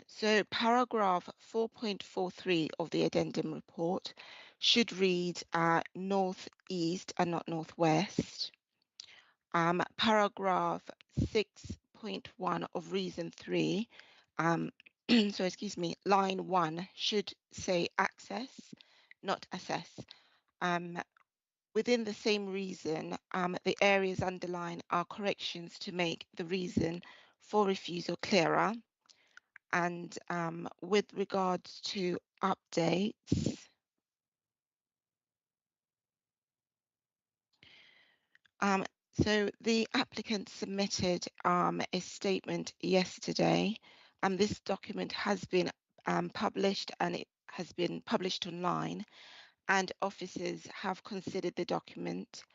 So paragraph 4.43 of the addendum report should read northeast and not northwest. Paragraph 6.1 of reason 3, so excuse me, line 1 should say access, not assess. Within the same reason, the areas underlined are corrections to make the reason for refusal clearer. And with regards to updates, so the applicant submitted a statement yesterday, and this document has been published, and it has been published online, and officers have considered the document,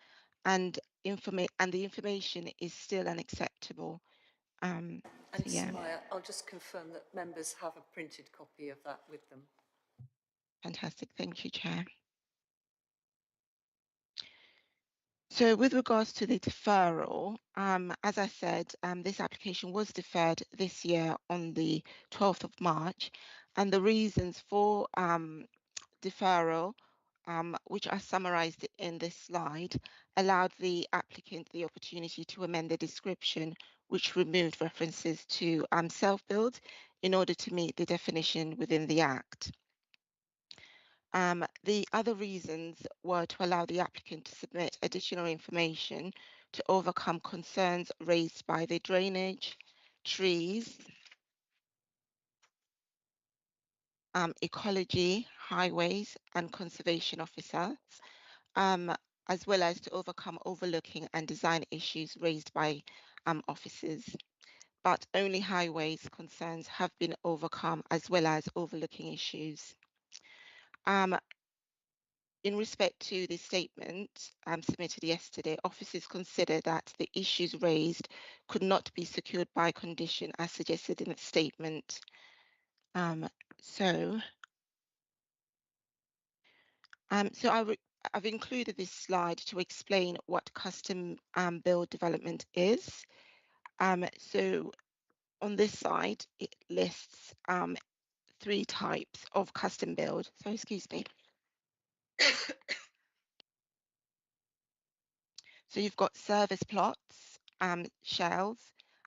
and the information is still unacceptable. And so yeah. Samaya, I'll just confirm that members have a printed copy of that with them. Fantastic, thank you, Chair. So with regards to the deferral, as I said, this application was deferred this year on the 12th of March, and the reasons for deferral, which are summarised in this slide, allowed the applicant the opportunity to amend the description, which removed references to self-build in order to meet the definition within the Act. The other reasons were to allow the applicant to submit additional information to overcome concerns raised by the drainage, trees, ecology, highways, and conservation officers, as well as to overcome overlooking and design issues raised by officers. But only highways concerns have been overcome, as well as overlooking issues. In respect to the statement submitted yesterday, officers consider that the issues raised could not be secured by condition as suggested in the statement. So I've included this slide to explain what custom build development is. So on this side, it lists 3 types of custom build. So excuse me. So you've got service plots, shells,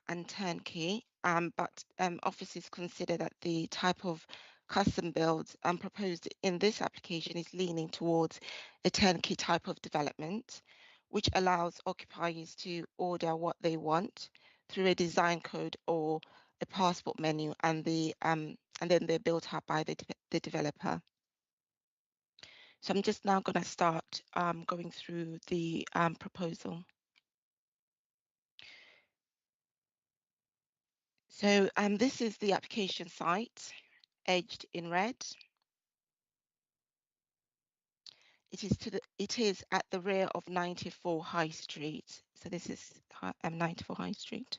and turnkey, but officers consider that the type of custom builds proposed in this application is leaning towards a turnkey type of development, which allows occupiers to order what they want through a design code or a passport menu, and then they're built up by the developer. So I'm just now going to start going through the proposal. So this is the application site, edged in red. It is at the rear of 94 High Street. So this is 94 High Street.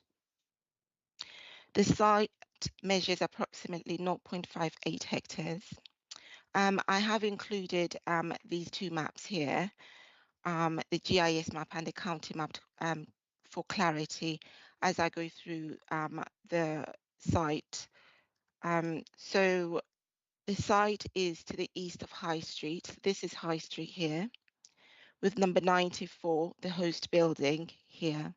The site measures approximately 0.58 hectares. I have included these 2 maps here, the GIS map and the county map, for clarity as I go through the site. So the site is to the east of High Street. This is High Street here, with number 94, the host building here.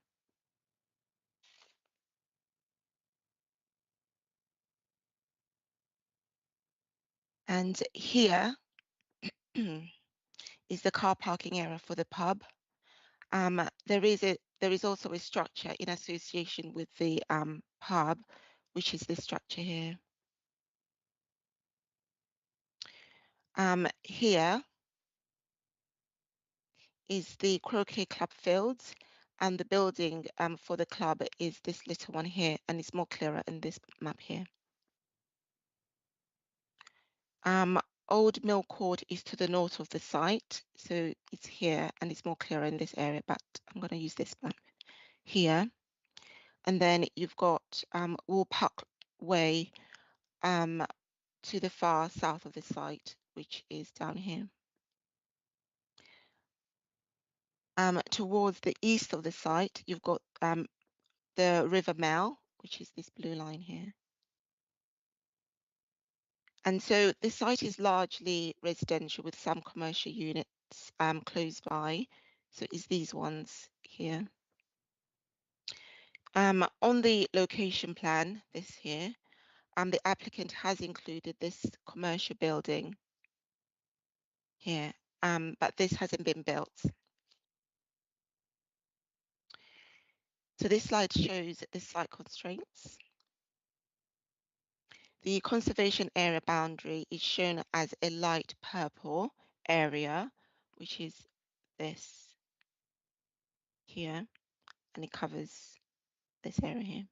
And here is the car parking area for the pub. There is also a structure in association with the pub, which is this structure here. Here is the croquet club fields, and the building for the club is this little one here, and it's more clearer in this map here. Old Mill Court is to the north of the site, so it's here, and it's more clearer in this area, but I'm going to use this map here. And then you've got Wool Park Way to the far south of the site, which is down here. Towards the east of the site, you've got the River Mell, which is this blue line here. And so the site is largely residential with some commercial units close by. So it's these ones here. On the location plan, this here, the applicant has included this commercial building here, but this hasn't been built. So this slide shows the site constraints. The conservation area boundary is shown as a light purple area, which is this here, and it covers this area here.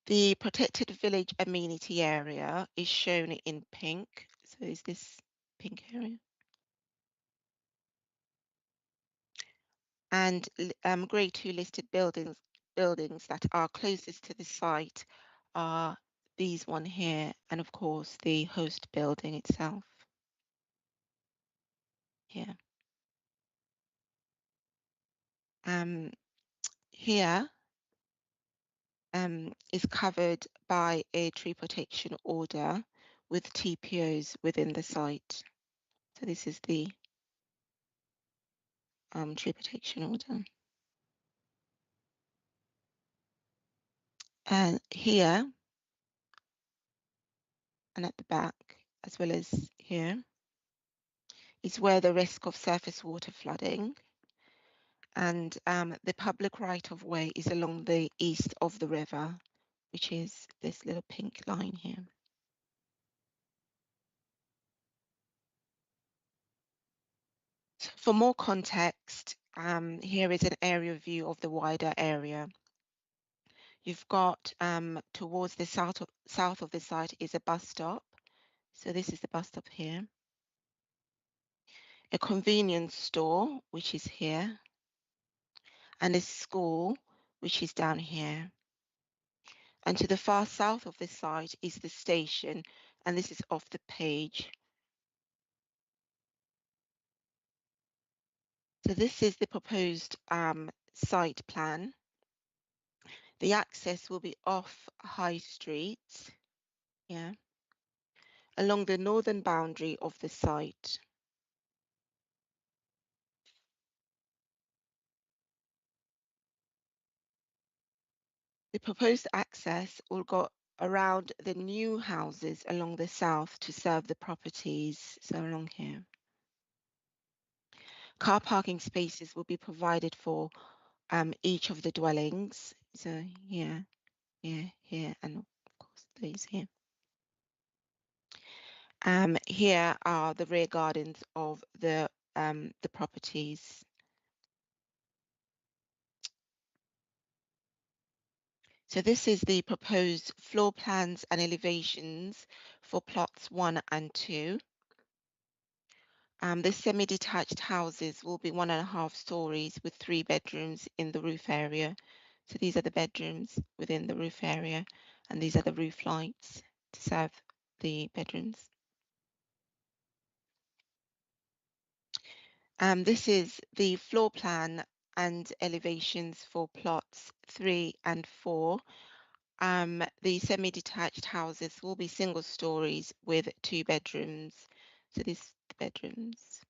The protected village amenity area is shown in pink. So is this pink area? And grade 2 listed buildings that are closest to the site are these one here, and of course the host building itself here. Here is covered by a tree protection order with TPOs within the site. So this is the tree protection order. And here and at the back, as well as here, is where the risk of surface water flooding, and the public right-of-way is along the east of the river, which is this little pink line here. So for more context, here is an aerial view of the wider area. You've got towards the south of the site is a bus stop. So this is the bus stop here. A convenience store, which is here, and a school, which is down here. And to the far south of the site is the station, and this is off the page. So this is the proposed site plan. The access will be off High Street, yeah, along the northern boundary of the site. The proposed access will go around the new houses along the south to serve the properties, so along here. Car parking spaces will be provided for each of the dwellings, so here, here, here, and of course these here. Here are the rear gardens of the properties. So this is the proposed floor plans and elevations for plots 1 and 2. The semi-detached houses will be 1.5 stories with 3 bedrooms in the roof area. So these are the bedrooms within the roof area, and these are the roof lights to serve the bedrooms. This is the floor plan and elevations for plots 3 and 4. The semi-detached houses will be single stories with 2 bedrooms. So these are the bedrooms.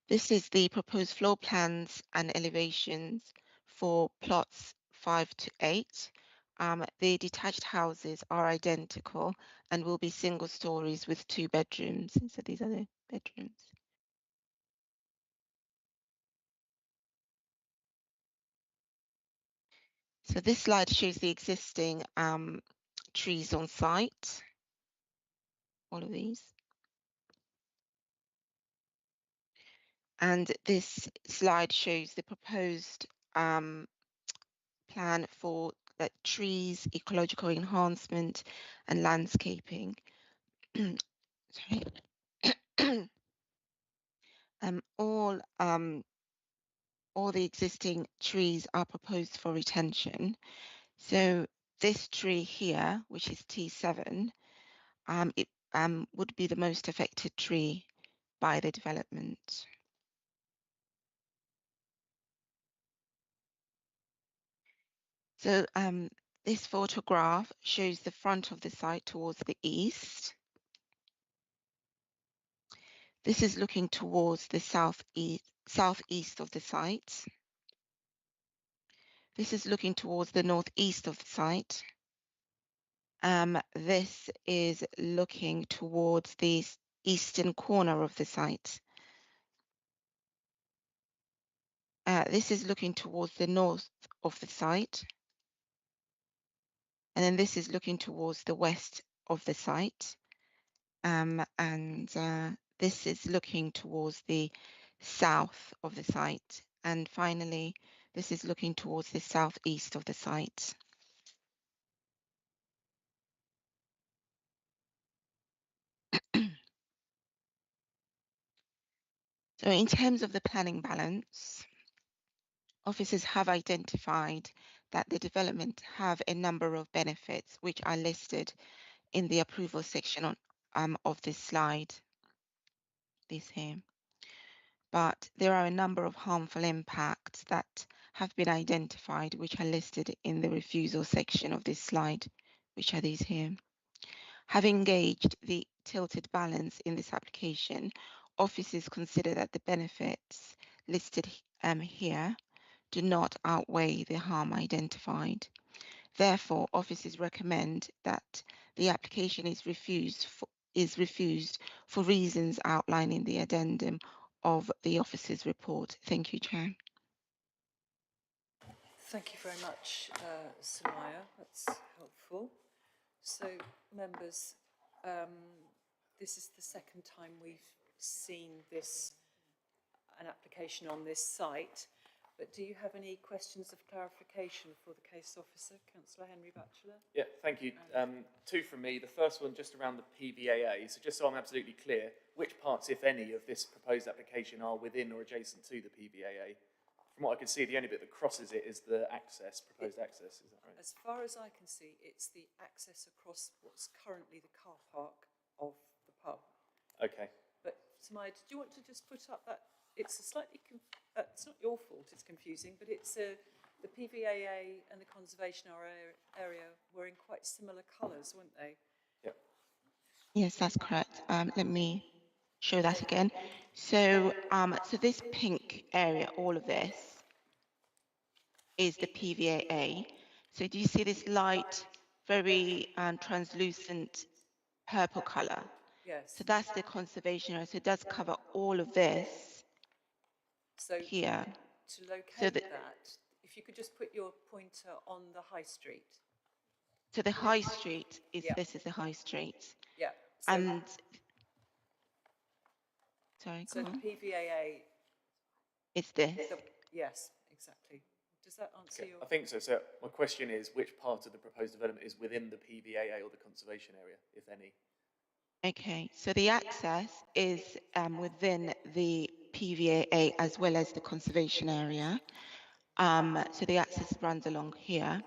This is the proposed floor plans and elevations for plots 5 to 8. The detached houses are identical and will be single stories with 2 bedrooms. So these are the bedrooms. So this slide shows the existing trees on site, all of these. And this slide shows the proposed plan for trees, ecological enhancement, and landscaping. Sorry. All the existing trees are proposed for retention. So this tree here, which is T7, it would be the most affected tree by the development. So this photograph shows the front of the site towards the east. This is looking towards the southeast of the site. This is looking towards the northeast of the site. This is looking towards the eastern corner of the site. This is looking towards the north of the site. And then this is looking towards the west of the site. This is looking towards the south of the site. And finally, this is looking towards the southeast of the site. So in terms of the planning balance, officers have identified that the development have a number of benefits which are listed in the approval section of this slide, this here. But there are a number of harmful impacts that have been identified which are listed in the refusal section of this slide, which are these here. Having gauged the tilted balance in this application, officers consider that the benefits listed here do not outweigh the harm identified. Therefore, officers recommend that the application is refused for reasons outlined in the addendum of the officer's report. Thank you, Chair. Thank you very much, Samaya. That's helpful. So, members, this is the second time we've seen an application on this site. But do you have any questions of clarification for the case officer, Councillor Henry Batchelor? Yeah, thank you. Two from me. The first one just around the PVAA. So just so I'm absolutely clear, which parts, if any, of this proposed application are within or adjacent to the PVAA? From what I can see, the only bit that crosses it is the access, proposed access. Is that right? As far as I can see, it's the access across what's currently the car park of the pub. Okay. But Samaya, did you want to just put up that? It's a slightly, it's not your fault, it's confusing, but it's the PVAA and the conservation area were in quite similar colours, weren't they? Yeah. Yes, that's correct. Let me show that again. So, so this pink area, all of this is the PVAA. So do you see this light, very translucent purple color? Yes. So that's the conservation area. So it does cover all of this So here. to locate So that, if you could just put your pointer on the high street. So the high street is, Yeah. this is the high street. Yeah. So, And, sorry, so go on. the PVAA, It's this. yes, exactly. Does that answer Okay. your? I think so. So my question is, which part of the proposed development is within the PVAA or the conservation area, if any? Okay, so the access is within the PVAA as well as the conservation area. So the access runs along here,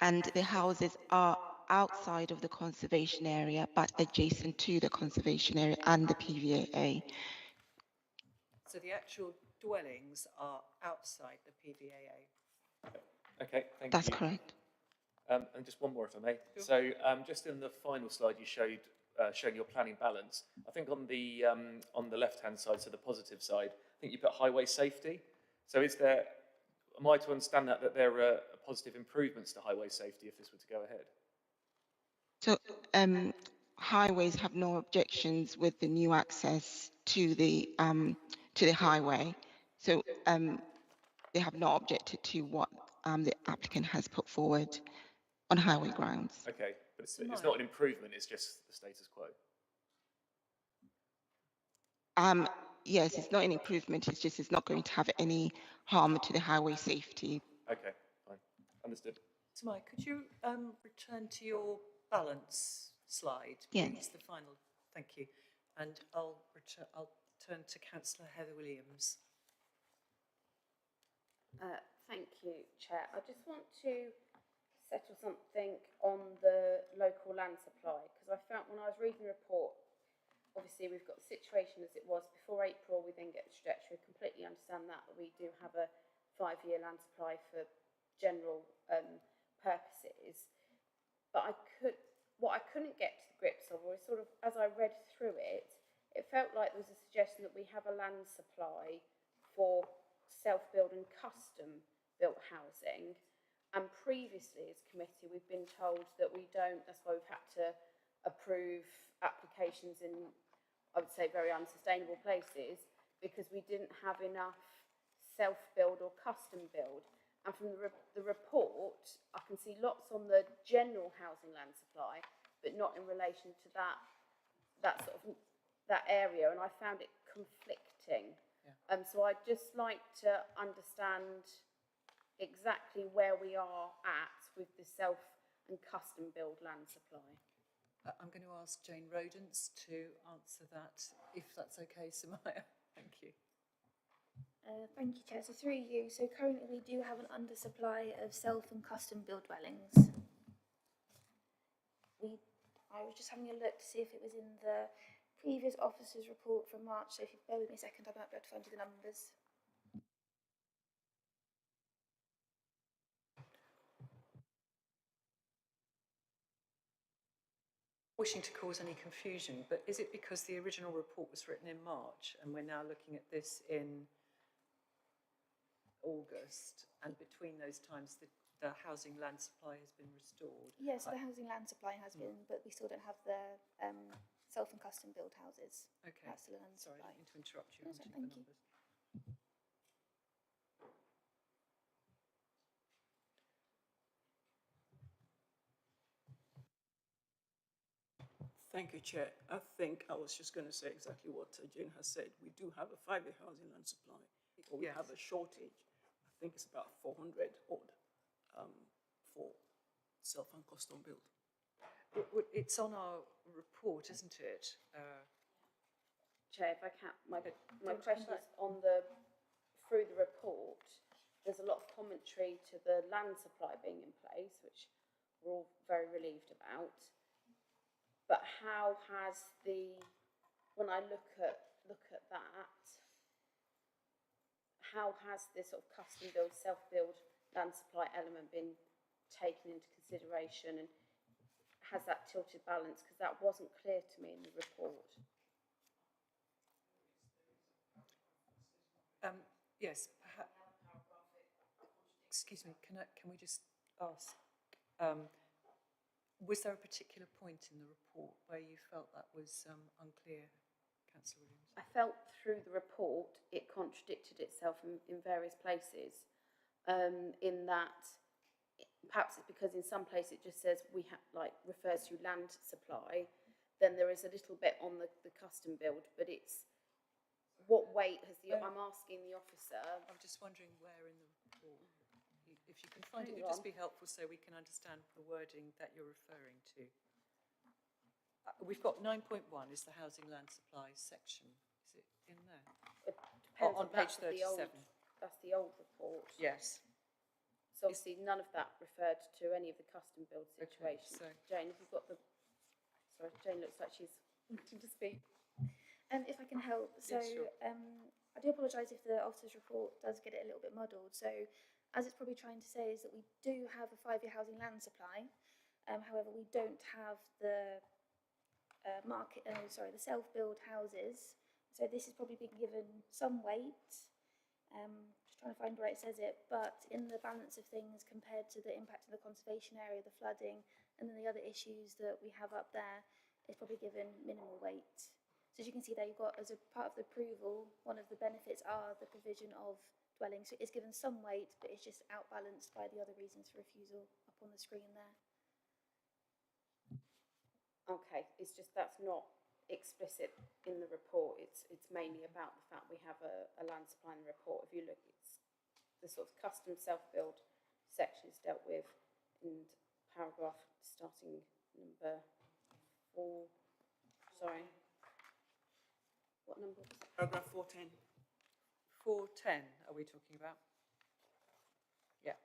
and the houses are outside of the conservation area but adjacent to the conservation area and the PVAA. So the actual dwellings are outside the PVAA. Okay, thank That's you. correct. And just one more, if I may. Sure. So just in the final slide you showed, showing your planning balance, I think on the left-hand side, so the positive side, I think you put highway safety. So is there, am I to understand that there are positive improvements to highway safety if this were to go ahead? So highways have no objections with the new access to the highway. So they have not objected to what the applicant has put forward on highway grounds. Okay, but it's not an improvement, it's just the status quo. Yes, it's not an improvement, it's just it's not going to have any harm to the highway safety. Okay, fine. Understood. Samaya, could you return to your balance slide, Yes. please, the final, thank you. And I'll turn to Councillor Heather Williams. Thank you, Chair. I just want to settle something on the local land supply, because I found when I was reading the report, obviously we've got the situation as it was before April, we then get the trajectory. I completely understand that, but we do have a 5-year land supply for general purposes. But what I couldn't get to the grips of was sort of, as I read through it, it felt like there was a suggestion that we have a land supply for self-built and custom-built housing. And previously, as committee, we've been told that we don't. That's why we've had to approve applications in, I would say, very unsustainable places, because we didn't have enough self-build or custom-build. And from the report, I can see lots on the general housing land supply, but not in relation to that sort of that area. And I found it conflicting. Yeah. So I'd just like to understand exactly where we are at with the self and custom build land supply. I'm going to ask Jane Rodents to answer that, if that's okay, Samaya. Thank you. Thank you, Chair. So through you, so currently we do have an undersupply of self and custom build dwellings. I was just having a look to see if it was in the previous officer's report from March, so if you bear with me a second, I might be able to find you the numbers. Wishing to cause any confusion, but is it because the original report was written in March and we're now looking at this in August, and between those times the housing land supply has been restored? Yes, the housing land supply has been, but we still don't have the self and custom build houses. Okay. That's still an Sorry, I undersupply. didn't mean to interrupt you. That's I'll right, take the thank you. numbers. Thank you, Chair. I think I was just going to say exactly what Jane has said. We do have a 5-year housing land supply, but we Yes. have a shortage. I think it's about 400 odd for self and custom build. It's on our report, isn't it? Chair, if I can, my come question back. is on through the report, there's a lot of commentary to the land supply being in place, which we're all very relieved about. But how has when I look at that, how has this sort of custom build, self-build land supply element been taken into consideration, and has that tilted balance? Because that wasn't clear to me in the report. Yes, perhaps. Excuse me, can we just ask, was there a particular point in the report where you felt that was unclear, Councillor Williams? I felt through the report it contradicted itself in various places, in that perhaps it's because in some places it just says refers to land supply, then there is a little bit on the custom build, but it's what weight has I'm asking the officer. I'm just wondering where in the report, if you can find it, it would just be helpful so we can understand the wording that you're referring to. We've got 9.1 is the housing land supply section. Is it in there? It depends on page that's 37. That's the old report. Yes. So obviously none of that referred to any of the custom build situations. Okay, so Jane, have you got the? Sorry, Jane looks like she's wanting to speak. If I can help, so Yes, sure. I do apologise if the officer's report does get it a little bit muddled. So as it's probably trying to say is that we do have a 5-year housing land supply, however we don't have the the self-build houses. So this is probably being given some weight. Just trying to find where it says it, but in the balance of things compared to the impact of the conservation area, the flooding, and then the other issues that we have up there, it's probably given minimal weight. So as you can see there, you've got, as a part of the approval, one of the benefits are the provision of dwelling. So it's given some weight, but it's just outbalanced by the other reasons for refusal up on the screen there. Okay, it's just that's not explicit in the report. It's mainly about the fact we have a land supply in the report. If you look, it's the sort of custom self-build section is dealt with in paragraph starting number 4. Sorry. What number was it? Paragraph 410. 410 are we talking about? Yeah.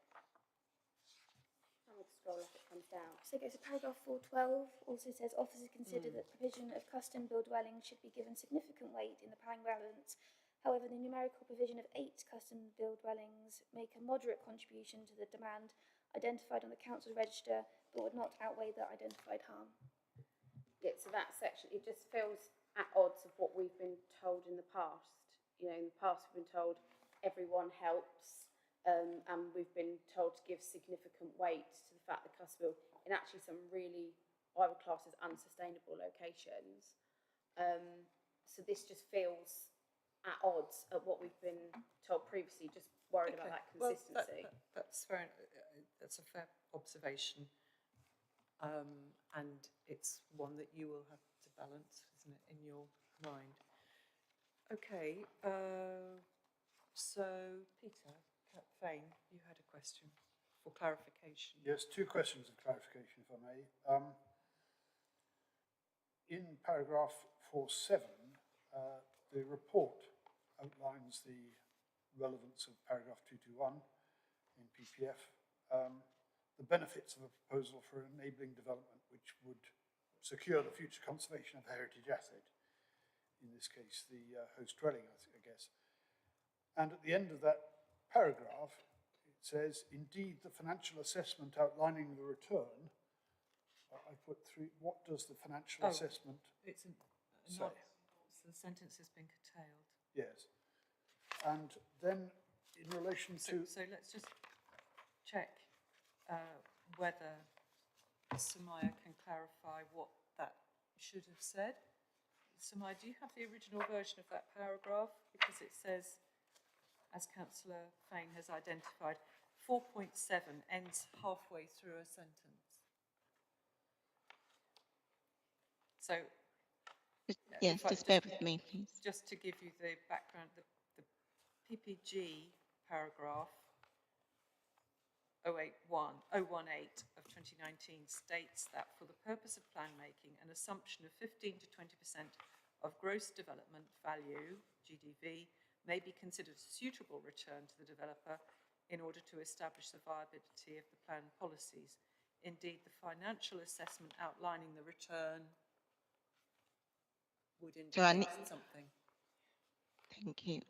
I'm going to scroll up, it comes down. So it goes to paragraph 412, also says officers consider that provision of custom build dwellings should be given significant weight in the planning balance. However, the numerical provision of 8 custom-built dwellings make a moderate contribution to the demand identified on the council register, but would not outweigh the identified harm. Yeah, so that section, it just feels at odds of what we've been told in the past. You know, in the past we've been told everyone helps, and we've been told to give significant weight to the fact that custom build in actually some really, I would class as unsustainable locations. So this just feels at odds at what we've been told previously, just worried about that consistency. Well, that's fair. That's a fair observation, and it's one that you will have to balance, isn't it, in your mind? Okay. So Peter Fane, you had a question for clarification. Yes, 2 questions of clarification, if I may. In paragraph 4.7, the report outlines the relevance of paragraph 221 in PPF, the benefits of a proposal for enabling development which would secure the future conservation of a heritage asset, in this case the host dwelling, I guess. And at the end of that paragraph, it says, indeed, the financial assessment outlining the return, I put 3, what does the financial assessment It's say? not, so the sentence has been curtailed. Yes. And then in relation to... So let's just check whether Samaya can clarify what that should have said. Samaya, do you have the original version of that paragraph? Because it says, as Councillor Fane has identified, 4.7 ends halfway through a sentence. So, Yes, just bear with me, please. Just to give you the background, the PPG paragraph 018 of 2019 states that for the purpose of plan making, an assumption of 15 to 20% of gross development value, GDV, may be considered a suitable return to the developer in order to establish the viability of the plan policies. Indeed, the financial assessment outlining the return would indicate something. Thank you.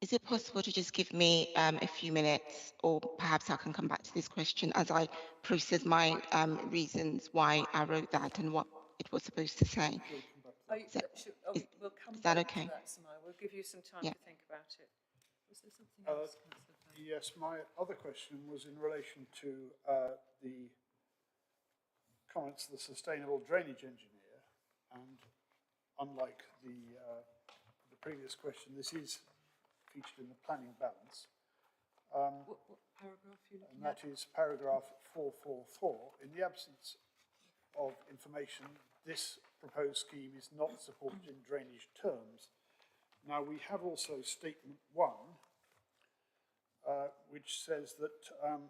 Is it possible to just give me a few minutes, or perhaps I can come back to this question as I process my reasons why I wrote that and what it was supposed to say? We'll come is that back okay? to that, Samaya. We'll give you some time Yeah. to think about it. Was there something else, Councillor Fane? Yes, my other question was in relation to the comments of the sustainable drainage engineer, and unlike the previous question, this is featured in the planning balance. What paragraph are you looking And that is paragraph 444. In the absence of information, this proposed scheme is not supported in drainage terms. Now, we have also statement 1, which says that, From where?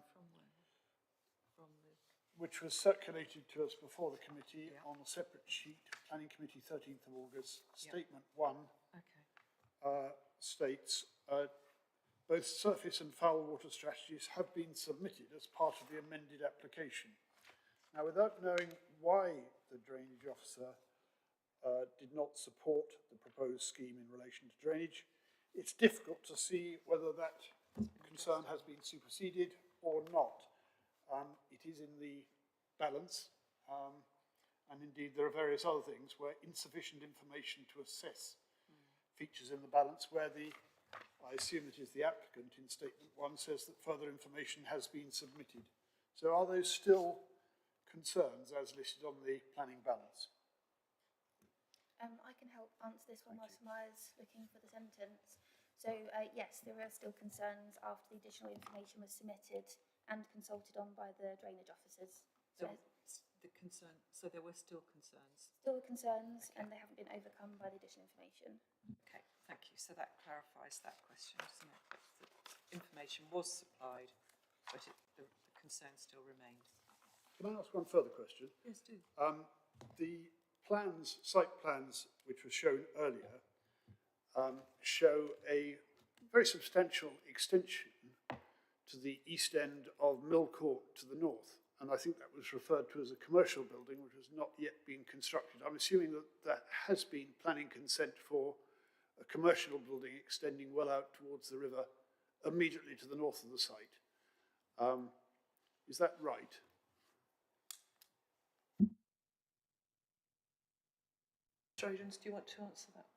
From the... which was circulated to us before the committee Yeah. on a separate sheet, Planning Committee 13th of August. Yeah. Statement 1 Okay. states, both surface and foul water strategies have been submitted as part of the amended application. Now, without knowing why the drainage officer did not support the proposed scheme in relation to drainage, it's difficult to see whether that concern has been superseded or not. It is in the balance, and indeed there are various other things where insufficient information to assess features in the balance, where I assume it is the applicant in statement 1 says that further information has been submitted. So are those still concerns as listed on the planning balance? I can help answer this one while Samaya's looking for the sentence. So yes, there are still concerns after the additional information was submitted and consulted on by the drainage officers. So there were still concerns. still concerns, Okay. and they haven't been overcome by the additional information. Okay, thank you. So that clarifies that question, doesn't it? The information was supplied, but the concern still remained. Can I ask one further question? Yes, do. The plans, site plans, which were shown earlier, show a very substantial extension to the east end of Mill Court to the north. And I think that was referred to as a commercial building, which has not yet been constructed. I'm assuming that that has been planning consent for a commercial building extending well out towards the river immediately to the north of the site. Is that right? Trojans, do you want to answer that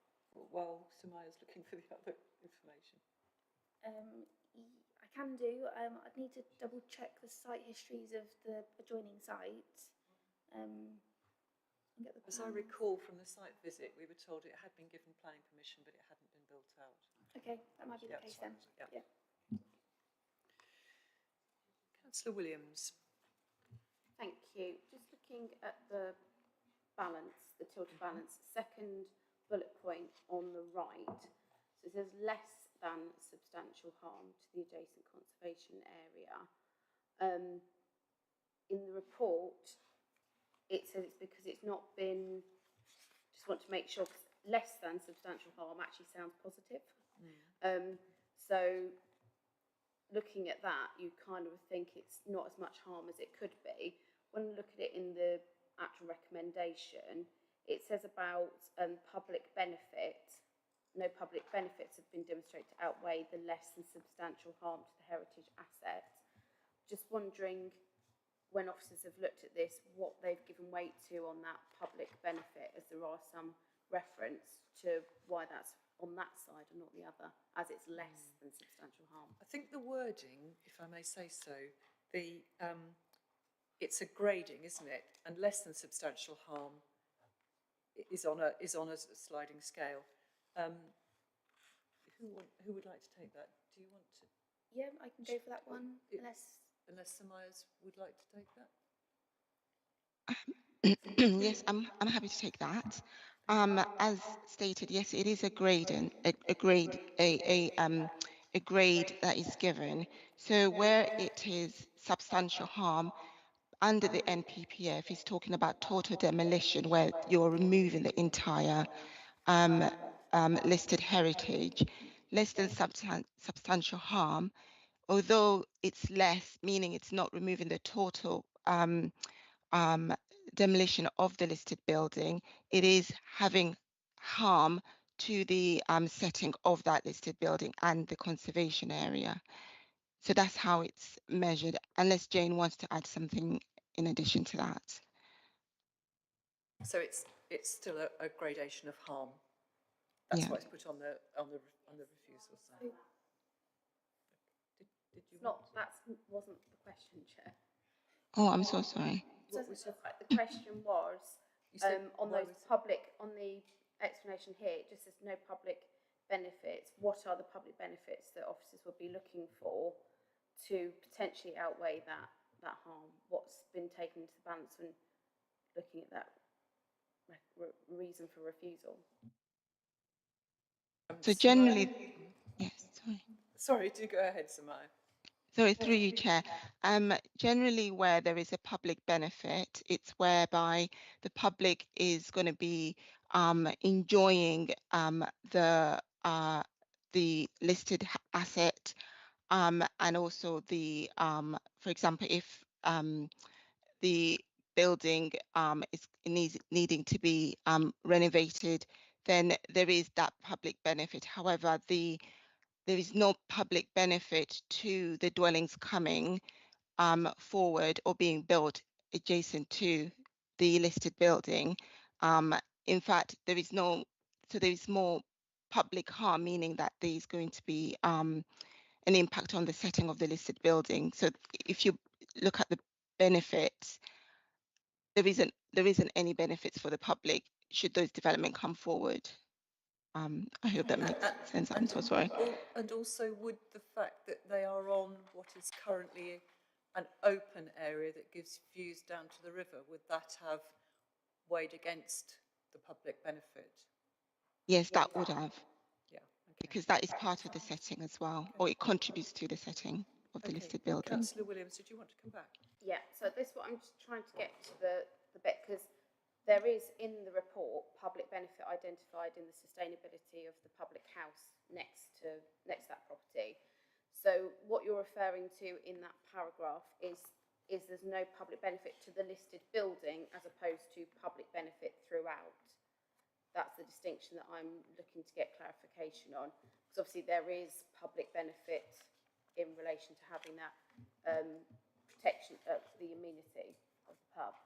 while Sumaya's looking for the other information? I can do. I'd need to double check the site histories of the adjoining site. And get the As I plans. recall from the site visit, we were told it had been given planning permission, but it hadn't been built out. Okay, that might be the Yeah, case then. yeah. Yeah. Councillor Williams. Thank you. Just looking at the balance, the tilted balance, second bullet point on the right. So it says less than substantial harm to the adjacent conservation area. In the report, it says it's because it's not been, just want to make sure, because less than substantial harm actually sounds positive. So looking at that, you kind of think it's not as much harm as it could be. When you look at it in the actual recommendation, it says about public benefit. No public benefits have been demonstrated to outweigh the less than substantial harm to the heritage asset. Just wondering, when officers have looked at this, what they've given weight to on that public benefit, as there are some reference to why that's on that side and not the other, as it's less than substantial harm. I think the wording, if I may say so, it's a grading, isn't it? And less than substantial harm is on a sliding scale. Who would like to take that? Do you want to? Yeah, I can go for that one, Unless Samaya's would like to take that. Yes, I'm happy to take that. As stated, yes, it is a grade and a grade that is given. So where it is substantial harm under the NPPF, is talking about total demolition, where you're removing the entire listed heritage. Less than substantial harm, although it's less, meaning it's not removing the total demolition of the listed building, it is having harm to the setting of that listed building and the conservation area. So that's how it's measured, unless Jane wants to add something in addition to that. So it's still a gradation of harm. That's why it's put on the refusal side. Did you? That wasn't the question, Chair. Oh, I'm so sorry. So the question was on the explanation here, it just says no public benefits. What are the public benefits that officers would be looking for to potentially outweigh that harm? What's been taken into the balance when looking at that reason for refusal? So generally, yes, sorry. Sorry, do go ahead, Samaya. Sorry, through you, Chair. Generally, where there is a public benefit, it's whereby the public is going to be enjoying the listed asset, and also the, for example, if the building is needing to be renovated, then there is that public benefit. However, there is no public benefit to the dwellings coming forward or being built adjacent to the listed building. In fact, there is more public harm, meaning that there is going to be an impact on the setting of the listed building. So if you look at the benefits, there isn't any benefits for the public should those development come forward. I hope that makes sense. I'm so sorry. And also, would the fact that they are on what is currently an open area that gives views down to the river, would that have weighed against the public benefit? Yes, that would have. Yeah. Okay. Because that is part of the setting as well, or it contributes to the setting of the listed building. Councillor Williams, did you want to come back? Yeah, so this is what I'm just trying to get to the bit, because there is in the report public benefit identified in the sustainability of the public house next to that property. So what you're referring to in that paragraph is there's no public benefit to the listed building as opposed to public benefit throughout. that's the distinction that I'm looking to get clarification on. Because obviously there is public benefit in relation to having that protection of the amenity of the pub.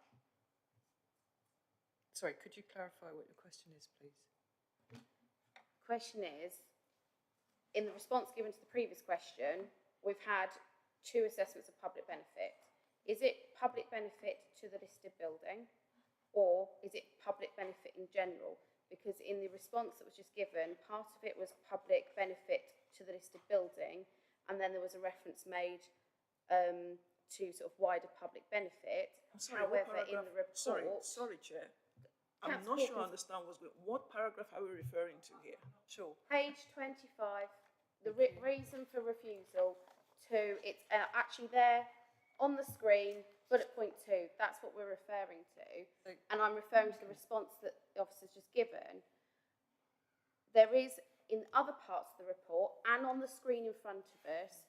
Sorry, could you clarify what your question is, please? Question is, in the response given to the previous question, we've had 2 assessments of public benefit. Is it public benefit to the listed building, or is it public benefit in general? Because in the response that was just given, part of it was public benefit to the listed building, and then there was a reference made to sort of wider public benefit. I'm sorry, However, in the report... Sorry, Chair. I'm Councillor not sure I Hawkins. understand what paragraph are we referring to here? Sure. Page 25, the reason for refusal to, it's actually there on the screen, bullet point 2, that's what we're referring to. And I'm referring to the response that the officer's just given. There is, in other parts of the report, and on the screen in front of us,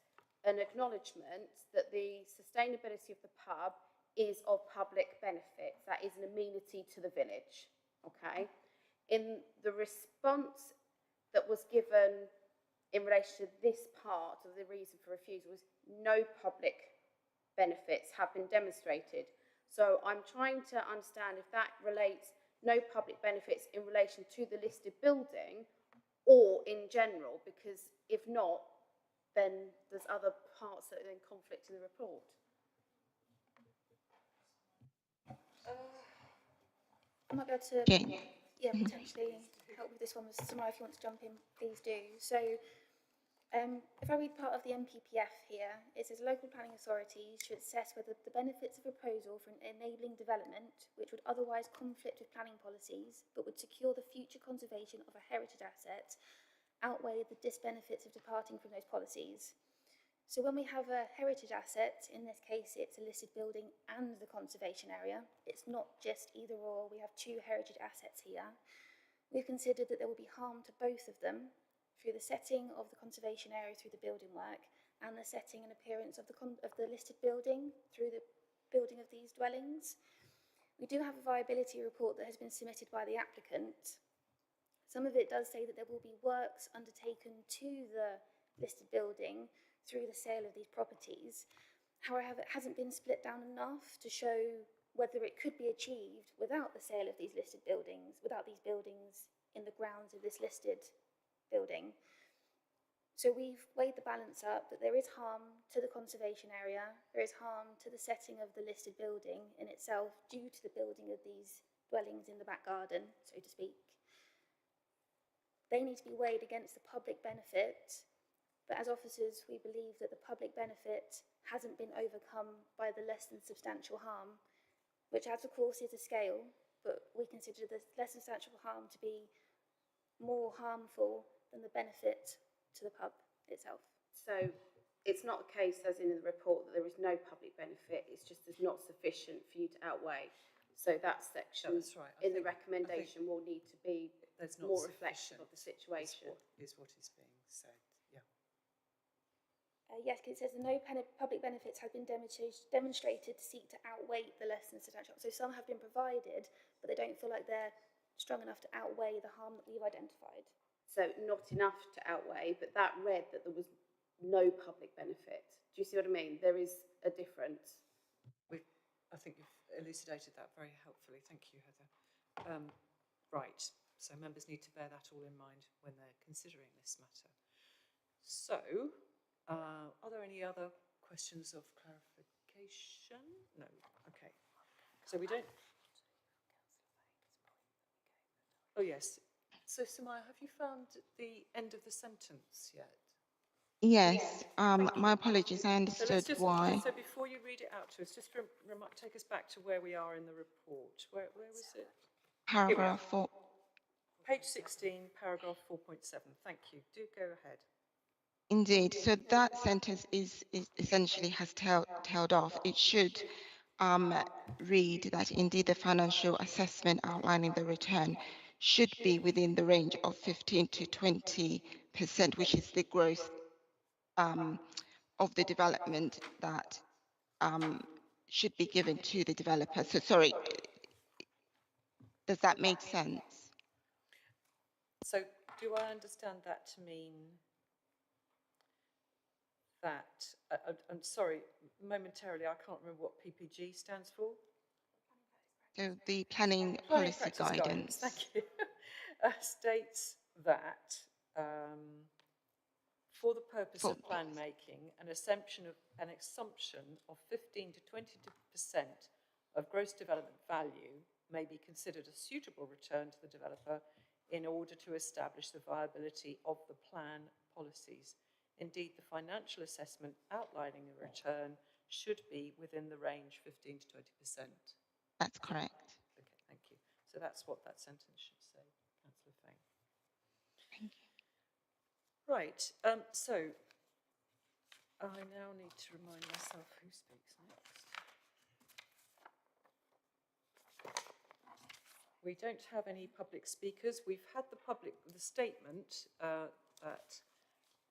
an acknowledgement that the sustainability of the pub is of public benefit. That is an amenity to the village, okay? In the response that was given in relation to this part of the reason for refusal was no public benefits have been demonstrated. So I'm trying to understand if that relates no public benefits in relation to the listed building or in general, because if not, then there's other parts that are in conflict in the report. I might be able to, Jane. yeah, potentially help with this one. Samara, if you want to jump in, please do. So if I read part of the MPPF here, it says local planning authorities should assess whether the benefits of a proposal for an enabling development, which would otherwise conflict with planning policies, but would secure the future conservation of a heritage asset, outweigh the disbenefits of departing from those policies. So when we have a heritage asset, in this case it's a listed building and the conservation area, it's not just either or, we have 2 heritage assets here. We've considered that there will be harm to both of them through the setting of the conservation area through the building work and the setting and appearance of the listed building through the building of these dwellings. We do have a viability report that has been submitted by the applicant. Some of it does say that there will be works undertaken to the listed building through the sale of these properties. However, it hasn't been split down enough to show whether it could be achieved without the sale of these listed buildings, without these buildings in the grounds of this listed building. So we've weighed the balance up that there is harm to the conservation area, there is harm to the setting of the listed building in itself due to the building of these dwellings in the back garden, so to speak. They need to be weighed against the public benefit, but as officers we believe that the public benefit hasn't been overcome by the less than substantial harm, which as of course is a scale, but we consider the less substantial harm to be more harmful than the benefit to the pub itself. So it's not a case, as in the report, that there is no public benefit, it's just there's not sufficient for you to outweigh. So that section That's right. in the recommendation will need to be more reflective of the situation. Is what is being said, yeah. Yes, because it says no public benefits have been demonstrated to seek to outweigh the less than substantial. So some have been provided, but they don't feel like they're strong enough to outweigh the harm that we've identified. So not enough to outweigh, but that read that there was no public benefit. Do you see what I mean? There is a difference. I think you've elucidated that very helpfully. Thank you, Heather. Right, so members need to bear that all in mind when they're considering this matter. So, are there any other questions of clarification? No, okay. So we don't... Oh yes. So Samaya, have you found the end of the sentence yet? Yes, my apologies, I So understood let's why. So before you read it out to us, just take us back to where we are in the report. Where was it? Paragraph 4. Page 16, paragraph 4.7. Thank you. Do go ahead. Indeed, so that sentence is essentially has tailed off. It should read that indeed the financial assessment outlining the return should be within the range of 15 to 20%, which is the growth of the development that should be given to the developer. So sorry, does that make sense? So do I understand that to mean that, I'm sorry, momentarily I can't remember what PPG stands for? So the planning Planning policy practice guidance, guidance. thank you, states that for the purpose For, of plan making, an assumption of 15 to 20% of gross development value may be considered a suitable return to the developer in order to establish the viability of the plan policies. Indeed, the financial assessment outlining the return should be within the range 15 to 20%. that's correct. Okay, thank you. So that's what that sentence should say, Councillor Fane. Thank you. Right, so I now need to remind myself who speaks next. We don't have any public speakers. We've had the statement that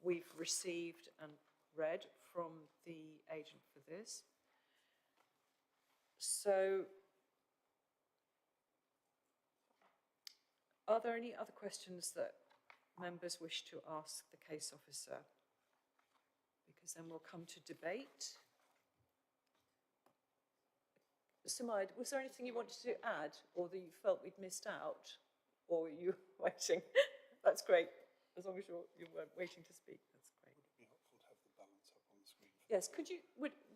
we've received and read from the agent for this. So, are there any other questions that members wish to ask the case officer? Because then we'll come to debate. Sumaid, was there anything you wanted to add or that you felt we'd missed out? Or were you waiting? That's great. As long as you weren't waiting to speak, that's great. Would it be helpful to have the balance up on the screen? Yes,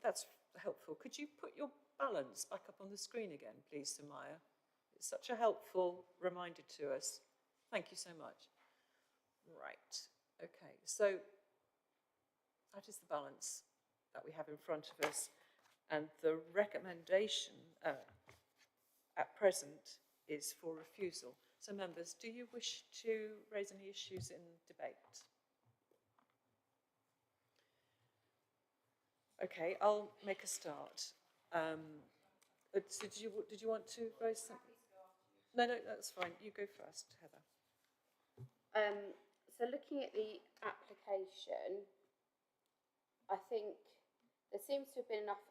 that's helpful. Could you put your balance back up on the screen again, please, Sumaya? It's such a helpful reminder to us. Thank you so much. Right, okay, so that is the balance that we have in front of us. And the recommendation at present is for refusal. So members, do you wish to raise any issues in debate? Okay, I'll make a start. So did you want to raise something? No, that's fine. You go first, Heather. So looking at the application, I think there seems to have been enough.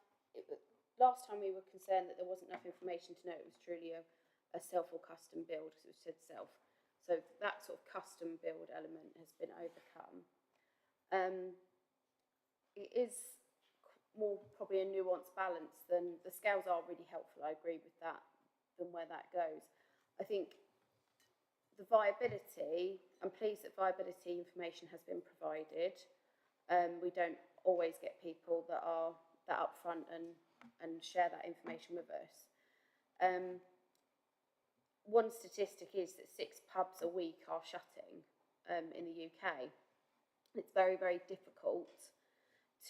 Last time we were concerned that there wasn't enough information to know it was truly a self or custom build, because it said self. So that sort of custom build element has been overcome. It is more probably a nuanced balance than the scales are really helpful. I agree with that, than where that goes. I think the viability, I'm pleased that viability information has been provided. We don't always get people that are that upfront and share that information with us. One statistic is that 6 pubs a week are shutting in the UK. It's very, very difficult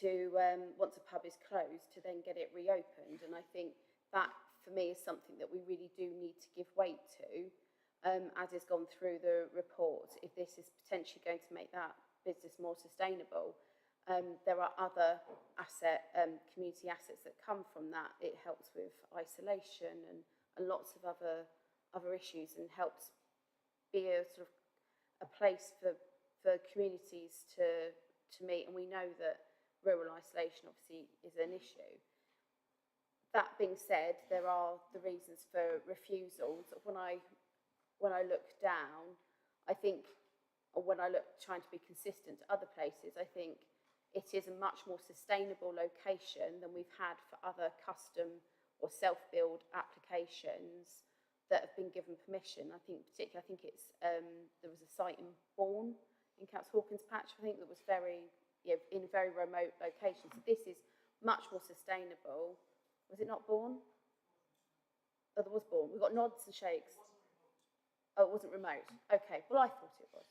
to, once a pub is closed, to then get it reopened. And I think that, for me, is something that we really do need to give weight to, as has gone through the report, if this is potentially going to make that business more sustainable. There are other community assets that come from that. It helps with isolation and lots of other issues, and helps be a sort of a place for communities to meet. And we know that rural isolation obviously is an issue. That being said, there are the reasons for refusals. When I look down, I think, or when I look trying to be consistent to other places, I think it is a much more sustainable location than we've had for other custom or self-build applications that have been given permission. I think it's, there was a site in Bourne, in Council Hawkins Patch, I think, that was in a very remote location. So this is much more sustainable. Was it not Bourne? Oh, there was Bourne. We got nods and shakes. Oh, it wasn't remote. Okay, well, I thought it was.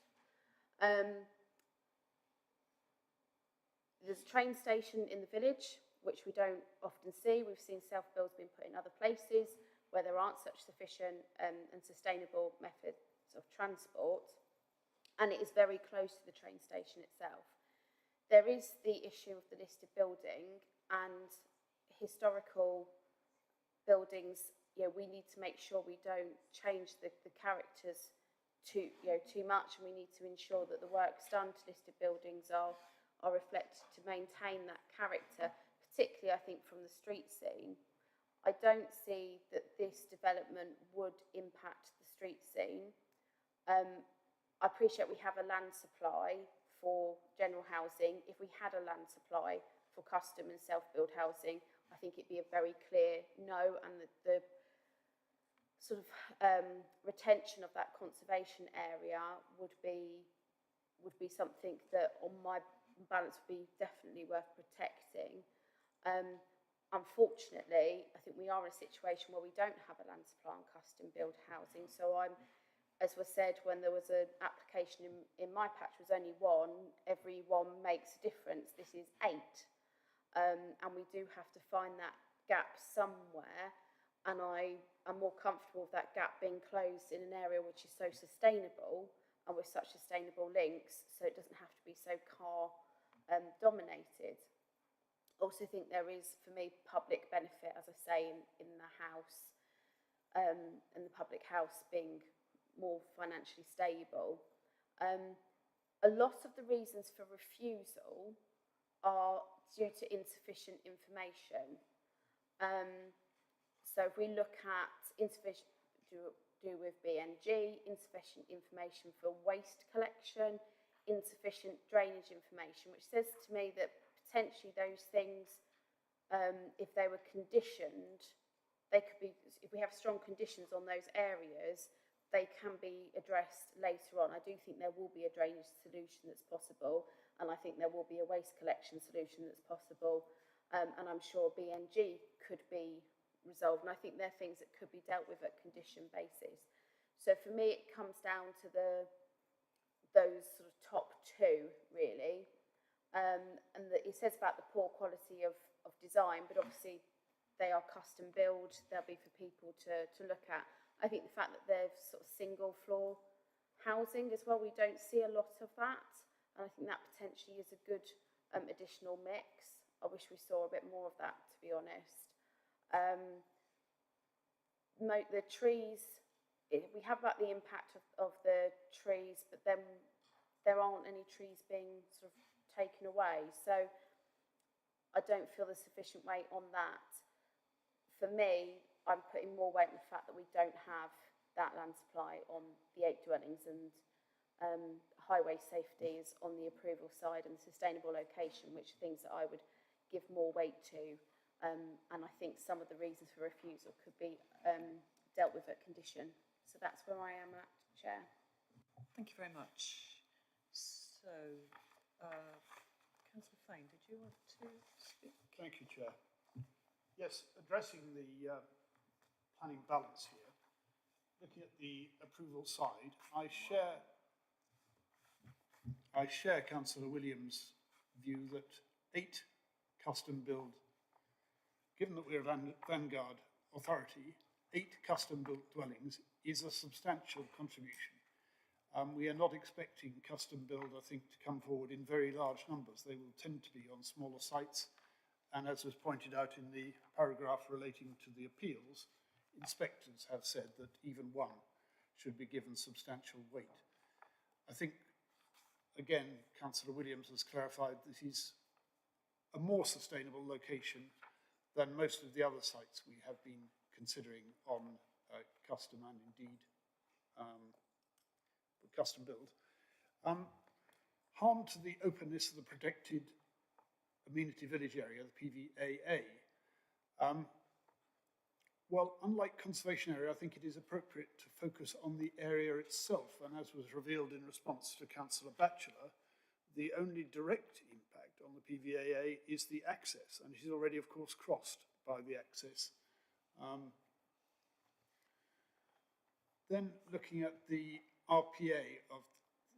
There's a train station in the village, which we don't often see. We've seen self-builds being put in other places where there aren't such sufficient and sustainable methods of transport. And it is very close to the train station itself. There is the issue of the listed building, and historical buildings. We need to make sure we don't change the characters too much, and we need to ensure that the works done to listed buildings are reflected to maintain that character, particularly I think from the street scene. I don't see that this development would impact the street scene. I appreciate we have a land supply for general housing. If we had a land supply for custom and self-build housing, I think it'd be a very clear no, and the sort of retention of that conservation area would be something that on my balance would be definitely worth protecting. Unfortunately, I think we are in a situation where we don't have a land supply on custom build housing. So as was said, when there was an application in my patch was only one, every one makes a difference. This is 8. And we do have to find that gap somewhere. And I am more comfortable with that gap being closed in an area which is so sustainable and with such sustainable links, so it doesn't have to be so car dominated. Also think there is, for me, public benefit, as I say, in the house, and the public house being more financially stable. A lot of the reasons for refusal are due to insufficient information. So if we look at insufficient, do with BNG, insufficient information for waste collection, insufficient drainage information, which says to me that potentially those things, if they were conditioned, they could be, if we have strong conditions on those areas, they can be addressed later on. I do think there will be a drainage solution that's possible, and I think there will be a waste collection solution that's possible, and I'm sure BNG could be resolved, and I think they're things that could be dealt with at condition basis. So for me, it comes down to those sort of top 2, really. And it says about the poor quality of design, but obviously they are custom build, they'll be for people to look at. I think the fact that they're sort of single floor housing as well, we don't see a lot of that, and I think that potentially is a good additional mix. I wish we saw a bit more of that, to be honest. The trees, we have about the impact of the trees, but then there aren't any trees being sort of taken away. So I don't feel there's sufficient weight on that. For me, I'm putting more weight on the fact that we don't have that land supply on the 8 dwellings, and highway safety is on the approval side, and sustainable location, which are things that I would give more weight to. And I think some of the reasons for refusal could be dealt with at condition. So that's where I am at, Chair. Thank you very much. So, Councillor Fane, did you want to speak? Thank you, Chair. Yes, addressing the planning balance here, looking at the approval side, I share Councillor Williams' view that 8 custom build, given that we're a vanguard authority, 8 custom built dwellings is a substantial contribution. We are not expecting custom build, I think, to come forward in very large numbers. They will tend to be on smaller sites. And as was pointed out in the paragraph relating to the appeals, inspectors have said that even one should be given substantial weight. I think, again, Councillor Williams has clarified this is a more sustainable location than most of the other sites we have been considering on custom and indeed custom build. Harm to the openness of the protected amenity village area, the PVAA. Well, unlike conservation area, I think it is appropriate to focus on the area itself, and as was revealed in response to Councillor Batchelor, the only direct impact on the PVAA is the access, and it is already, of course, crossed by the access. Then looking at the RPA of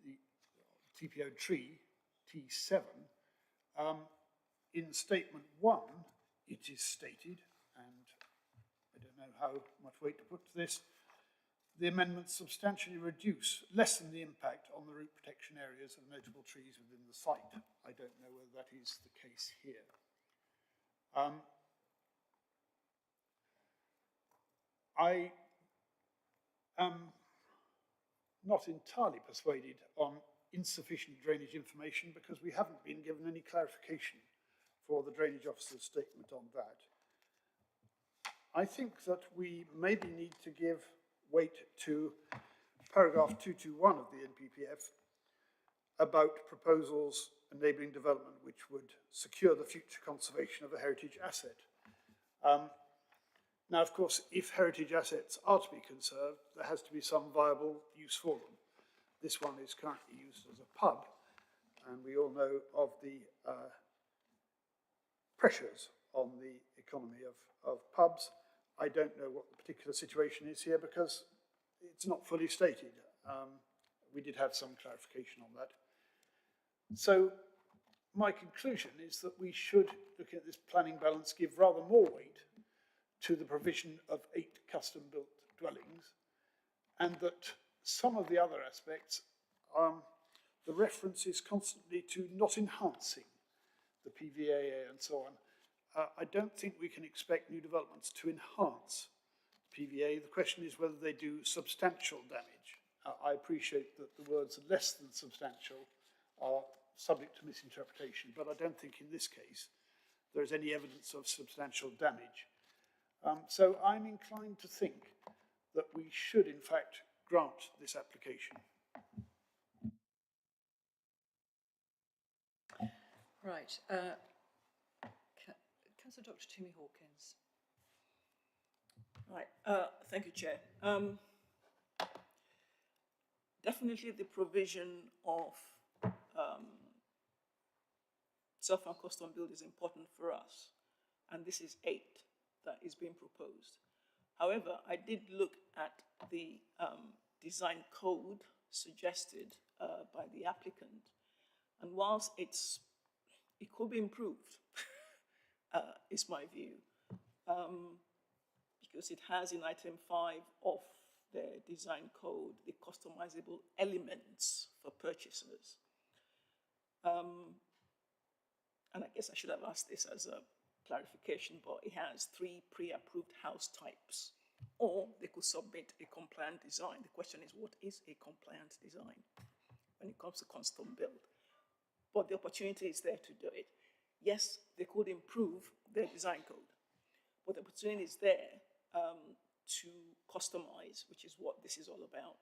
the TPO tree, T7, in statement 1, it is stated, and I don't know how much weight to put to this, the amendments substantially lessen the impact on the root protection areas of notable trees within the site. I don't know whether that is the case here. I am not entirely persuaded on insufficient drainage information because we haven't been given any clarification for the drainage officer's statement on that. I think that we maybe need to give weight to paragraph 221 of the NPPF about proposals enabling development which would secure the future conservation of a heritage asset. Now, of course, if heritage assets are to be conserved, there has to be some viable use for them. This one is currently used as a pub, and we all know of the pressures on the economy of pubs. I don't know what the particular situation is here because it's not fully stated. We did have some clarification on that. So my conclusion is that we should, looking at this planning balance, give rather more weight to the provision of 8 custom-built dwellings, and that some of the other aspects, the reference is constantly to not enhancing the PVAA and so on. I don't think we can expect new developments to enhance PVA. The question is whether they do substantial damage. I appreciate that the words less than substantial are subject to misinterpretation, but I don't think in this case there is any evidence of substantial damage. So I'm inclined to think that we should, in fact, grant this application. Right. Councillor Dr. Timmy Hawkins. Right. Thank you, Chair. Definitely the provision of self and custom build is important for us, and this is 8 that is being proposed. However, I did look at the design code suggested by the applicant, and whilst it could be improved, is my view, because it has in item 5 of the design code the customizable elements for purchasers. And I guess I should have asked this as a clarification, but it has 3 pre-approved house types, or they could submit a compliant design. The question is, what is a compliant design when it comes to custom build? But the opportunity is there to do it. Yes, they could improve their design code, but the opportunity is there to customize, which is what this is all about.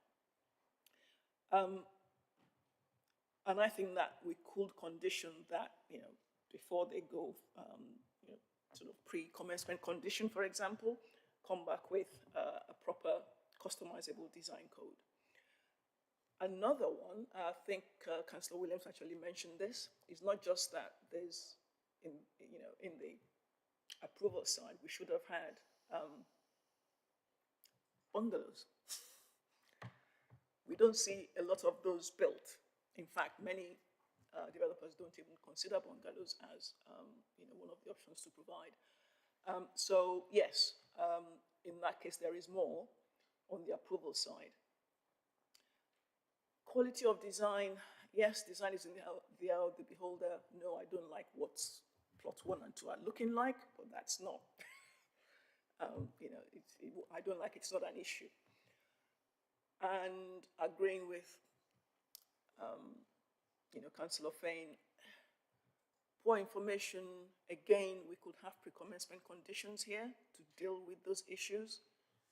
And I think that we could condition that, before they go, sort of pre-commencement condition, for example, come back with a proper customizable design code. Another one, I think Councillor Williams actually mentioned this, is not just that there's, in the approval side, we should have had bungalows. We don't see a lot of those built. In fact, many developers don't even consider bungalows as one of the options to provide. So yes, in that case, there is more on the approval side. Quality of design, yes, design is in the eye of the beholder. No, I don't like what plot 1 and 2 are looking like, but that's not, I don't like it's not an issue. And agreeing with, Councillor Fain, poor information, again, we could have pre-commencement conditions here to deal with those issues.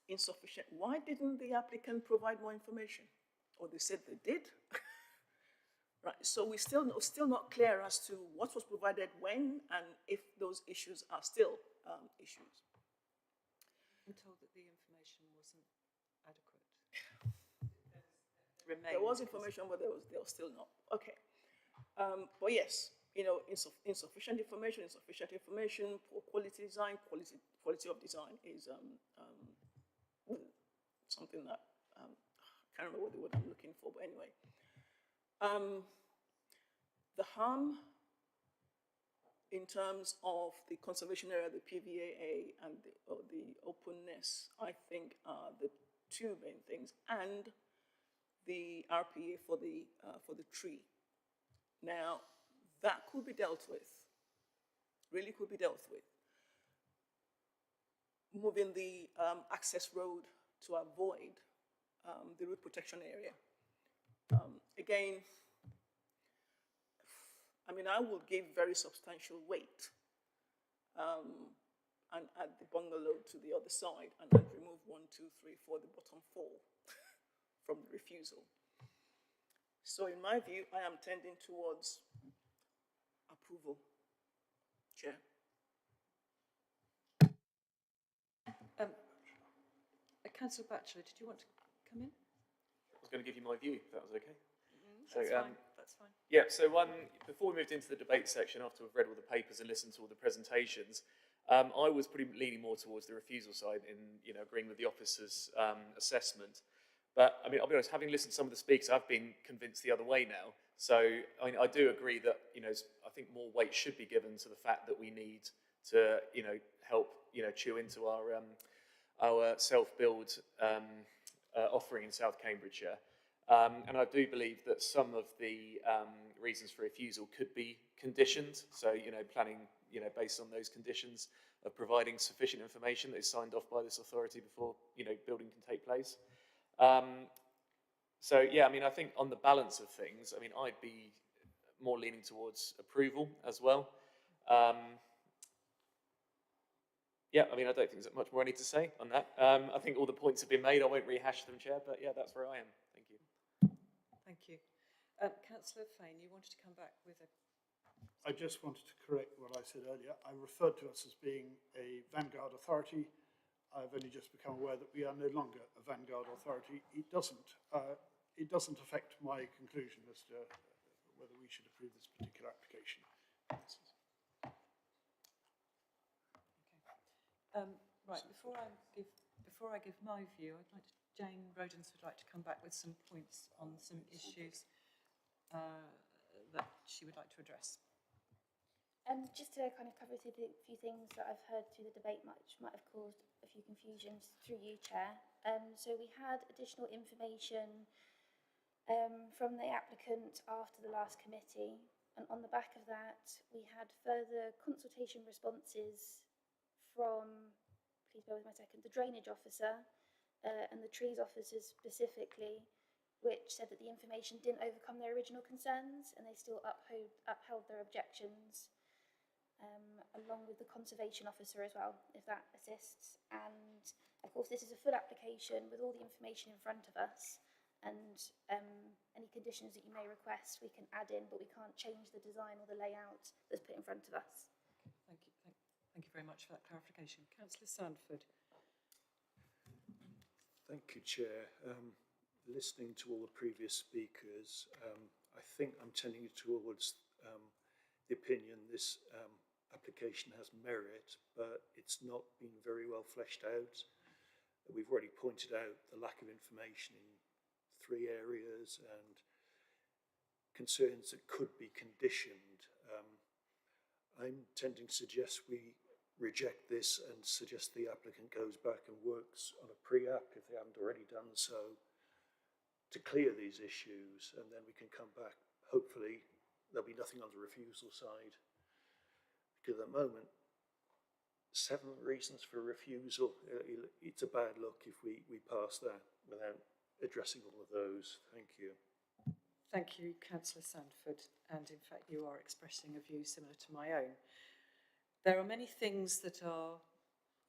Insufficient. Why didn't the applicant provide more information? Or they said they did? Right, so we're still not clear as to what was provided when and if those issues are still issues. I'm told that the information wasn't adequate. There was information, but there was still not. Okay. But yes, insufficient information, poor quality design, quality of design is something that I can't remember what the word I'm looking for, but anyway. The harm in terms of the conservation area, the PVAA, and the openness, I think, are the 2 main things, and the RPA for the tree. Now, that could be dealt with, really could be dealt with. Moving the access road to avoid the root protection area. Again, I mean, I would give very substantial weight and add the bungalow to the other side and then remove 1, 2, 3, 4, the bottom 4 from the refusal. So in my view, I am tending towards approval, Chair. Councillor Batchelor, did you want to come in? I was going to give you my view, if that was okay. That's fine, that's fine. Yeah, so before we moved into the debate section, after we've read all the papers and listened to all the presentations, I was leaning more towards the refusal side in, agreeing with the officer's assessment. But, I mean, I'll be honest, having listened to some of the speakers, I've been convinced the other way now. So, I mean, I do agree that, I think more weight should be given to the fact that we need to, help, chew into our self-build offering in South Cambridgeshire. And I do believe that some of the reasons for refusal could be conditioned. So, planning, based on those conditions of providing sufficient information that is signed off by this authority before, building can take place. So, yeah, I mean, I think on the balance of things, I mean, I'd be more leaning towards approval as well. Yeah, I mean, I don't think there's much more I need to say on that. I think all the points have been made. I won't rehash them, Chair, but yeah, that's where I am. Thank you. Thank you. Councillor Fane, you wanted to come back with a... I just wanted to correct what I said earlier. I referred to us as being a vanguard authority. I've only just become aware that we are no longer a vanguard authority. It doesn't affect my conclusion as to whether we should approve this particular application. Right, before I give my view, I'd like Jane Rodens would like to come back with some points on some issues that she would like to address. Just to kind of cover through the few things that I've heard through the debate, which might have caused a few confusions through you, Chair. So we had additional information from the applicant after the last committee, and on the back of that, we had further consultation responses from, please bear with me a second, the drainage officer and the trees officers specifically, which said that the information didn't overcome their original concerns and they still upheld their objections. Along with the conservation officer as well, if that assists. And of course, this is a full application with all the information in front of us, and any conditions that you may request we can add in, but we can't change the design or the layout that's put in front of us. Thank you. Thank you very much for that clarification. Councillor Sandford. Thank you, Chair. Listening to all the previous speakers, I think I'm tending towards the opinion this application has merit, but it's not been very well fleshed out. We've already pointed out the lack of information in 3 areas and concerns that could be conditioned. I'm tending to suggest we reject this and suggest the applicant goes back and works on a pre-app, if they haven't already done so, to clear these issues, and then we can come back. Hopefully there'll be nothing on the refusal side. Because at the moment, 7 reasons for refusal, it's a bad look if we pass that without addressing all of those. Thank you. Thank you, Councillor Sandford, and in fact you are expressing a view similar to my own. There are many things that are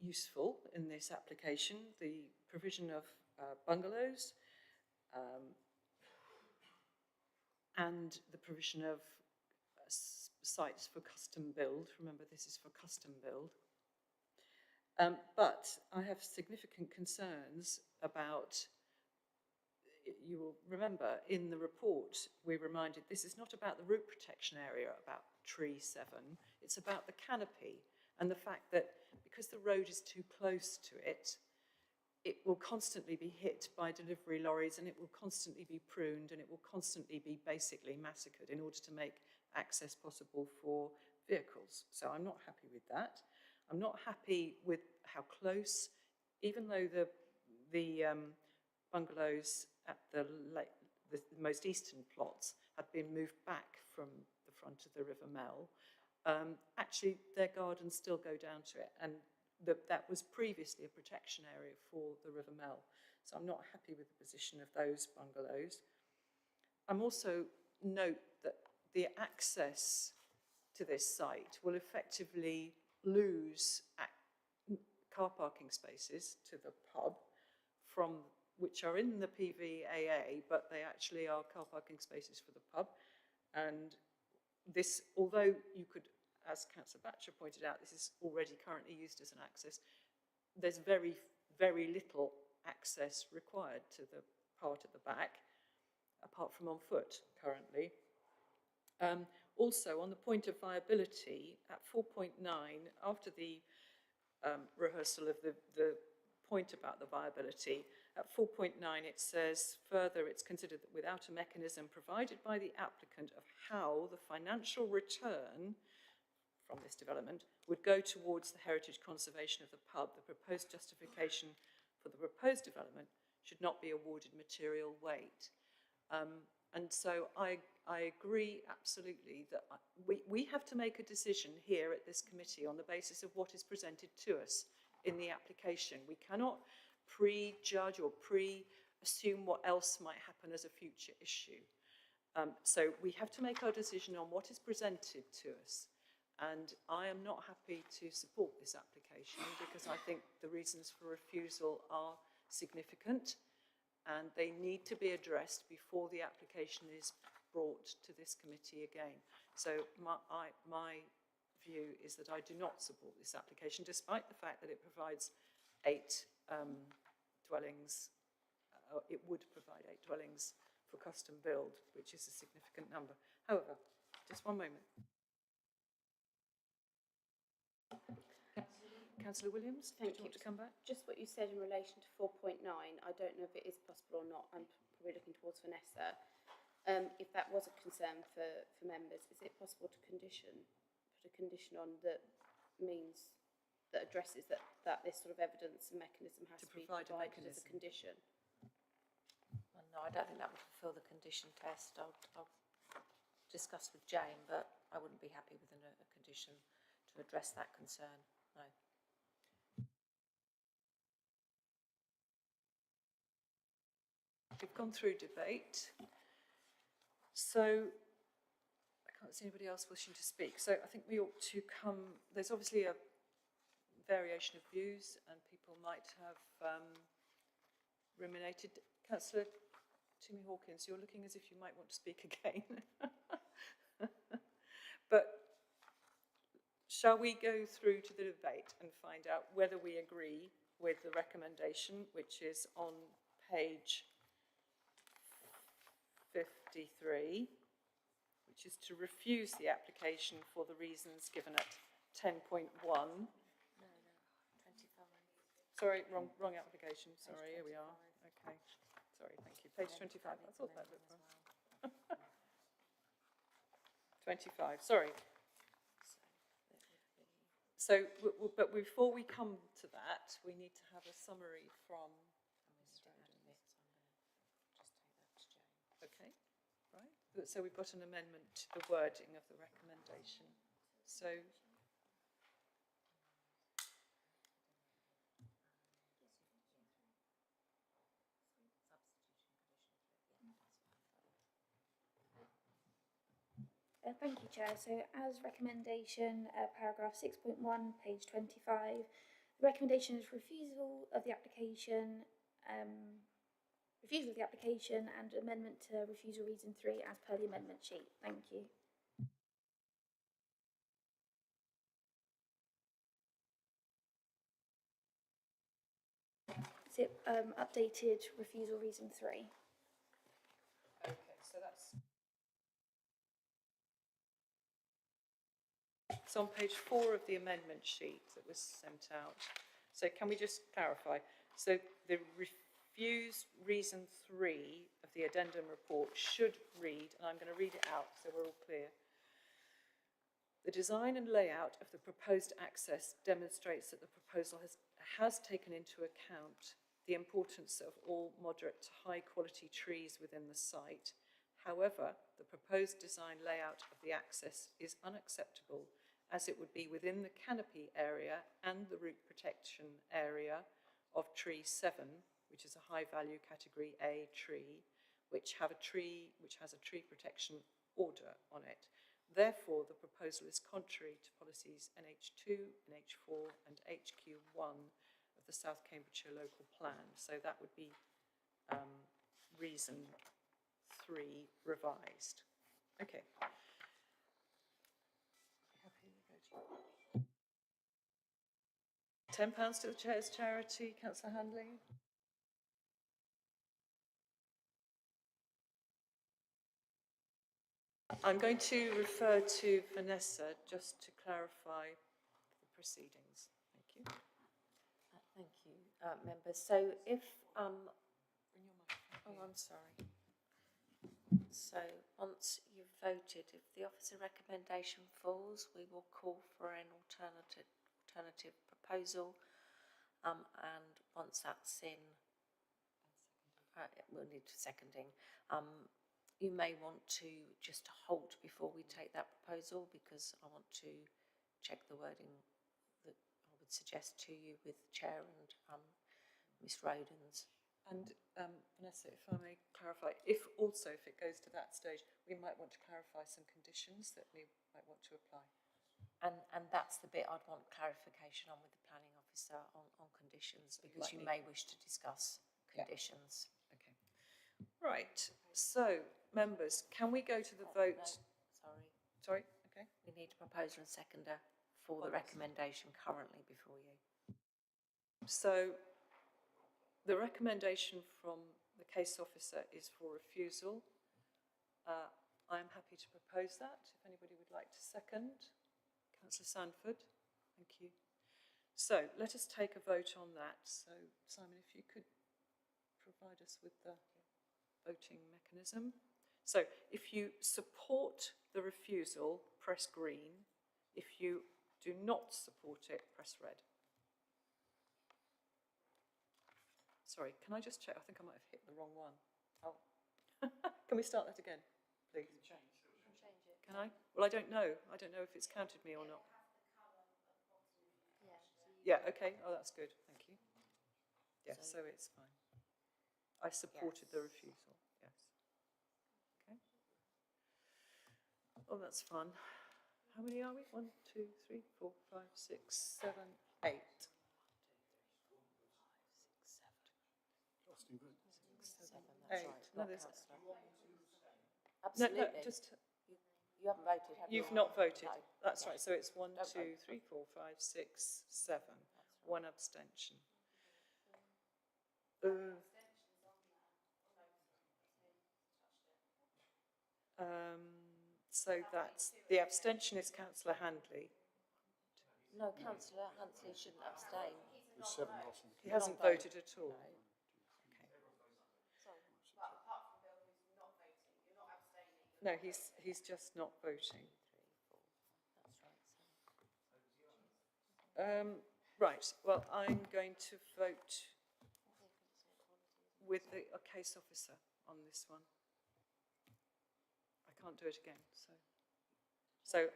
useful in this application. The provision of bungalows and the provision of sites for custom build. Remember, this is for custom build. But I have significant concerns about, you will remember in the report we reminded this is not about the root protection area, about tree 7, it's about the canopy and the fact that because the road is too close to it, it will constantly be hit by delivery lorries and it will constantly be pruned and it will constantly be basically massacred in order to make access possible for vehicles. So I'm not happy with that. I'm not happy with how close, even though the bungalows at the most eastern plots had been moved back from the front of the River Mell, actually their gardens still go down to it, and that was previously a protection area for the River Mell. So I'm not happy with the position of those bungalows. I'm also note that the access to this site will effectively lose car parking spaces to the pub from which are in the PVAA, but they actually are car parking spaces for the pub. And this, although you could, as Councillor Batcher pointed out, this is already currently used as an access, there's very, very little access required to the part at the back, apart from on foot currently. Also, on the point of viability, at 4.9, after the rehearsal of the point about the viability, at 4.9 it says, further, it's considered that without a mechanism provided by the applicant of how the financial return from this development would go towards the heritage conservation of the pub, the proposed justification for the proposed development should not be awarded material weight. And so I agree absolutely that we have to make a decision here at this committee on the basis of what is presented to us in the application. We cannot prejudge or assume what else might happen as a future issue. So we have to make our decision on what is presented to us. And I am not happy to support this application because I think the reasons for refusal are significant and they need to be addressed before the application is brought to this committee again. So my view is that I do not support this application, despite the fact that it provides 8 dwellings. It would provide 8 dwellings for custom build, which is a significant number. However, just one moment. Councillor Williams, did you want to come back? Just what you said in relation to 4.9, I don't know if it is possible or not. I'm probably looking towards Vanessa. If that was a concern for members, is it possible to put a condition on that means, that addresses that this sort of evidence and mechanism has to be provided as a condition? Well, no, I don't think that would fulfil the condition test. I'll discuss with Jane, but I wouldn't be happy with a condition to address that concern, no. We've gone through debate, so I can't see anybody else wishing to speak. So I think we ought to come, there's obviously a variation of views and people might have ruminated. Councillor Timmy Hawkins, you're looking as if you might want to speak again. But shall we go through to the debate and find out whether we agree with the recommendation, which is on page 53, which is to refuse the application for the reasons given at 10.1. No, 25. Sorry, wrong application. Sorry, here we are. Okay. Sorry, thank you. Page 25. I thought that looked wrong. 25, sorry. So, but before we come to that, we need to have a summary from Mr. Adams. Okay, right. So we've got an amendment to the wording of the recommendation. So, Thank you, Chair. So as recommendation, paragraph 6.1, page 25, the recommendation is refusal of the application and amendment to refusal reason 3 as per the amendment sheet. Thank you. Is it updated refusal reason 3? okay, so that's... It's on page 4 of the amendment sheet that was sent out. So can we just clarify? So the refuse reason 3 of the addendum report should read, and I'm going to read it out so we're all clear. The design and layout of the proposed access demonstrates that the proposal has taken into account the importance of all moderate to high quality trees within the site. However, the proposed design layout of the access is unacceptable as it would be within the canopy area and the root protection area of tree 7, which is a high value category A tree, which has a tree protection order on it. Therefore, the proposal is contrary to policies NH2, NH4 and HQ1 of the South Cambridgeshire Local Plan. So that would be reason 3 revised. Okay. Happy with voting? £10 to the Chair's charity, Councillor Handley? I'm going to refer to Vanessa just to clarify the proceedings. Thank you. Thank you, members. So if, oh, I'm sorry. So once you've voted, if the officer recommendation falls, we will call for an alternative proposal. And once that's in, we'll need seconding. You may want to just halt before we take that proposal, because I want to check the wording that I would suggest to you with the Chair and Ms Rodens. And Vanessa, if I may clarify, if it goes to that stage, we might want to clarify some conditions that we might want to apply. And that's the bit I'd want clarification on with the planning officer on conditions, because you may wish to discuss conditions. Okay. Right. So, members, can we go to the vote? No, Sorry. Okay. we need a proposer and seconder for the recommendation currently before you. So, the recommendation from the case officer is for refusal. I am happy to propose that, if anybody would like to second. Councillor Sandford, thank you. So, let us take a vote on that. So, Simon, if you could provide us with the voting mechanism. So, if you support the refusal, press green. If you do not support it, press red. Sorry, can I just check? I think I might have hit the wrong one. Oh. Can we start that again, please? Can I? Well, I don't know. I don't know if it's counted me or not. Yeah, okay. Oh, that's good. Thank you. Yes, so it's fine. I supported the refusal. Yes. Okay. Oh, that's fun. How many are we? 1, 2, 3, 4, 5, 6, 7, 8. 8. No, there's Absolutely. no, just you haven't voted, have you? you've not voted. No. That's right. So it's 1, Don't 2, vote. 3, 4, 5, 6, 7. One abstention. So that's the abstention is Councillor Handley. No, Councillor Huntsley shouldn't abstain. There's 7 Rossing. He hasn't voted at all. No. No, he's just not voting. That's right. Right. Well, I'm going to vote with a case officer on this one. I can't do it again, so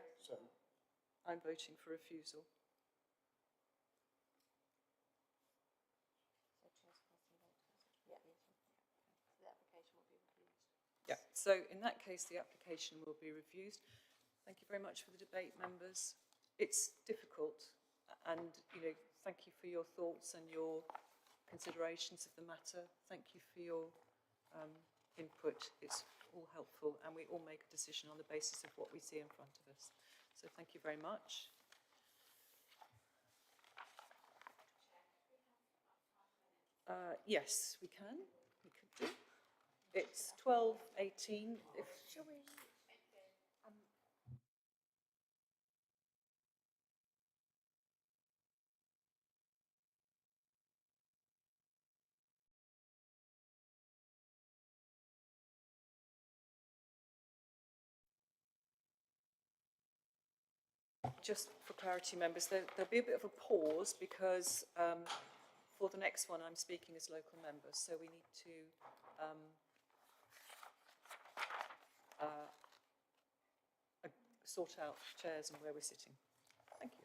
I'm voting for refusal. Yeah, so in that case, the application will be refused. Thank you very much for the debate, members. It's difficult, and, thank you for your thoughts and your considerations of the matter. Thank you for your input. It's all helpful, and we all make a decision on the basis of what we see in front of us. So thank you very much. Yes, we can. We could do. It's 12:18. Shall we? Just for clarity, members, there'll be a bit of a pause because for the next one I'm speaking as local members, so we need to sort out chairs and where we're sitting. Thank you.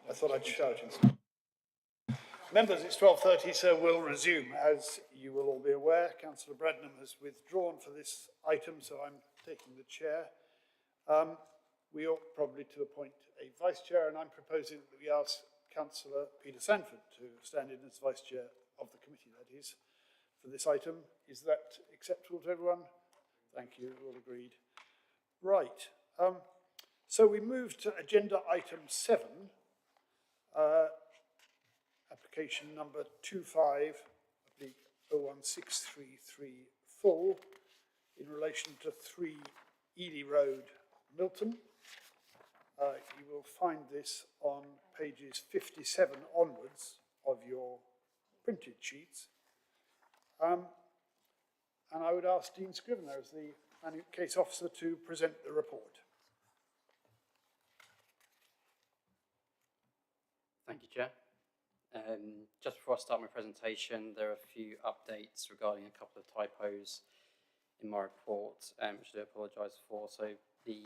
I thought I'd shout instead. Members, it's 12:30, so we'll resume. As you will all be aware, Councillor Bradnam has withdrawn for this item, so I'm taking the chair. We ought probably to appoint a vice chair, and I'm proposing that we ask Councillor Peter Sanford to stand in as vice chair of the committee, that is, for this item. Is that acceptable to everyone? Thank you, all agreed. Right, so we move to agenda item 7, application number 25/01633 full in relation to 3 Ely Road, Milton. You will find this on pages 57 onwards of your printed sheets. And I would ask Dean Scrivener as the case officer to present the report. Thank you, Chair. Just before I start my presentation, there are a few updates regarding a couple of typos in my report, which I do apologise for. So the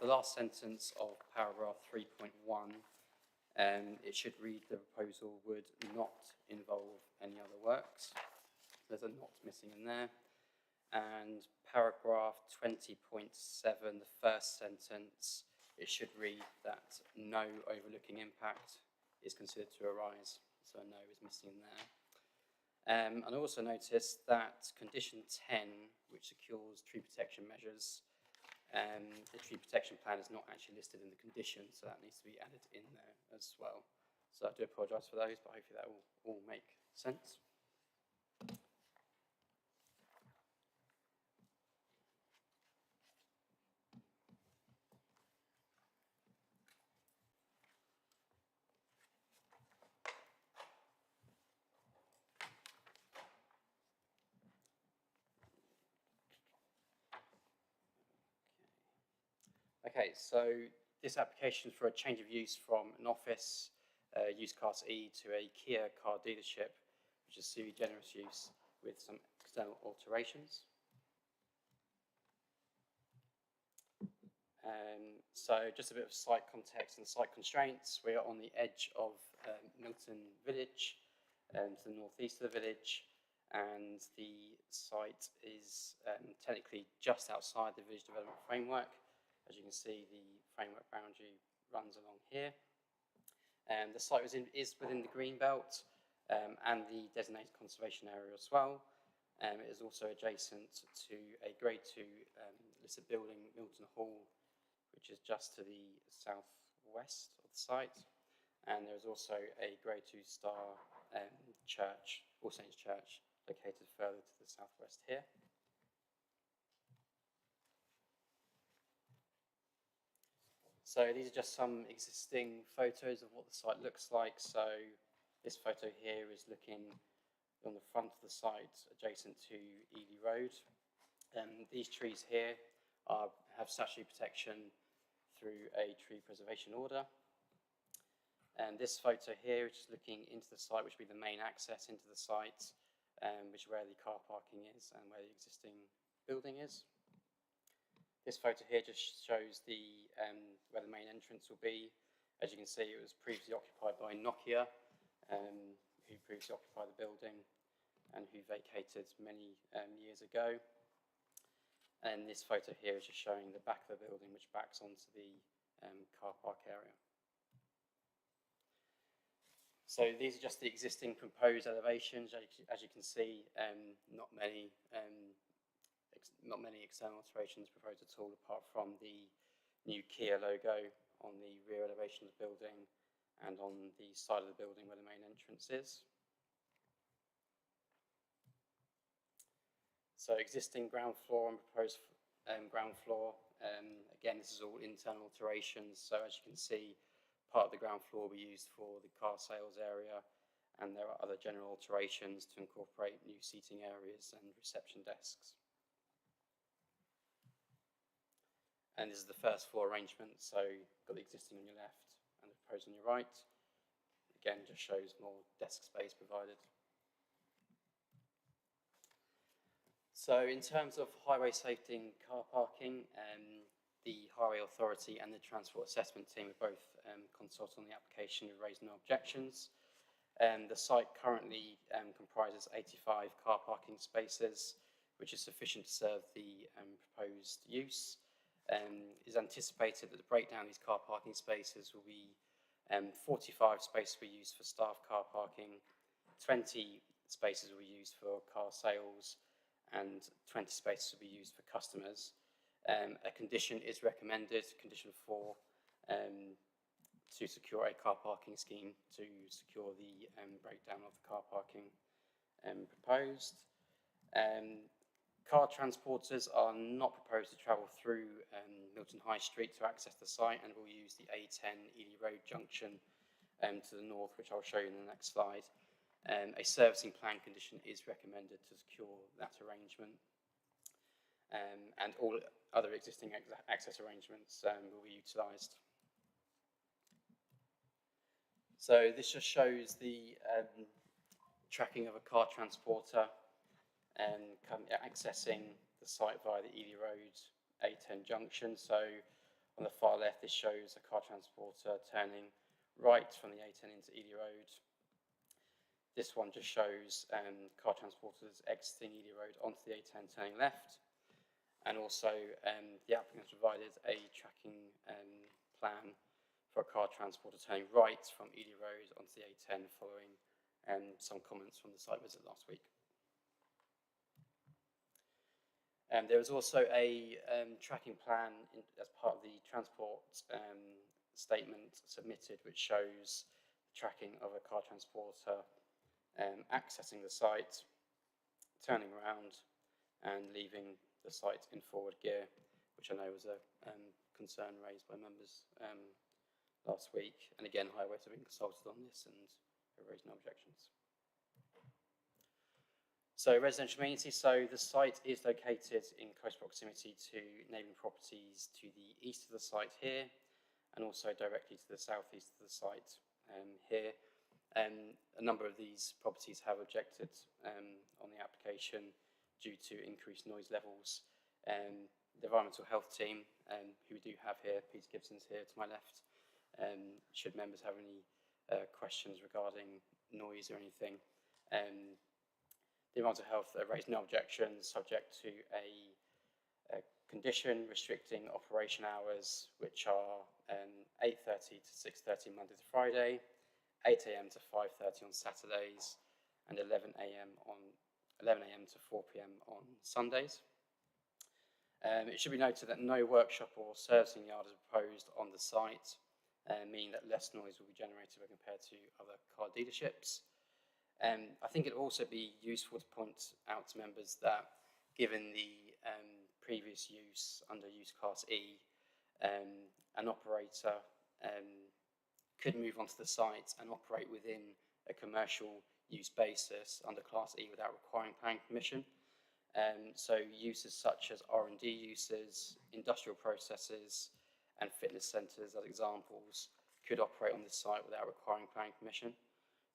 last sentence of paragraph 3.1, it should read the proposal would not involve any other works. There's a not missing in there. And paragraph 20.7, the first sentence, it should read that no overlooking impact is considered to arise. So no is missing in there. And I also noticed that condition 10, which secures tree protection measures, the tree protection plan is not actually listed in the condition, so that needs to be added in there as well. So I do apologise for those, but hopefully that will all make sense. Okay, so this application is for a change of use from an office use class E to a Kia car dealership, which is sui generis use with some external alterations. So just a bit of site context and site constraints. We are on the edge of Milton Village, to the northeast of the village, and the site is technically just outside the village development framework. As you can see, the framework boundary runs along here. The site is within the green belt and the designated conservation area as well. It is also adjacent to a Grade 2 listed building, Milton Hall, which is just to the southwest of the site. And there is also a Grade 2 star church, All Saints Church, located further to the southwest here. So these are just some existing photos of what the site looks like. So this photo here is looking on the front of the site adjacent to Ely Road. These trees here have statutory protection through a tree preservation order. And this photo here, which is looking into the site, which will be the main access into the site, which is where the car parking is and where the existing building is. This photo here just shows the where the main entrance will be. As you can see, it was previously occupied by Nokia, who previously occupied the building and who vacated many years ago. And this photo here is just showing the back of the building, which backs onto the car park area. So these are just the existing proposed elevations. As you can see, not many external alterations proposed at all, apart from the new Kia logo on the rear elevation of the building and on the side of the building where the main entrance is. So existing ground floor and proposed ground floor. Again, this is all internal alterations. So as you can see, part of the ground floor will be used for the car sales area, and there are other general alterations to incorporate new seating areas and reception desks. And this is the first floor arrangement, so you've got the existing on your left and the proposed on your right. Again, just shows more desk space provided. So in terms of highway safety and car parking, the Highway Authority and the Transport Assessment Team have both consulted on the application and raised no objections. The site currently comprises 85 car parking spaces, which is sufficient to serve the proposed use. It is anticipated that the breakdown of these car parking spaces will be 45 spaces will be used for staff car parking, 20 spaces will be used for car sales, and 20 spaces will be used for customers. A condition is recommended, condition 4, to secure a car parking scheme to secure the breakdown of the car parking proposed. Car transporters are not proposed to travel through Milton High Street to access the site, and will use the A10 Ely Road junction to the north, which I'll show you in the next slide. A servicing plan condition is recommended to secure that arrangement, and all other existing access arrangements will be utilised. So this just shows the tracking of a car transporter and accessing the site via the Ely Road A10 junction. So on the far left, this shows a car transporter turning right from the A10 into Ely Road. This one just shows car transporters exiting Ely Road onto the A10 turning left. And also the applicant has provided a tracking plan for a car transporter turning right from Ely Road onto the A10 following some comments from the site visit last week. There is also a tracking plan as part of the transport statement submitted, which shows tracking of a car transporter accessing the site, turning around and leaving the site in forward gear, which I know was a concern raised by members last week. And again, Highways have been consulted on this and have raised no objections. So residential amenities, so the site is located in close proximity to neighbouring properties to the east of the site here, and also directly to the southeast of the site here. A number of these properties have objected on the application due to increased noise levels. The environmental health team, who we do have here, Peter Gibson's here to my left, should members have any questions regarding noise or anything. The environmental health raised no objections, subject to a condition restricting operation hours, which are 8:30 to 6:30 Monday to Friday, 8 a.m. to 5:30 on Saturdays, and 11 a.m. to 4 p.m. on Sundays. It should be noted that no workshop or servicing yard is proposed on the site, meaning that less noise will be generated when compared to other car dealerships. I think it will also be useful to point out to members that given the previous use under use class E, an operator could move onto the site and operate within a commercial use basis under class E without requiring planning permission. So uses such as R&D uses, industrial processes and fitness centres as examples could operate on this site without requiring planning permission.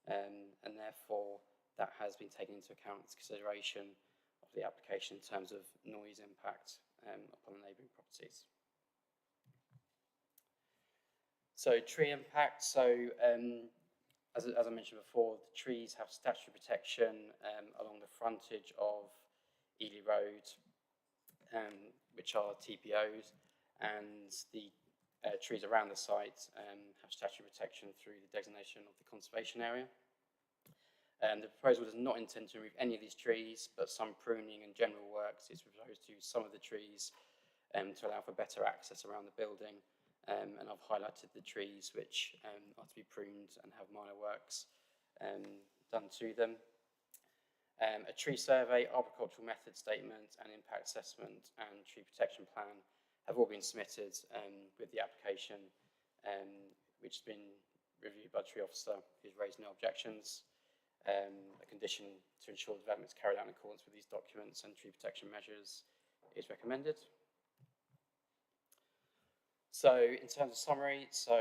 And therefore that has been taken into account as consideration of the application in terms of noise impact upon the neighbouring properties. So tree impact, so as I mentioned before, the trees have statutory protection along the frontage of Ely Road, which are TPOs, and the trees around the site have statutory protection through the designation of the conservation area. The proposal does not intend to remove any of these trees, but some pruning and general works is proposed to use some of the trees to allow for better access around the building. And I've highlighted the trees which are to be pruned and have minor works done to them. A tree survey, arboricultural method statement and impact assessment and tree protection plan have all been submitted with the application, which has been reviewed by the tree officer, who's raised no objections. A condition to ensure the development is carried out in accordance with these documents and tree protection measures is recommended. So in terms of summary, so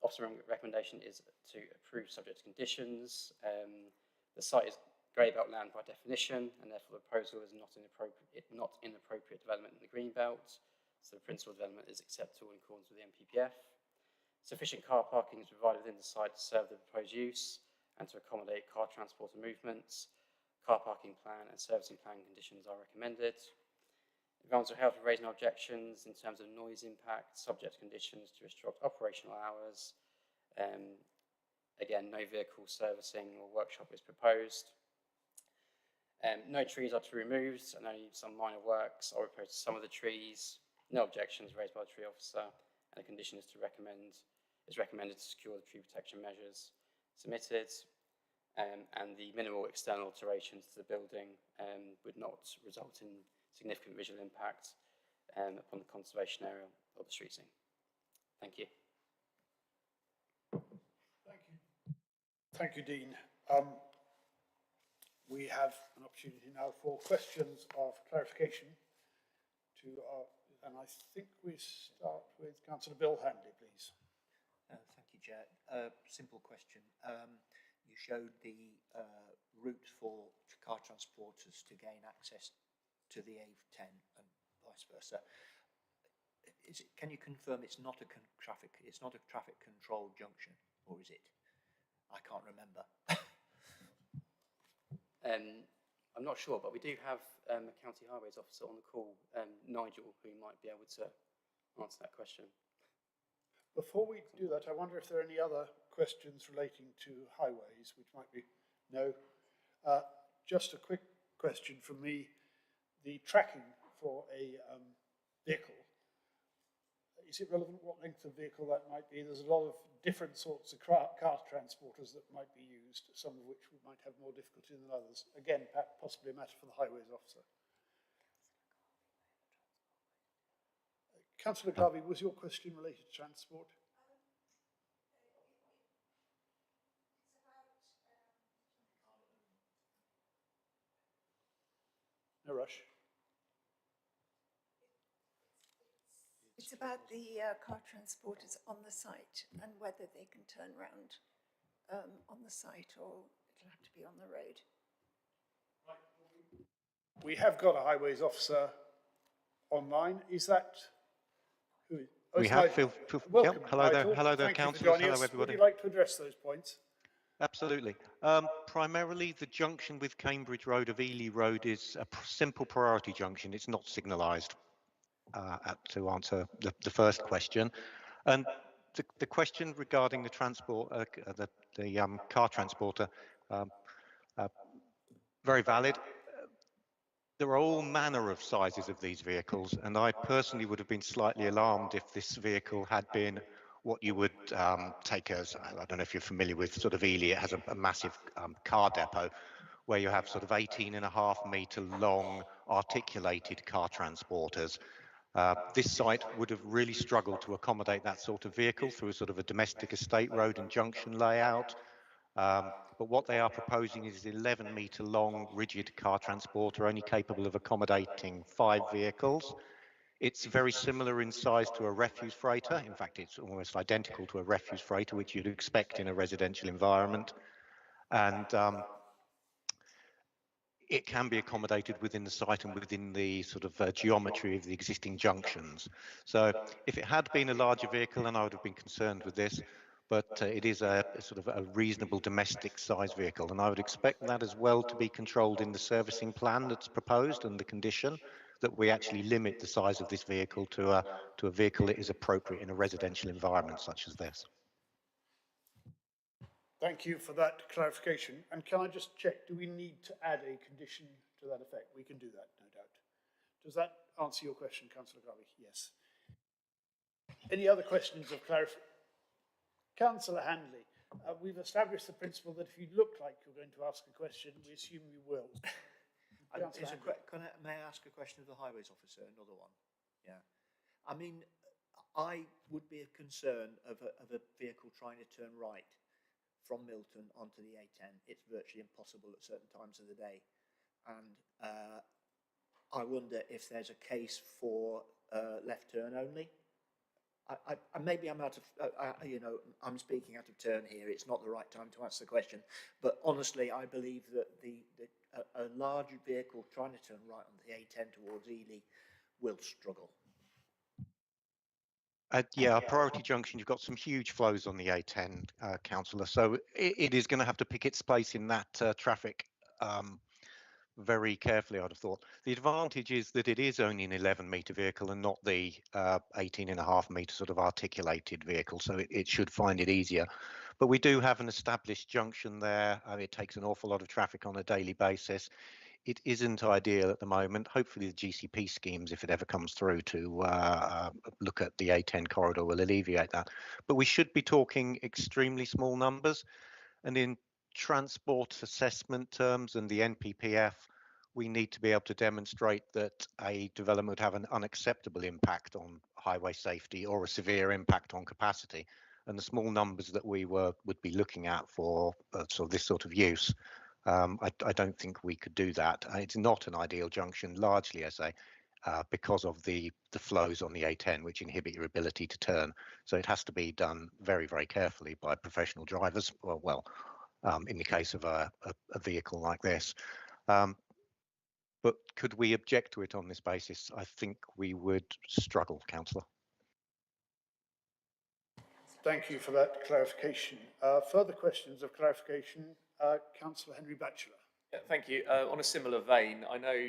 officer recommendation is to approve subject to conditions. The site is grey belt land by definition, and therefore the proposal is not inappropriate development in the green belt. so the principal development is acceptable in accordance with the NPPF. Sufficient car parking is provided within the site to serve the proposed use and to accommodate car transport and movements. Car parking plan and servicing plan conditions are recommended. Environmental health have raised no objections in terms of noise impact, subject conditions to restrict operational hours. Again, no vehicle servicing or workshop is proposed. No trees are to be removed and only some minor works are proposed to some of the trees. No objections raised by the tree officer, and the condition is recommended to secure the tree protection measures submitted. And the minimal external alterations to the building would not result in significant visual impact upon the conservation area or the street scene. Thank you. Thank you. Thank you, Dean. We have an opportunity now for questions of clarification to and I think we start with Councillor Bill Handley, please. Thank you, Chair. Simple question. You showed the route for car transporters to gain access to the A10 and vice versa. Can you confirm it's not a traffic control junction, or is it? I can't remember. I'm not sure, but we do have a County Highways officer on the call, Nigel, who might be able to answer that question. Before we do that, I wonder if there are any other questions relating to highways, which might be no. Just a quick question from me. The tracking for a vehicle, is it relevant what length of vehicle that might be? There's a lot of different sorts of car transporters that might be used, some of which we might have more difficulty than others. Again, perhaps possibly a matter for the highways officer. Councillor Garvey, was your question related to transport? No rush. It's about the car transporters on the site and whether they can turn round on the site or it'll have to be on the road. We have got a highways officer online. Is that who? Oh, we have. Welcome, yep. Hello there, councillors. Hello, everybody. Would you like to address those points? Absolutely. Primarily, the junction with Cambridge Road of Ely Road is a simple priority junction. It's not signalised. To answer the first question, and the question regarding the transport, the car transporter, very valid. There are all manner of sizes of these vehicles, and I personally would have been slightly alarmed if this vehicle had been what you would take as, I don't know if you're familiar with sort of Ely, it has a massive car depot where you have sort of 18.5 metre long articulated car transporters. This site would have really struggled to accommodate that sort of vehicle through a sort of a domestic estate road and junction layout. But what they are proposing is an 11 metre long rigid car transporter only capable of accommodating 5 vehicles. It's very similar in size to a refuse freighter. In fact, it's almost identical to a refuse freighter, which you'd expect in a residential environment. And it can be accommodated within the site and within the sort of geometry of the existing junctions. So if it had been a larger vehicle, then I would have been concerned with this, but it is a sort of a reasonable domestic size vehicle, and I would expect that as well to be controlled in the servicing plan that's proposed and the condition that we actually limit the size of this vehicle to a vehicle that is appropriate in a residential environment such as this. Thank you for that clarification. And can I just check, do we need to add a condition to that effect? We can do that, no doubt. Does that answer your question, Councillor Garvey? Yes. Any other questions of clarification? Councillor Handley, we've established the principle that if you look like you're going to ask a question, we assume you will. May I ask a question of the highways officer, another one? Yeah. I mean, I would be concerned of a vehicle trying to turn right from Milton onto the A10. It's virtually impossible at certain times of the day. And I wonder if there's a case for left turn only. Maybe I'm out of, I'm speaking out of turn here. It's not the right time to answer the question. But honestly, I believe that a large vehicle trying to turn right on the A10 towards Ely will struggle. Yeah, a priority junction, you've got some huge flows on the A10, councillor. So it is going to have to pick its place in that traffic very carefully, I'd have thought. The advantage is that it is only an 11-metre vehicle and not the 18.5-metre sort of articulated vehicle, so it should find it easier. But we do have an established junction there. It takes an awful lot of traffic on a daily basis. It isn't ideal at the moment. Hopefully the GCP schemes, if it ever comes through to look at the A10 corridor, will alleviate that. But we should be talking extremely small numbers. And in transport assessment terms and the NPPF, we need to be able to demonstrate that a development would have an unacceptable impact on highway safety or a severe impact on capacity. And the small numbers that we would be looking at for this sort of use, I don't think we could do that. It's not an ideal junction, largely, I say, because of the flows on the A10, which inhibit your ability to turn. So it has to be done very, very carefully by professional drivers. In the case of a vehicle like this. But could we object to it on this basis? I think we would struggle, councillor. Thank you for that clarification. Further questions of clarification, Councillor Henry Batchelor. Yeah, thank you. On a similar vein, I know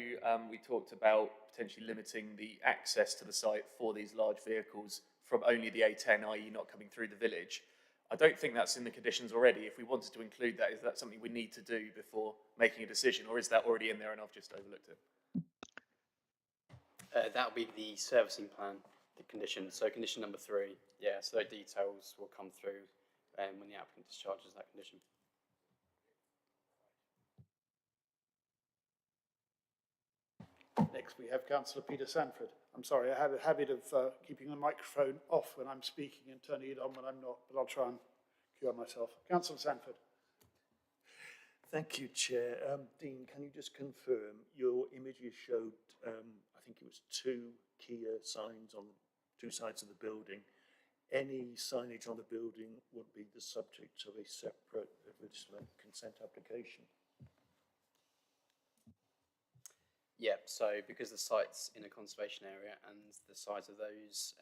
we talked about potentially limiting the access to the site for these large vehicles from only the A10, i.e. not coming through the village. I don't think that's in the conditions already. If we wanted to include that, is that something we need to do before making a decision, or is that already in there and I've just overlooked it? That will be the servicing plan, the condition. So condition number 3, yeah, so those details will come through when the applicant discharges that condition. Next we have Councillor Peter Sanford. I'm sorry, I have a habit of keeping the microphone off when I'm speaking and turning it on when I'm not, but I'll try and cure myself. Councillor Sanford. Thank you, Chair. Dean, can you just confirm your images showed, I think it was 2 Kia signs on 2 sides of the building. Any signage on the building would be the subject of a separate consent application. Yeah, so because the site's in a conservation area and the size of those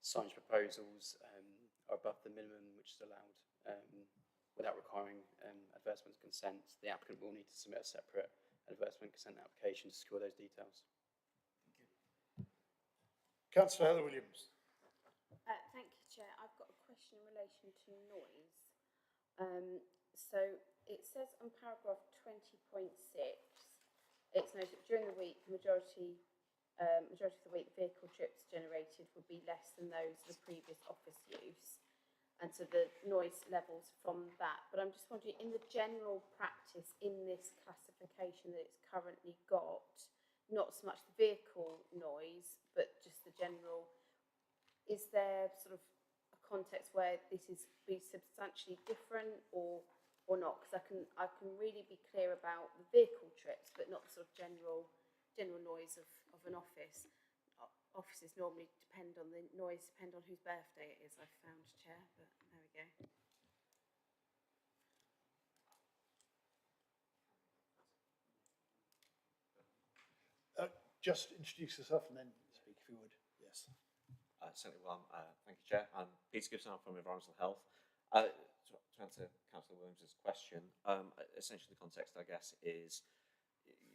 signage proposals are above the minimum which is allowed without requiring advertisement consent, the applicant will need to submit a separate advertisement consent application to secure those details. Thank you. Councillor Heather Williams. Thank you, Chair. I've got a question in relation to noise. So it says on paragraph 20.6, it's noted during the week, the majority of the week, the vehicle trips generated would be less than those of the previous office use. And so the noise levels from that. But I'm just wondering, in the general practice in this classification that it's currently got, not so much the vehicle noise, but just the general, is there sort of a context where this is be substantially different or not? Because I can really be clear about the vehicle trips, but not the sort of general noise of an office. Offices normally depend on the noise, depend on whose birthday it is, I've found, Chair, but there we go. Just introduce yourself and then speak if you would. Yes. Certainly, well, thank you, Chair. I'm Peter Gibson, I'm from Environmental Health. To answer Councillor Williams' question, essentially the context, I guess, is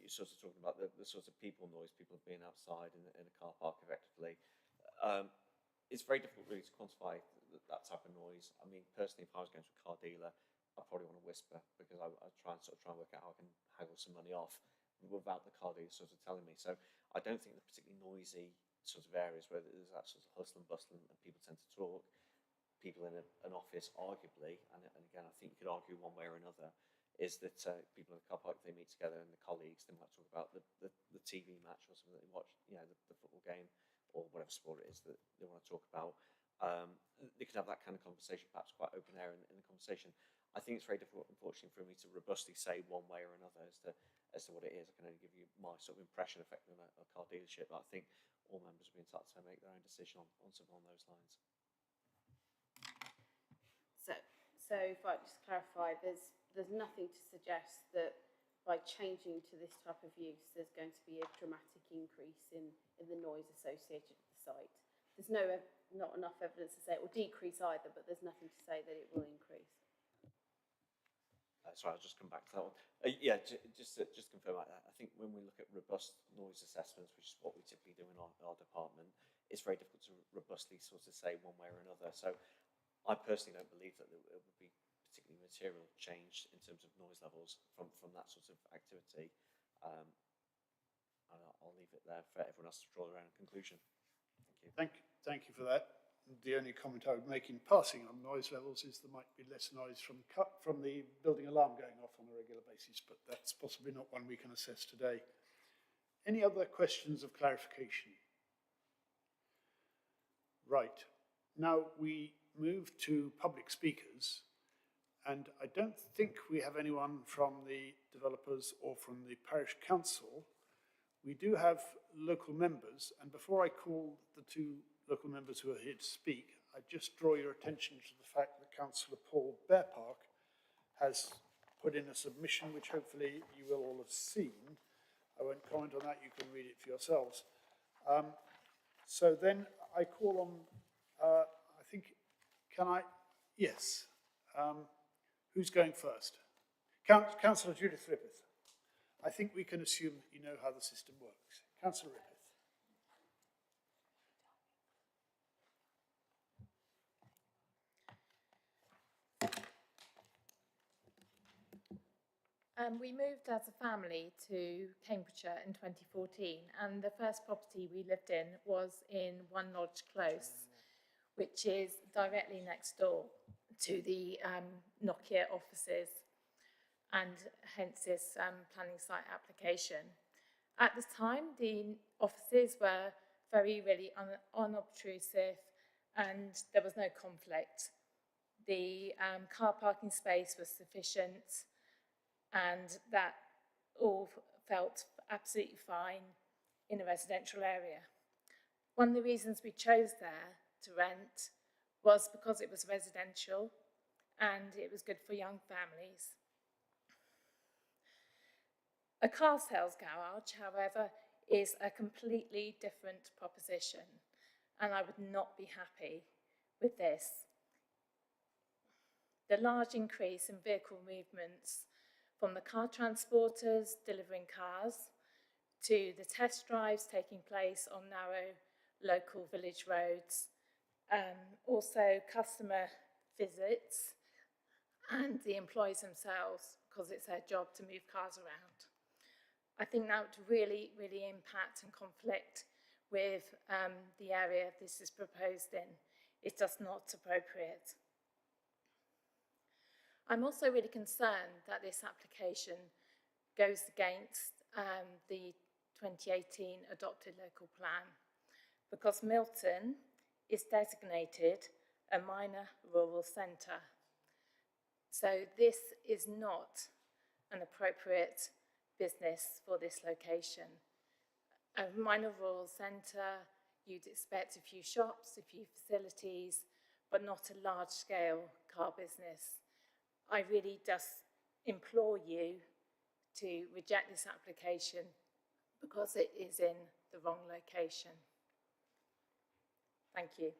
you're sort of talking about the sort of people noise, people being outside in a car park effectively. It's very difficult really to quantify that type of noise. I mean, personally, if I was going to a car dealer, I'd probably want to whisper because I try and work out how I can haggle some money off without the car dealer sort of telling me. So I don't think the particularly noisy sort of areas where there's that sort of hustle and bustle and people tend to talk, people in an office arguably, and again I think you could argue one way or another, is that people in the car park, they meet together and the colleagues, they might talk about the TV match or something that they watch, you know, the football game or whatever sport it is that they want to talk about. They can have that kind of conversation, perhaps quite open air in the conversation. I think it's very difficult, unfortunately, for me to robustly say one way or another as to what it is. I can only give you my sort of impression effectively on a car dealership, but I think all members will be entitled to make their own decision on something along those lines. So if I just clarify, there's nothing to suggest that by changing to this type of use, there's going to be a dramatic increase in the noise associated with the site. there's not enough evidence to say it will decrease either, but there's nothing to say that it will increase. Sorry, I'll just come back to that one. Yeah, just to confirm, I think when we look at robust noise assessments, which is what we typically do in our department, it's very difficult to robustly sort of say one way or another. So I personally don't believe that there would be particularly material change in terms of noise levels from that sort of activity. And I'll leave it there for everyone else to draw their own conclusion. Thank you. Thank you for that. The only comment I would make in passing on noise levels is there might be less noise from the building alarm going off on a regular basis, but that's possibly not one we can assess today. Any other questions of clarification? Right. Now we move to public speakers, and I don't think we have anyone from the developers or from the parish council. We do have local members, and before I call the two local members who are here to speak, I just draw your attention to the fact that Councillor Paul Bearpark has put in a submission, which hopefully you will all have seen. I won't comment on that, you can read it for yourselves. So then I call on, I think, can I? Yes. Who's going first? Councillor Judith Rippeth. I think we can assume that you know how the system works. Councillor Rippeth. We moved as a family to Cambridgeshire in 2014, and the first property we lived in was in One Lodge Close, which is directly next door to the Nokia offices, and hence this planning site application. At the time, the offices were really unobtrusive, and there was no conflict. The car parking space was sufficient, and that all felt absolutely fine in a residential area. One of the reasons we chose there to rent was because it was residential and it was good for young families. A car sales garage, however, is a completely different proposition, and I would not be happy with this. The large increase in vehicle movements from the car transporters delivering cars to the test drives taking place on narrow local village roads, also customer visits and the employees themselves, because it's their job to move cars around. I think that would really impact and conflict with the area this is proposed in. It's just not appropriate. I'm also really concerned that this application goes against the 2018 adopted local plan, because Milton is designated a minor rural centre. So this is not an appropriate business for this location. A minor rural centre, you'd expect a few shops, a few facilities, but not a large-scale car business. I really just implore you to reject this application because it is in the wrong location. Thank you.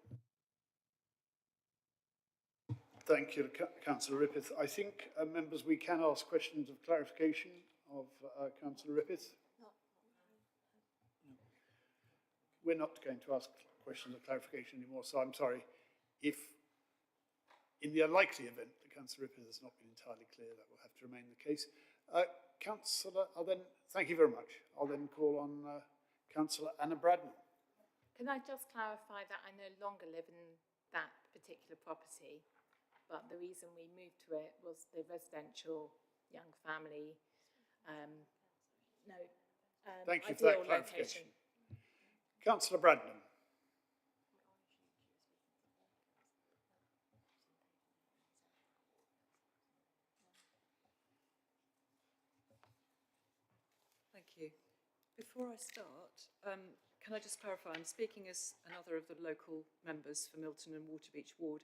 Thank you, Councillor Rippeth. I think, members, we can ask questions of clarification of Councillor Rippeth. No. We're not going to ask questions of clarification anymore, so I'm sorry. If, in the unlikely event that Councillor Rippeth has not been entirely clear, that will have to remain the case. Councillor, thank you very much. I'll then call on Councillor Anna Bradnam. Can I just clarify that I no longer live in that particular property, but the reason we moved to it was the residential young family, Thank you for that clarification. Councillor Bradnam. Thank you. Before I start, can I just clarify, I'm speaking as another of the local members for Milton and Waterbeach Ward,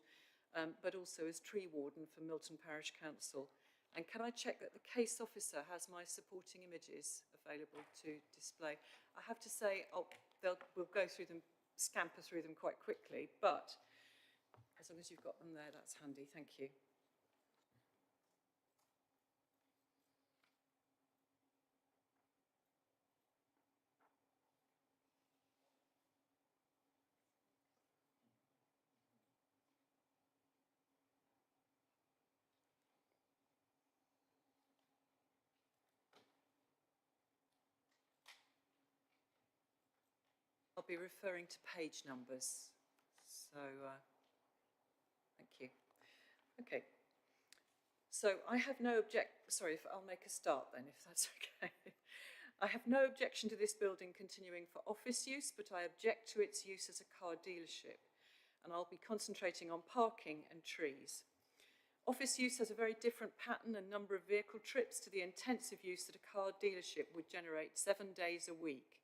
but also as tree warden for Milton Parish Council. And can I check that the case officer has my supporting images available to display? I have to say, we'll go through them scamper through them quite quickly, but as long as you've got them there, that's handy. Thank you. I'll be referring to page numbers. So, thank you. Okay. So I have no sorry, if I'll make a start then, if that's okay. I have no objection to this building continuing for office use, but I object to its use as a car dealership. And I'll be concentrating on parking and trees. Office use has a very different pattern and number of vehicle trips to the intensive use that a car dealership would generate 7 days a week.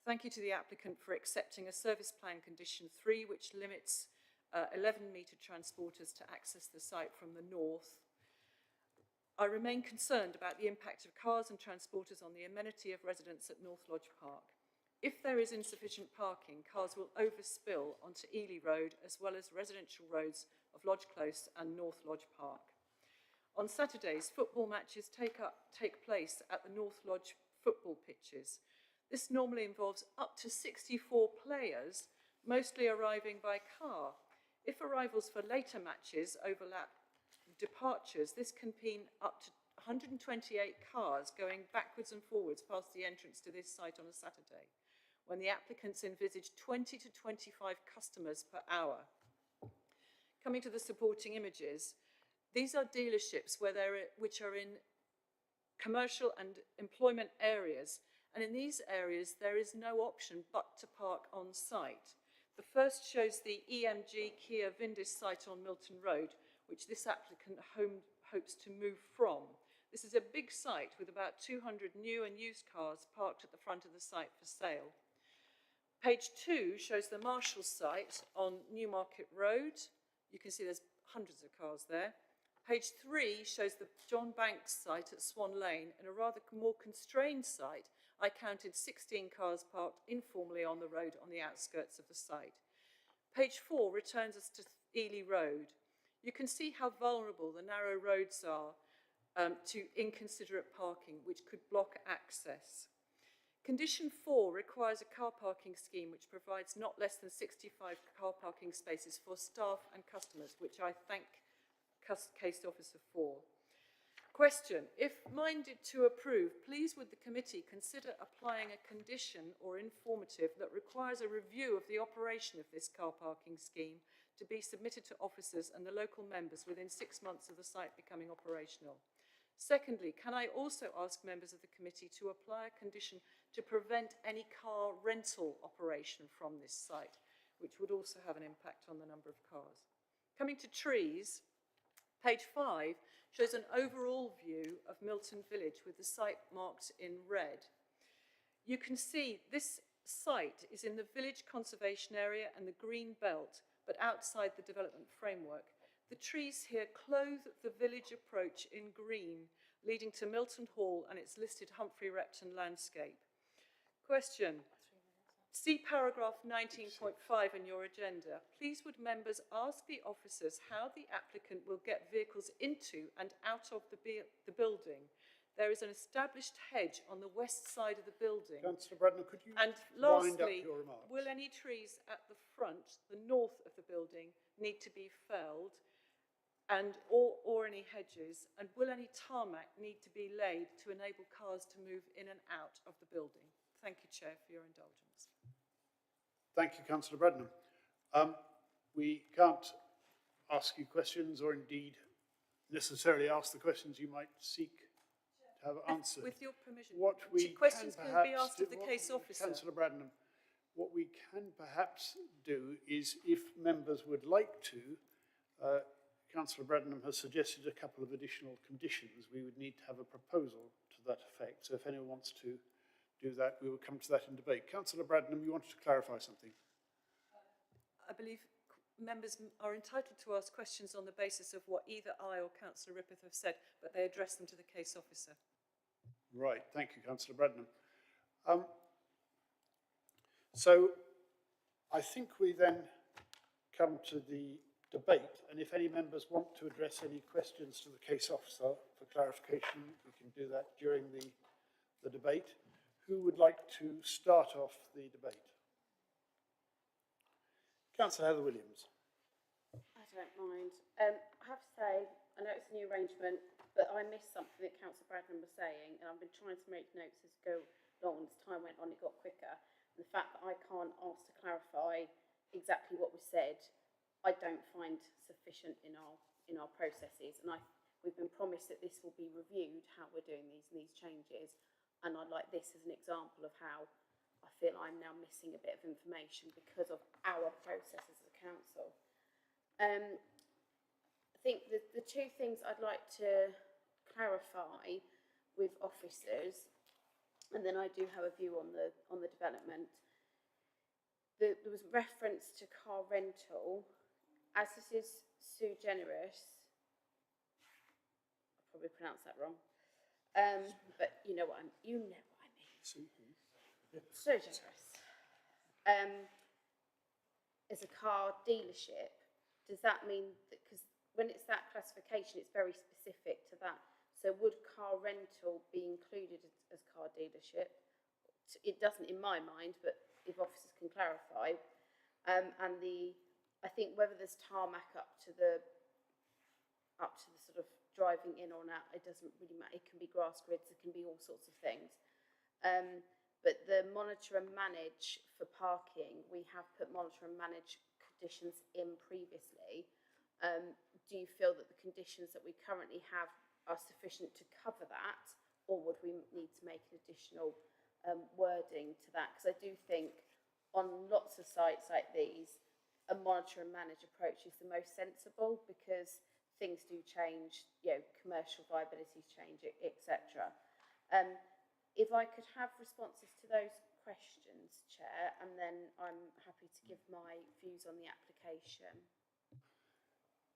Thank you to the applicant for accepting a service plan condition 3, which limits 11-metre transporters to access the site from the north. I remain concerned about the impact of cars and transporters on the amenity of residents at North Lodge Park. If there is insufficient parking, cars will overspill onto Ely Road as well as residential roads of Lodge Close and North Lodge Park. On Saturdays, football matches take place at the North Lodge football pitches. This normally involves up to 64 players, mostly arriving by car. If arrivals for later matches overlap departures, this can mean up to 128 cars going backwards and forwards past the entrance to this site on a Saturday, when the applicants envisage 20 to 25 customers per hour. Coming to the supporting images, these are dealerships which are in commercial and employment areas, and in these areas there is no option but to park on site. The first shows the EMG Kia Vindis site on Milton Road, which this applicant hopes to move from. This is a big site with about 200 new and used cars parked at the front of the site for sale. Page 2 shows the Marshall site on Newmarket Road. You can see there's hundreds of cars there. Page 3 shows the John Banks site at Swan Lane. In a rather more constrained site, I counted 16 cars parked informally on the road on the outskirts of the site. Page 4 returns us to Ely Road. You can see how vulnerable the narrow roads are to inconsiderate parking, which could block access. Condition 4 requires a car parking scheme which provides not less than 65 car parking spaces for staff and customers, which I thank Case Officer for. Question: if minded to approve, please would the committee consider applying a condition or informative that requires a review of the operation of this car parking scheme to be submitted to officers and the local members within 6 months of the site becoming operational? Secondly, can I also ask members of the committee to apply a condition to prevent any car rental operation from this site, which would also have an impact on the number of cars? Coming to trees, page 5 shows an overall view of Milton Village with the site marked in red. You can see this site is in the village conservation area and the green belt, but outside the development framework. The trees here clothe the village approach in green, leading to Milton Hall and its listed Humphrey Repton landscape. Question: see paragraph 19.5 in your agenda. Please would members ask the officers how the applicant will get vehicles into and out of the building. There is an established hedge on the west side of the building. Councillor Bradnor, could you and wind up lastly, your remarks? will any trees at the front, the north of the building, need to be felled, and or any hedges, and will any tarmac need to be laid to enable cars to move in and out of the building? Thank you, Chair, for your indulgence. Thank you, Councillor Bradnor. We can't ask you questions or indeed necessarily ask the questions you might seek to have answered. With your permission, what we questions can be asked of the case officer. Councillor Bradnor, what we can perhaps do is, if members would like to, Councillor Bradnor has suggested a couple of additional conditions. We would need to have a proposal to that effect. So if anyone wants to do that, we will come to that in debate. Councillor Bradnor, you wanted to clarify something? I believe members are entitled to ask questions on the basis of what either I or Councillor Rippeth have said, but they address them to the case officer. Right, thank you, Councillor Bradnor. So I think we then come to the debate, and if any members want to address any questions to the case officer for clarification, we can do that during the debate. Who would like to start off the debate? Councillor Heather Williams. I don't mind. I have to say, I know it's a new arrangement, but I missed something that Councillor Bradman was saying, and I've been trying to make notes as go along. As time went on, it got quicker. And the fact that I can't ask to clarify exactly what was said, I don't find sufficient in our processes. And we've been promised that this will be reviewed, how we're doing these changes, and I'd like this as an example of how I feel I'm now missing a bit of information because of our processes as a council. I think the two things I'd like to clarify with officers, and then I do have a view on the development. There was reference to car rental. As this is sui generis, I probably pronounced that wrong, but you know what I mean. Sui generis. As a car dealership, does that mean that, because when it's that classification, it's very specific to that. So would car rental be included as car dealership? It doesn't in my mind, but if officers can clarify. I think whether there's tarmac up to the sort of driving in or out, it doesn't really matter. It can be grass grids, it can be all sorts of things. But the monitor and manage for parking, we have put monitor and manage conditions in previously. Do you feel that the conditions that we currently have are sufficient to cover that, or would we need to make an additional wording to that? Because I do think on lots of sites like these, a monitor and manage approach is the most sensible, because things do change, you know, commercial viabilities change, etc. If I could have responses to those questions, Chair, and then I'm happy to give my views on the application.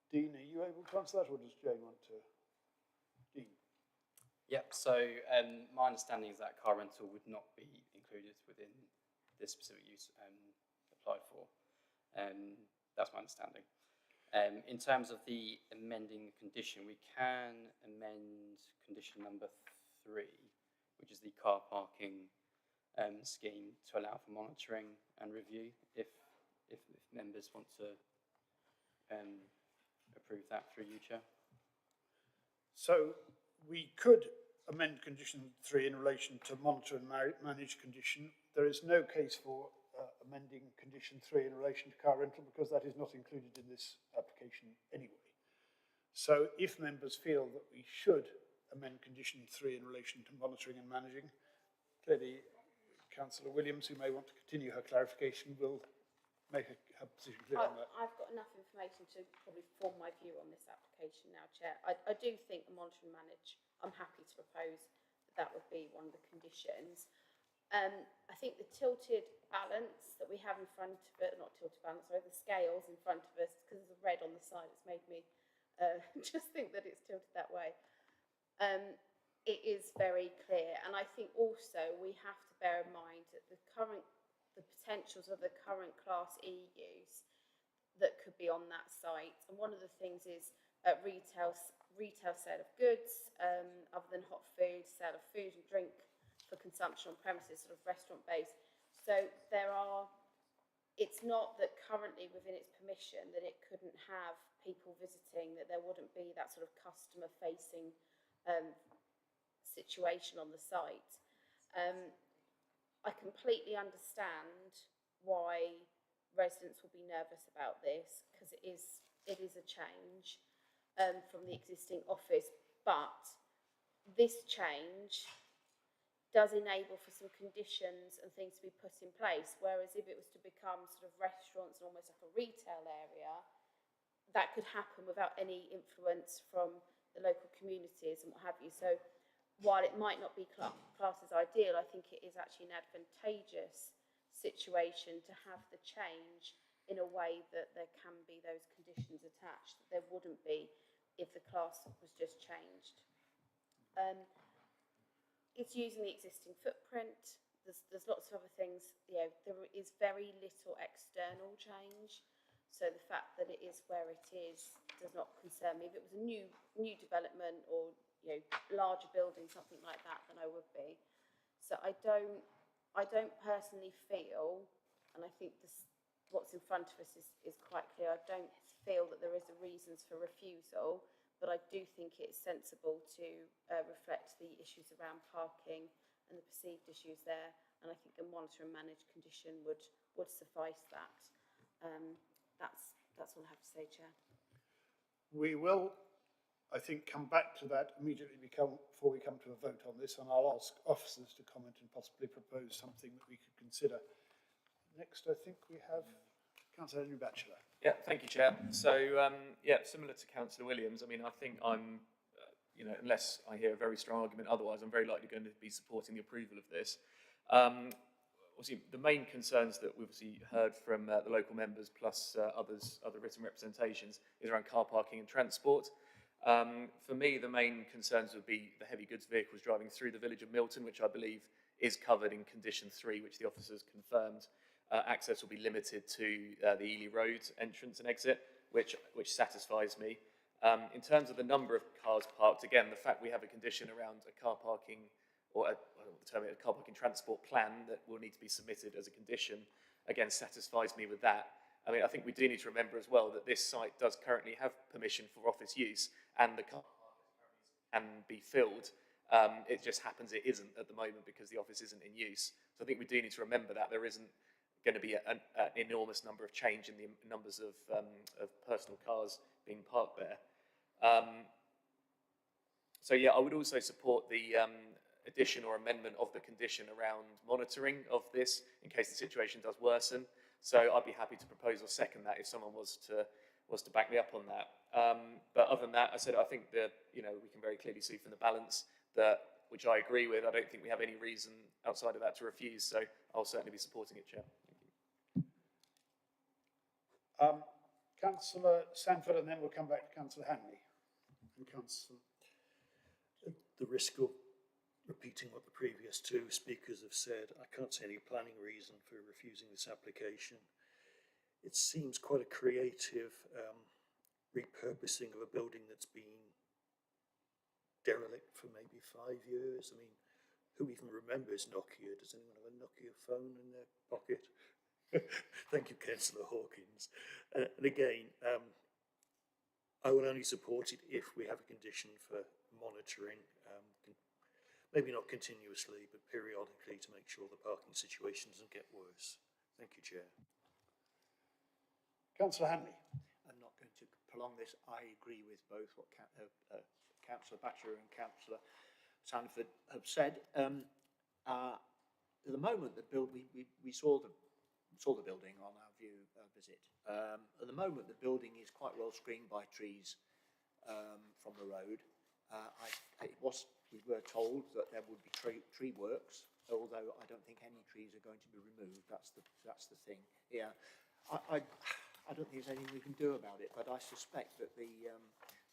Dean, are you able to answer that, or does Jane want to? Dean. Yep, so my understanding is that car rental would not be included within this specific use applied for. That's my understanding. In terms of the amending condition, we can amend condition number 3, which is the car parking scheme, to allow for monitoring and review if members want to approve that through you, Chair. So we could amend condition 3 in relation to monitor and manage condition. There is no case for amending condition 3 in relation to car rental, because that is not included in this application anyway. So if members feel that we should amend condition 3 in relation to monitoring and managing, clearly Councillor Williams, who may want to continue her clarification, will make her position clear on that. I've got enough information to probably form my view on this application now, Chair. I do think the monitor and manage, I'm happy to propose that would be one of the conditions. I think the tilted balance that we have in front of it, not tilted balance, sorry, the scales in front of us, because there's a red on the side, it's made me just think that it's tilted that way. It is very clear, and I think also we have to bear in mind that the potentials of the current Class E use that could be on that site, and one of the things is retail sale of goods, other than hot food, sale of food and drink for consumption on premises, sort of restaurant based. So it's not that currently within its permission that it couldn't have people visiting, that there wouldn't be that sort of customer facing situation on the site. I completely understand why residents will be nervous about this, because it is a change from the existing office, but this change does enable for some conditions and things to be put in place, whereas if it was to become sort of restaurants and almost like a retail area, that could happen without any influence from the local communities and what have you. So while it might not be classed as ideal, I think it is actually an advantageous situation to have the change in a way that there can be those conditions attached that there wouldn't be if the class was just changed. It's using the existing footprint. there's lots of other things, you know, there is very little external change. So the fact that it is where it is does not concern me. If it was a new development or, you know, larger building, something like that, then I would be. So I don't personally feel, and I think what's in front of us is quite clear, I don't feel that there is a reasons for refusal, but I do think it's sensible to reflect the issues around parking and the perceived issues there, and I think a monitor and manage condition would suffice that. That's all I have to say, Chair. We will, I think, come back to that immediately before we come to a vote on this, and I'll ask officers to comment and possibly propose something that we could consider. Next, I think we have Councillor Henry Batchelor. Yeah, thank you, Chair. So, yeah, similar to Councillor Williams, I mean, I think I'm, you know, unless I hear a very strong argument otherwise, I'm very likely going to be supporting the approval of this. Obviously, the main concerns that we've obviously heard from the local members plus other written representations is around car parking and transport. For me, the main concerns would be the heavy goods vehicles driving through the village of Milton, which I believe is covered in condition 3, which the officers confirmed. Access will be limited to the Ely Road entrance and exit, which satisfies me. In terms of the number of cars parked, again, the fact we have a condition around a car parking or I don't know what the term is, a car parking transport plan that will need to be submitted as a condition, again, satisfies me with that. I mean, I think we do need to remember as well that this site does currently have permission for office use and the car can be filled. It just happens it isn't at the moment because the office isn't in use. So I think we do need to remember that there isn't going to be an enormous number of change in the numbers of personal cars being parked there. So yeah, I would also support the addition or amendment of the condition around monitoring of this in case the situation does worsen. So I'd be happy to propose or second that if someone was to back me up on that. But other than that, I think that, you know, we can very clearly see from the balance that, which I agree with, I don't think we have any reason outside of that to refuse. So I'll certainly be supporting it, Chair. Thank you. Councillor Sanford, and then we'll come back to Councillor Hanley. And Councillor. At the risk of repeating what the previous two speakers have said, I can't see any planning reason for refusing this application. It seems quite a creative repurposing of a building that's been derelict for maybe 5 years. I mean, who even remembers Nokia? Does anyone have a Nokia phone in their pocket? Thank you, Councillor Hawkins. And again, I will only support it if we have a condition for monitoring, maybe not continuously, but periodically to make sure the parking situation doesn't get worse. Thank you, Chair. Councillor Hanley. I'm not going to prolong this. I agree with both what Councillor Batchelor and Councillor Sanford have said. At the moment, we saw the building on our visit. At the moment, the building is quite well screened by trees from the road. We were told that there would be tree works, although I don't think any trees are going to be removed. That's the thing. Yeah, I don't think there's anything we can do about it, but I suspect that the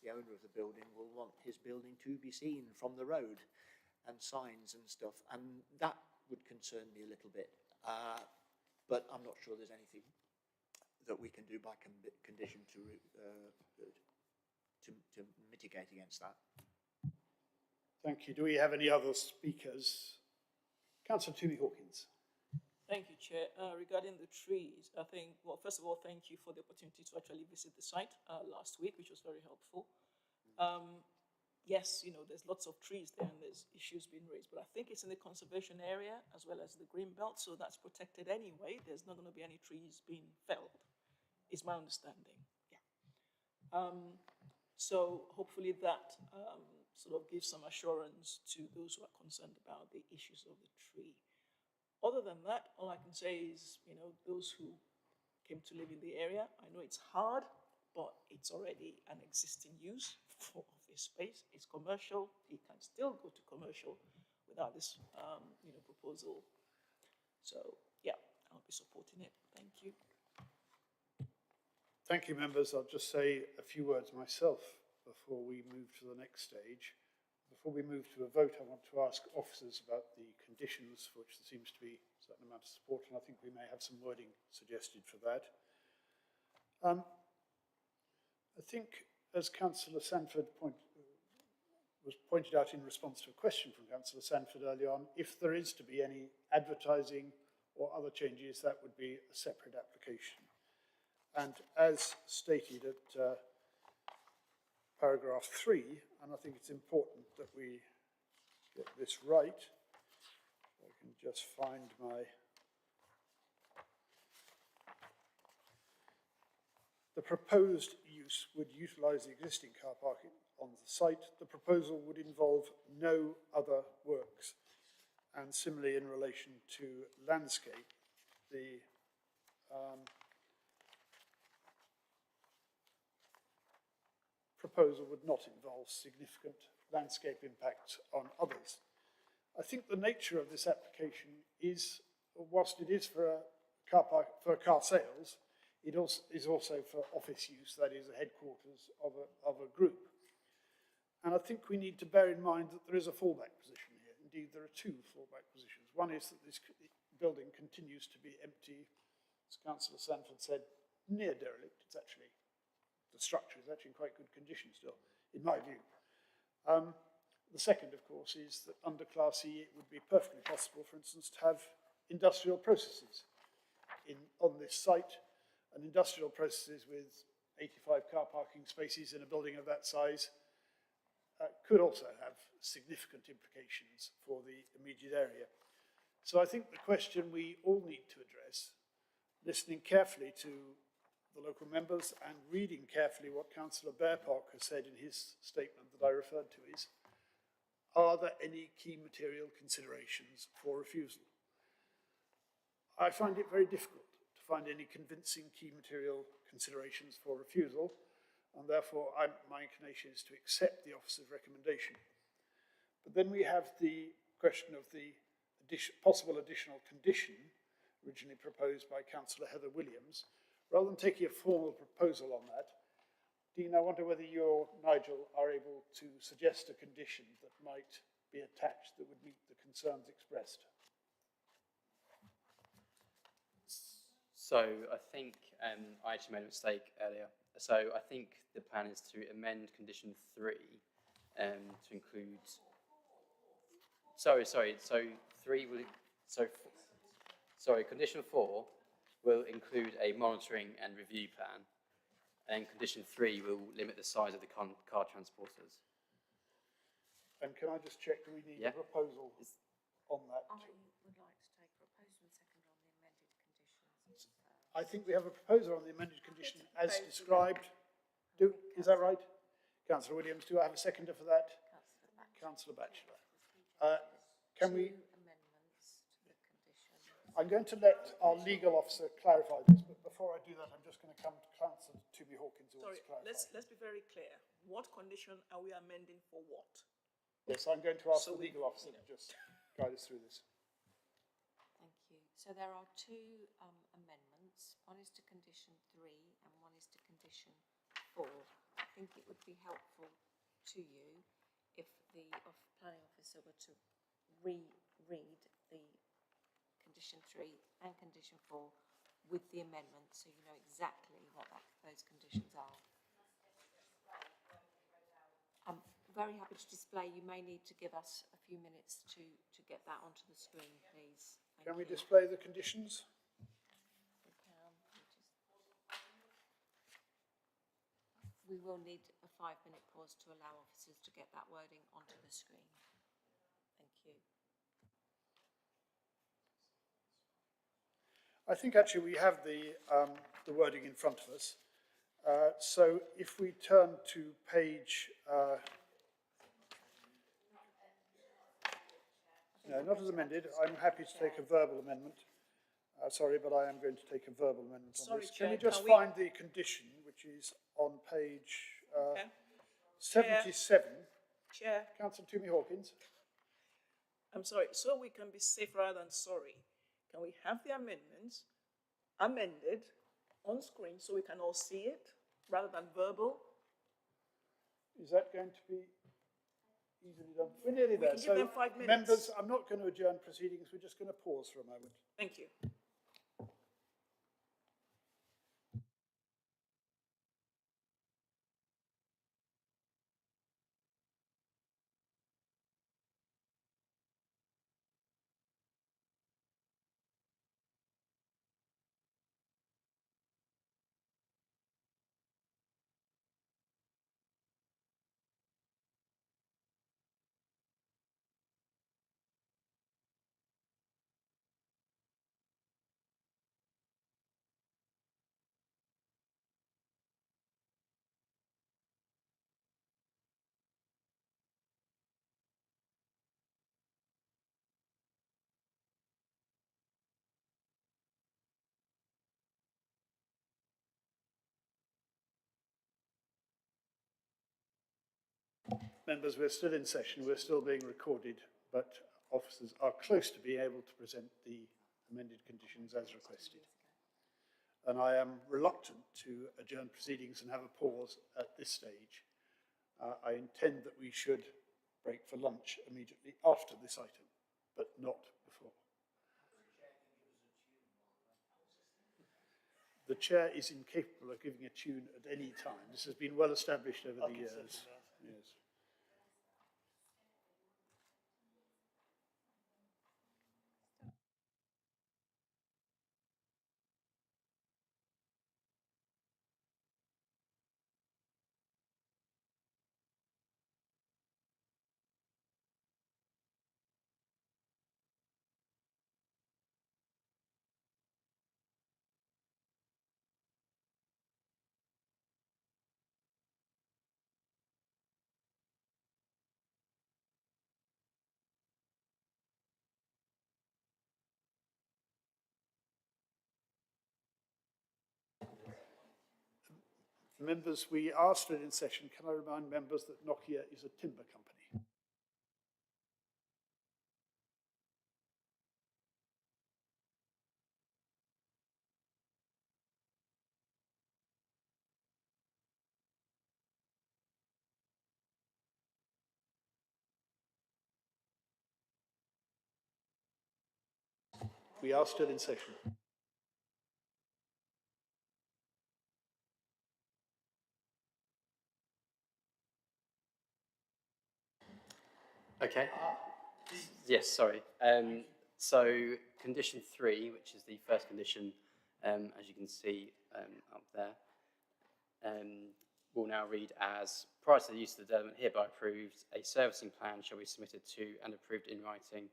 owner of the building will want his building to be seen from the road, and signs and stuff, and that would concern me a little bit. But I'm not sure there's anything that we can do by condition to mitigate against that. Thank you. Do we have any other speakers? Councillor Toomey Hawkins. Thank you, Chair. Regarding the trees, I think, well, first of all, thank you for the opportunity to actually visit the site last week, which was very helpful. Yes, you know, there's lots of trees there and there's issues being raised, but I think it's in the conservation area as well as the green belt, so that's protected anyway. There's not going to be any trees being felled, is my understanding. Yeah. So hopefully that sort of gives some assurance to those who are concerned about the issues of the tree. Other than that, all I can say is, you know, those who came to live in the area, I know it's hard, but it's already an existing use for office space. It's commercial. It can still go to commercial without this, you know, proposal. So yeah, I'll be supporting it. Thank you. Thank you, members. I'll just say a few words myself before we move to the next stage. Before we move to a vote, I want to ask officers about the condition conditions, for which there seems to be a certain amount of support, and I think we may have some wording suggested for that. I think, as Councillor Sanford was pointed out in response to a question from Councillor Sanford earlier on, if there is to be any advertising or other changes, that would be a separate application. And as stated at paragraph 3, and I think it's important that we get this right, I can just find my... The proposed use would utilise the existing car parking on the site. The proposal would involve no other works. And similarly, in relation to landscape, the proposal would not involve significant landscape impacts on others. I think the nature of this application is, whilst it is for a car park, for car sales, it also is also for office use, that is the headquarters of a group. And I think we need to bear in mind that there is a fallback position here. Indeed, there are two fallback positions. One is that this building continues to be empty, as Councillor Sanford said, near derelict. It's actually, the structure is actually in quite good condition still, in my view. The second, of course, is that under Class E, it would be perfectly possible, for instance, to have industrial processes on this site, and industrial processes with 85 car parking spaces in a building of that size could also have significant implications for the immediate area. So I think the question we all need to address, listening carefully to the local members and reading carefully what Councillor Bearpark has said in his statement that I referred to, is, are there any key material considerations for refusal? I find it very difficult to find any convincing key material considerations for refusal, and therefore my inclination is to accept the officer's recommendation. But then we have the question of the possible additional condition originally proposed by Councillor Heather Williams. Rather than taking a formal proposal on that, Dean, I wonder whether you or Nigel are able to suggest a condition that might be attached that would meet the concerns expressed. So I think I actually made a mistake earlier. So I think the plan is to amend condition 3 to include. Sorry. So 3 will. Sorry. Condition 4 will include a monitoring and review plan, and condition 3 will limit the size of the car transporters. And can I just check, do we need a proposal on that? I would like to take proposal and second on the amended conditions. I think we have a proposal on the amended condition as described. Is that right? Councillor Williams, do I have a seconder for that? Councillor Batchelor. Can we... Amendments to the condition. I'm going to let our legal officer clarify this, but before I do that, I'm just going to come to Councillor Toomey Hawkins who wants to clarify. Let's be very clear. What condition are we amending for what? Yes, I'm going to ask the legal officer to just guide us through this. Thank you. So there are two amendments. One is to condition 3 and one is to condition 4. I think it would be helpful to you if the planning officer were to reread the condition 3 and condition 4 with the amendment, so you know exactly what those conditions are. I'm very happy to display. You may need to give us a few minutes to get that onto the screen, please. Can we display the conditions? We can. We will need a 5-minute pause to allow officers to get that wording onto the screen. Thank you. I think actually we have the wording in front of us. So if we turn to page... no, not as amended. I'm happy to take a verbal amendment. Sorry, but I am going to take a verbal amendment on this. Can we just find the condition, which is on page 77? Chair. Councillor Toomey Hawkins. I'm sorry, so we can be safe rather than sorry. Can we have the amendments amended on screen so we can all see it rather than verbal? Is that going to be... Easily done. We're nearly there. can give them 5 minutes. Members, I'm not going to adjourn proceedings. We're just going to pause for a moment. Thank you. Members, we're still in session. We're still being recorded, but officers are close to being able to present the amended conditions as requested. And I am reluctant to adjourn proceedings and have a pause at this stage. I intend that we should break for lunch immediately after this item, but not before. The chair is incapable of giving a tune at any time. This has been well established over the years. Yes. Members, we are still in session. Can I remind members that Nokia is a timber company? We are still in session. Okay. Yes, sorry. So condition 3, which is the first condition, as you can see up there, will now read as, prior to the use of the development hereby approved, a servicing plan shall be submitted to and approved in writing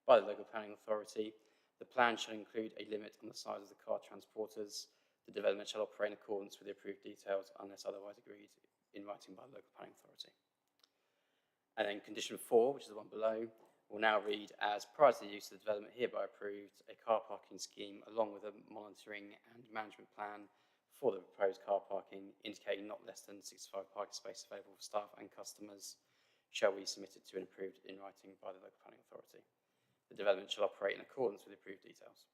by the local planning authority. The plan shall include a limit on the size of the car transporters. The development shall operate in accordance with the approved details unless otherwise agreed in writing by the local planning authority. And then condition 4, which is the one below, will now read as, prior to the use of the development hereby approved, a car parking scheme along with a monitoring and management plan for the proposed car parking, indicating not less than 65 parking spaces available for staff and customers, shall be submitted to and approved in writing by the local planning authority. The development shall operate in accordance with the approved details.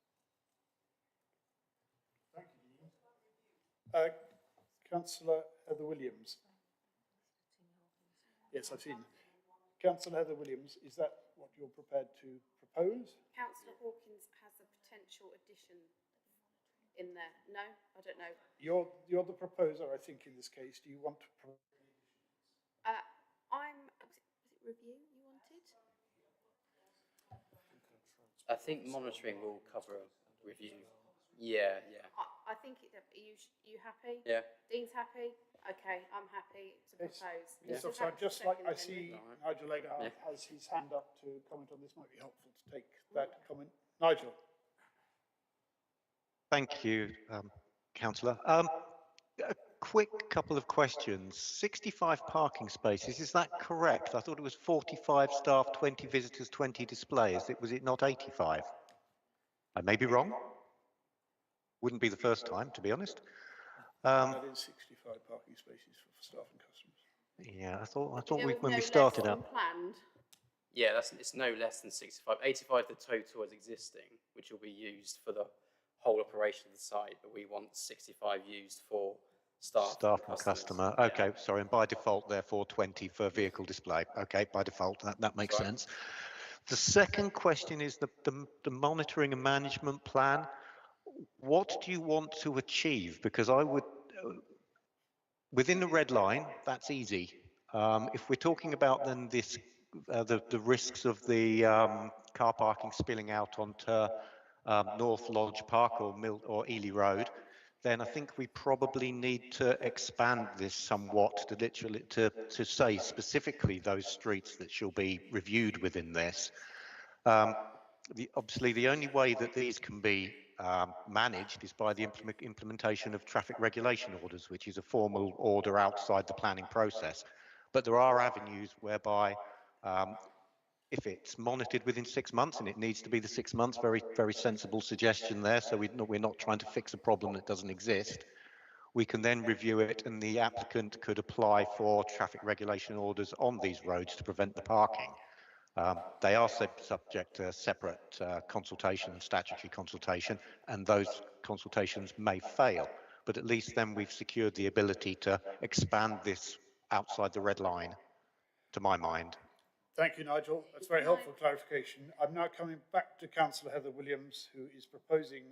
Thank you. Councillor Heather Williams. Yes, I've seen. Councillor Heather Williams, is that what you're prepared to propose? Councillor Hawkins has a potential addition in there. No, I don't know. You're the proposer, I think, in this case. Do you want to propose? Was it review you wanted? I think monitoring will cover a review. Yeah. I think it. Are you happy? Yeah. Dean's happy? Okay, I'm happy to propose. Yes, so I'd just like, I see Nigel Eggar has his hand up to comment on this. Might be helpful to take that comment. Nigel. Thank you, Councillor. A quick couple of questions. 65 parking spaces, is that correct? I thought it was 45 staff, 20 visitors, 20 displays. Was it not 85? I may be wrong. Wouldn't be the first time, to be honest. That is 65 parking spaces for staff and customers. Yeah, I thought when we started out. Planned. Yeah, it's no less than 65. 85 the total as existing, which will be used for the whole operation of the site, but we want 65 used for staff and customer. Okay, sorry, and by default, therefore 20 for vehicle display. Okay, by default, that makes sense. The second question is the monitoring and management plan. What do you want to achieve? Because I would, within the red line, that's easy. If we're talking about then this, the risks of the car parking spilling out onto North Lodge Park or Ely Road, then I think we probably need to expand this somewhat to literally to say specifically those streets that shall be reviewed within this. Obviously, the only way that these can be managed is by the implementation of traffic regulation orders, which is a formal order outside the planning process. But there are avenues whereby if it's monitored within 6 months, and it needs to be the 6 months, very sensible suggestion there. So we're not trying to fix a problem that doesn't exist. We can then review it, and the applicant could apply for traffic regulation orders on these roads to prevent the parking. They are subject to separate consultation and statutory consultation, and those consultations may fail. But at least then we've secured the ability to expand this outside the red line, to my mind. Thank you, Nigel. That's very helpful clarification. I'm now coming back to Councillor Heather Williams, who is proposing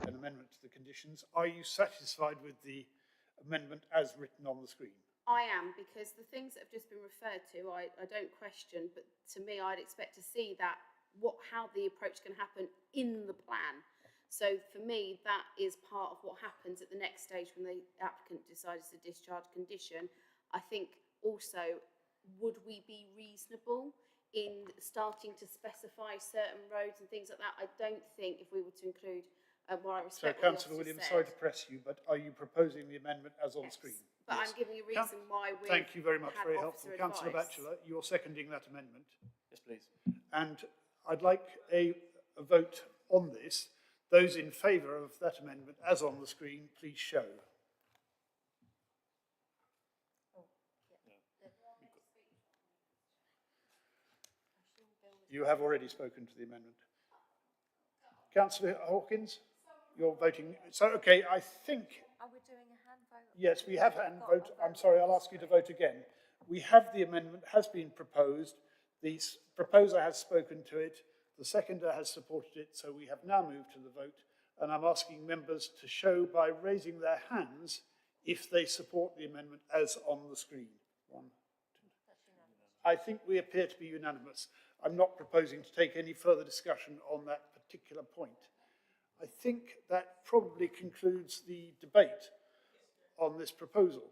an amendment to the conditions. Are you satisfied with the amendment as written on the screen? I am, because the things that have just been referred to, I don't question, but to me, I'd expect to see that how the approach can happen in the plan. So for me, that is part of what happens at the next stage when the applicant decides to discharge condition. I think also, would we be reasonable in starting to specify certain roads and things like that? I don't think if we were to include, while I respect so, Councillor Williams, sorry to press you, but are you proposing the amendment as on screen? But yes. I'm giving a reason why we. Thank you very much, very helpful. Councillor Batchelor, you're seconding that amendment? Yes, please. And I'd like a vote on this. Those in favour of that amendment as on the screen, please show. You have already spoken to the amendment. Councillor Hawkins, you're voting. So, okay, I think. Are we doing a hand vote? Yes, we have hand vote. I'm sorry, I'll ask you to vote again. We have the amendment, has been proposed. The proposer has spoken to it. The seconder has supported it. So we have now moved to the vote. And I'm asking members to show by raising their hands if they support the amendment as on the screen. 1, 2. I think we appear to be unanimous. I'm not proposing to take any further discussion on that particular point. I think that probably concludes the debate on this proposal.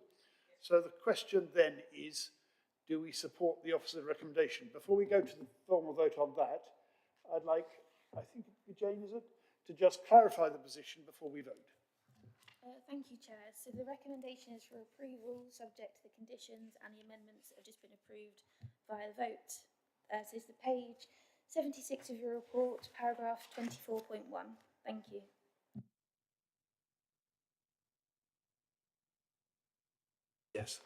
So the question then is, do we support the officer's recommendation? Before we go to the formal vote on that, I'd like, I think Jane, is it, to just clarify the position before we vote. Thank you, Chair. So the recommendation is for approval, subject to the conditions and the amendments that have just been approved via the vote. So it's the page 76 of your report, paragraph 24.1. Thank you. Yes.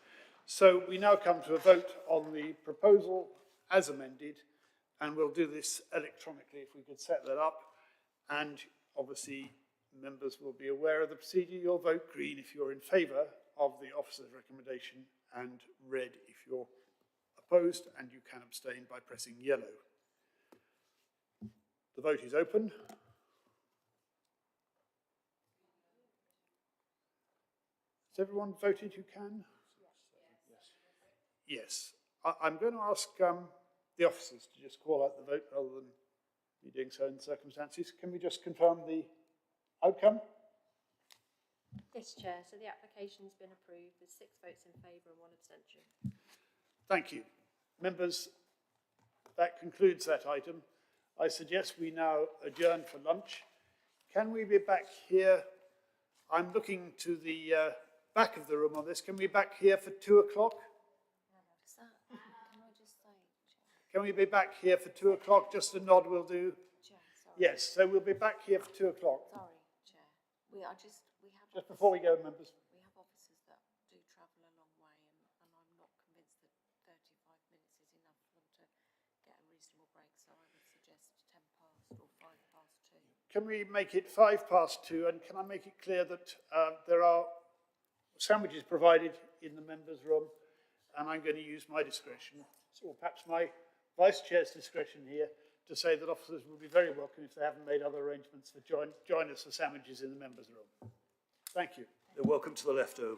So we now come to a vote on the proposal as amended, and we'll do this electronically if we could set that up. And obviously, members will be aware of the procedure. You'll vote green if you're in favour of the officer's recommendation, and red if you're opposed, and you can abstain by pressing yellow. The vote is open. Has everyone voted who can? Yes. I'm going to ask the officers to just call out the vote rather than me doing so in circumstances. Can we just confirm the outcome? Yes, Chair. So the application's been approved with 6 votes in favour and 1 abstention. Thank you. Members, that concludes that item. I suggest we now adjourn for lunch. Can we be back here? I'm looking to the back of the room on this. Can we be back here for 2 o'clock? Can we be back here for 2 o'clock? Just a nod will do. Chair, sorry. Yes, so we'll be back here for 2 o'clock. Sorry, Chair. We have just before we go, members. We have officers that do travel a long way, and I'm not convinced that 35 minutes is enough for them to get a reasonable break. So I would suggest 10 past or 5 past 2. Can we make it 5 past 2? And can I make it clear that there are sandwiches provided in the members' room, and I'm going to use my discretion, or perhaps my Vice Chair's discretion here, to say that officers will be very welcome if they haven't made other arrangements for join us for sandwiches in the members' room. Thank you. They're welcome to the leftover.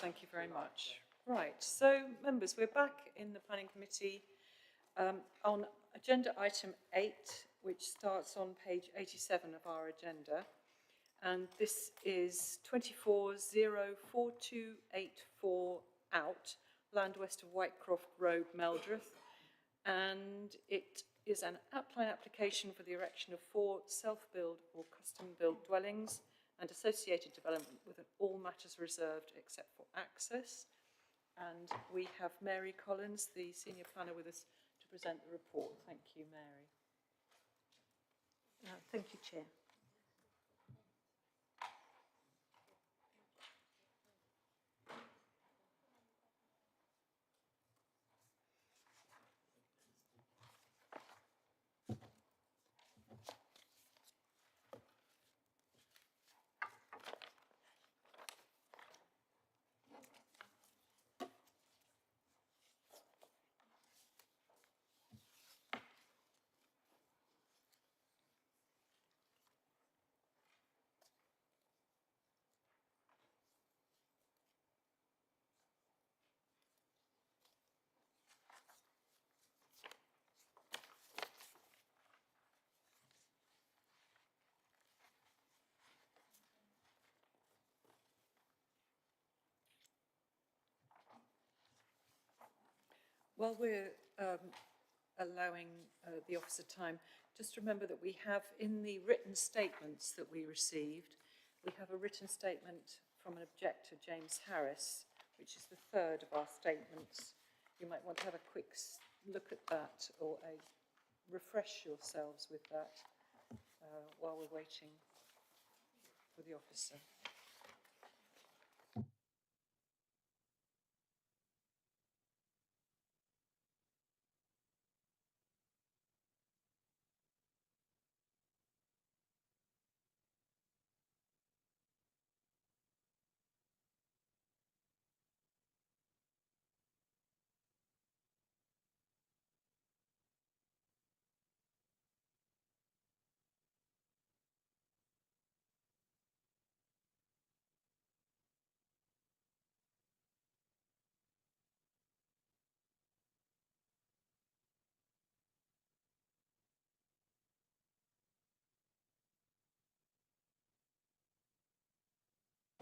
thank you very much. Right, so members, we're back in the Planning Committee on agenda item 8, which starts on page 87 of our agenda. And this is 24-04284 out, land west of Whitecroft Road, Meldreth. And it is an outline application for the erection of 4 self-build or custom-built dwellings and associated development with all matters reserved except for access. And we have Mary Collins, the senior planner, with us to present the report. Thank you, Mary. Thank you, Chair. While we're allowing the officer time, just remember that we have in the written statements that we received, we have a written statement from an objector, James Harris, which is the third of our statements. You might want to have a quick look at that or refresh yourselves with that while we're waiting for the officer.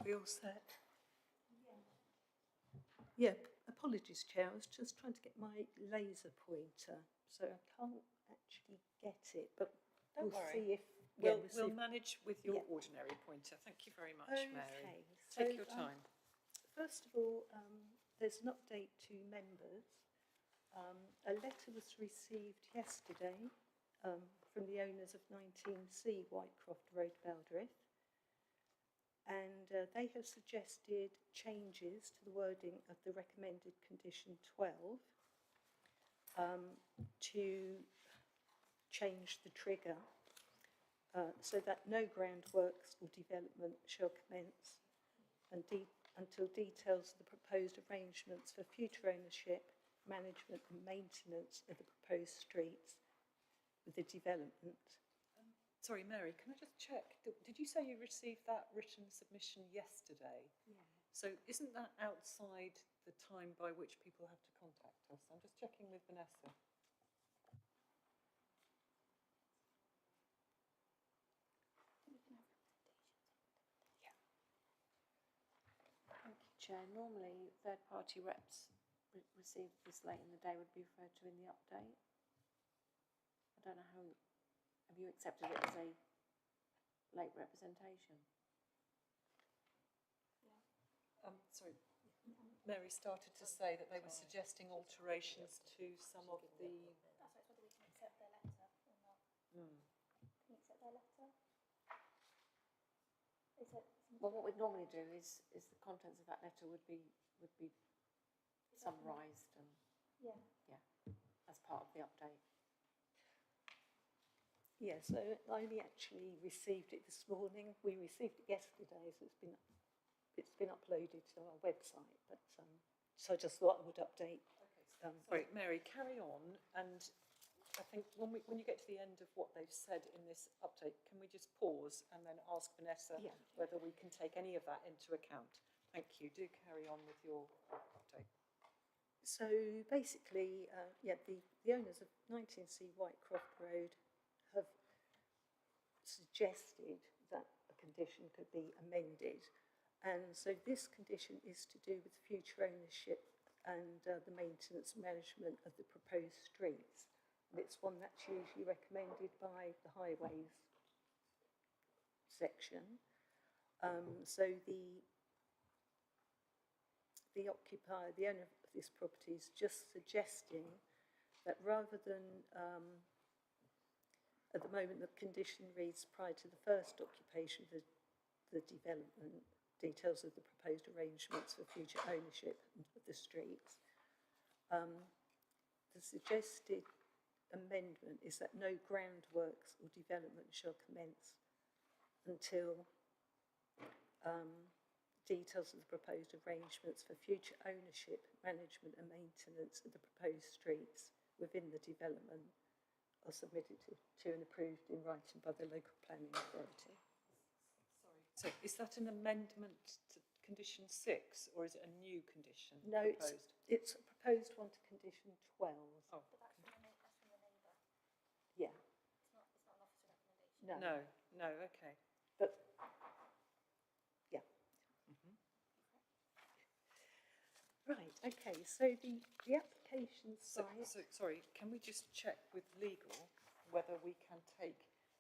We all set? Yeah, apologies, Chair. I was just trying to get my laser pointer, so I can't actually get it. But Don't we'll worry. see if We'll manage with your ordinary pointer. Thank you very much, Mary. Take your time. First of all, there's an update to members. A letter was received yesterday from the owners of 19C Whitecroft Road, Meldreth. And they have suggested changes to the wording of the recommended condition 12 to change the trigger so that no groundworks or development shall commence until details of the proposed arrangements for future ownership, management and maintenance of the proposed streets with the development. Sorry, Mary, can I just check? Did you say you received that written submission yesterday? Yeah. So isn't that outside the time by which people have to contact us? I'm just checking with Vanessa. Yeah. Thank you, Chair. Normally, third-party reps received this late in the day would be referred to in the update. I don't know how. Have you accepted it as a late representation? Sorry, Mary started to say that they were suggesting alterations to some of the... That's whether we can accept their letter or not. Can you accept their letter? Well, what we'd normally do is the contents of that letter would be summarised and as part of the update. Yeah, so I only actually received it this morning. We received it yesterday, so it's been uploaded to our website. But so I just thought I would update. Sorry, Mary, carry on. And I think when you get to the end of what they've said in this update, can we just pause and then ask Vanessa whether we can take any of that into account? Thank you. Do carry on with your update. So basically, the owners of 19C Whitecroft Road have suggested that a condition could be amended. And so this condition is to do with future ownership and the maintenance and management of the proposed streets. And it's one that's usually recommended by the highways section. So the occupier, the owner of this property, is just suggesting that rather than at the moment the condition reads prior to the first occupation of the development, details of the proposed arrangements for future ownership of the streets. The suggested amendment is that no groundworks or development shall commence until details of the proposed arrangements for future ownership, management and maintenance of the proposed streets within the development are submitted to and approved in writing by the local planning authority. So is that an amendment to condition 6 or is it a new condition No, proposed? it's a proposed one to condition 12. Oh. But that's from the neighbour. Yeah. It's not an officer recommendation. No. No, okay. But, yeah. Right, okay, so the application site... So, sorry, can we just check with legal whether we can take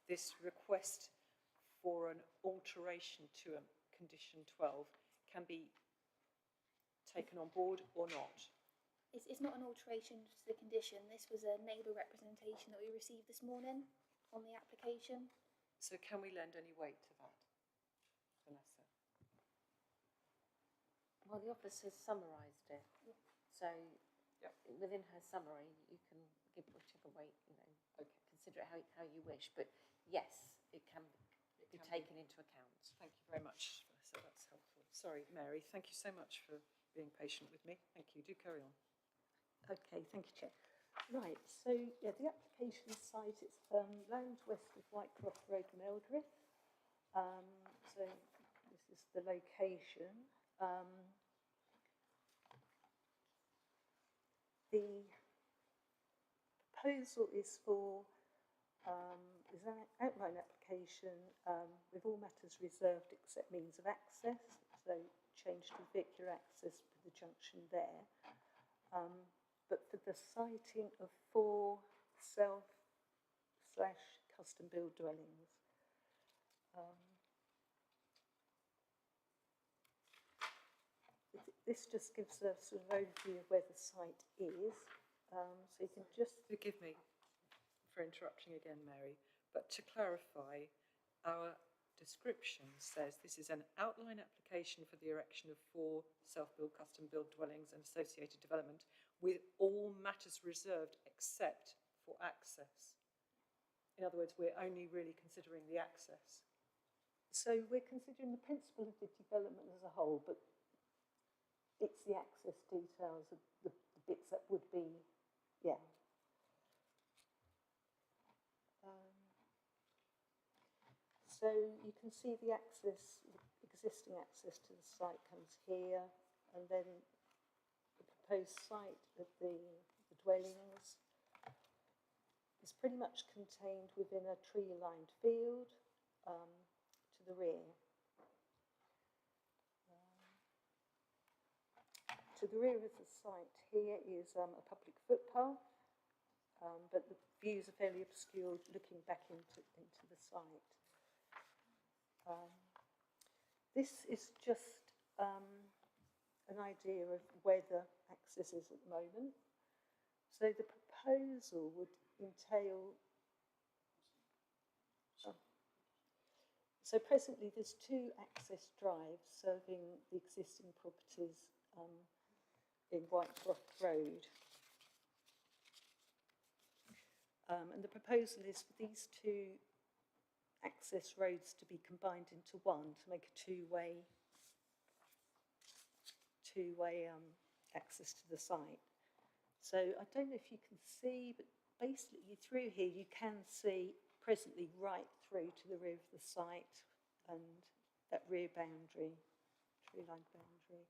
this request for an alteration to a condition 12 can be taken on board or not? It's not an alteration to the condition. This was a neighbour representation that we received this morning on the application. So can we lend any weight to that, Vanessa? Well, the officer's summarised it. Yeah. So within her summary, you can give whichever weight, consider it how you wish. But yes, it can be taken into account. Thank you very much, Vanessa. That's helpful. Sorry, Mary. Thank you so much for being patient with me. Thank you. Do carry on. Okay, thank you, Chair. Right, so yeah, the application site is land west of Whitecroft Road, Meldrith. So this is the location. The proposal is for is an outline application with all matters reserved except means of access. So change to vehicular access for the junction there. But for the siting of 4 self/custom build dwellings. This just gives a sort of overview of where the site is. So you can just... Forgive me for interrupting again, Mary, but to clarify, our description says this is an outline application for the erection of 4 self-built custom-built dwellings and associated development with all matters reserved except for access. In other words, we're only really considering the access. So we're considering the principle of the development as a whole, but it's the access details of the bits that would be, yeah. So you can see the access, existing access to the site comes here, and then the proposed site of the dwellings is pretty much contained within a tree-lined field to the rear. To the rear of the site here is a public footpath, but the views are fairly obscured looking back into the site. This is just an idea of where the access is at the moment. So the proposal would entail... So presently there's 2 access drives serving the existing properties in Whitecroft Road. And the proposal is for these 2 access roads to be combined into one to make a two-way access to the site. So I don't know if you can see, but basically through here you can see presently right through to the rear of the site and that rear boundary tree-lined boundary.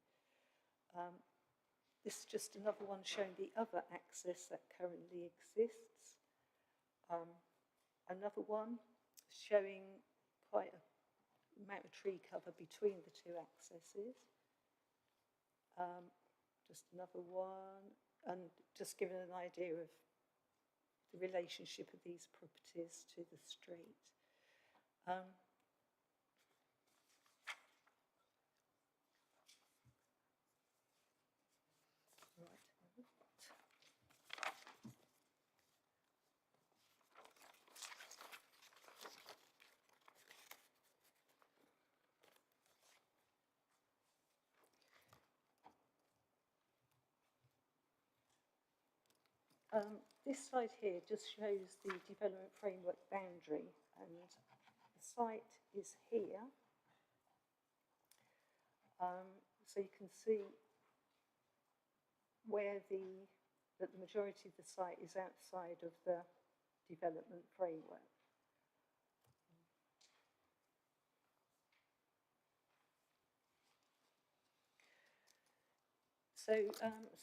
This is just another one showing the other access that currently exists. Another one showing quite a amount of tree cover between the two accesses. Just another one, and just giving an idea of the relationship of these properties to the street. This slide here just shows the development framework boundary, and the site is here. So you can see where that the majority of the site is outside of the development framework. So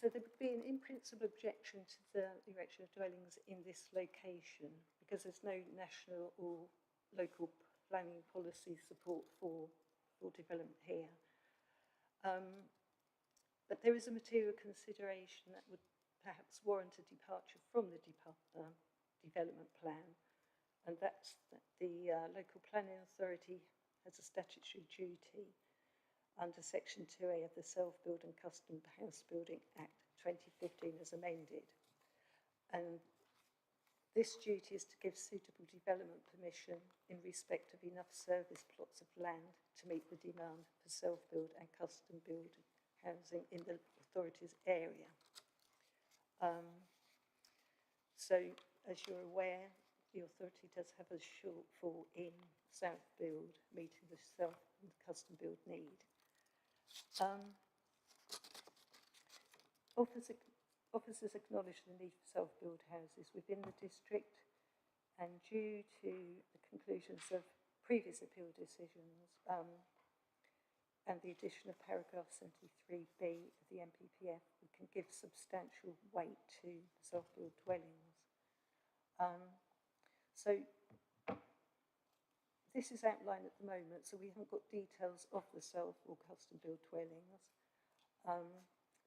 there would be an in-principle objection to the erection of dwellings in this location because there's no national or local planning policy support for development here. But there is a material consideration that would perhaps warrant a departure from the development plan, and that's that the local planning authority has a statutory duty under Section 2A of the Self-Build and Custom House Building Act 2015 as amended. And this duty is to give suitable development permission in respect of enough service plots of land to meet the demand for self-build and custom-build housing in the authority's area. So, as you're aware, the authority does have a shortfall in self-build, meeting the self and custom-build need. Officers acknowledge the need for self-build houses within the district, and due to the conclusions of previous appeal decisions and the addition of paragraph 73B of the NPPF, we can give substantial weight to self-build dwellings. So this is outlined at the moment, so we haven't got details of the self or custom-built dwellings.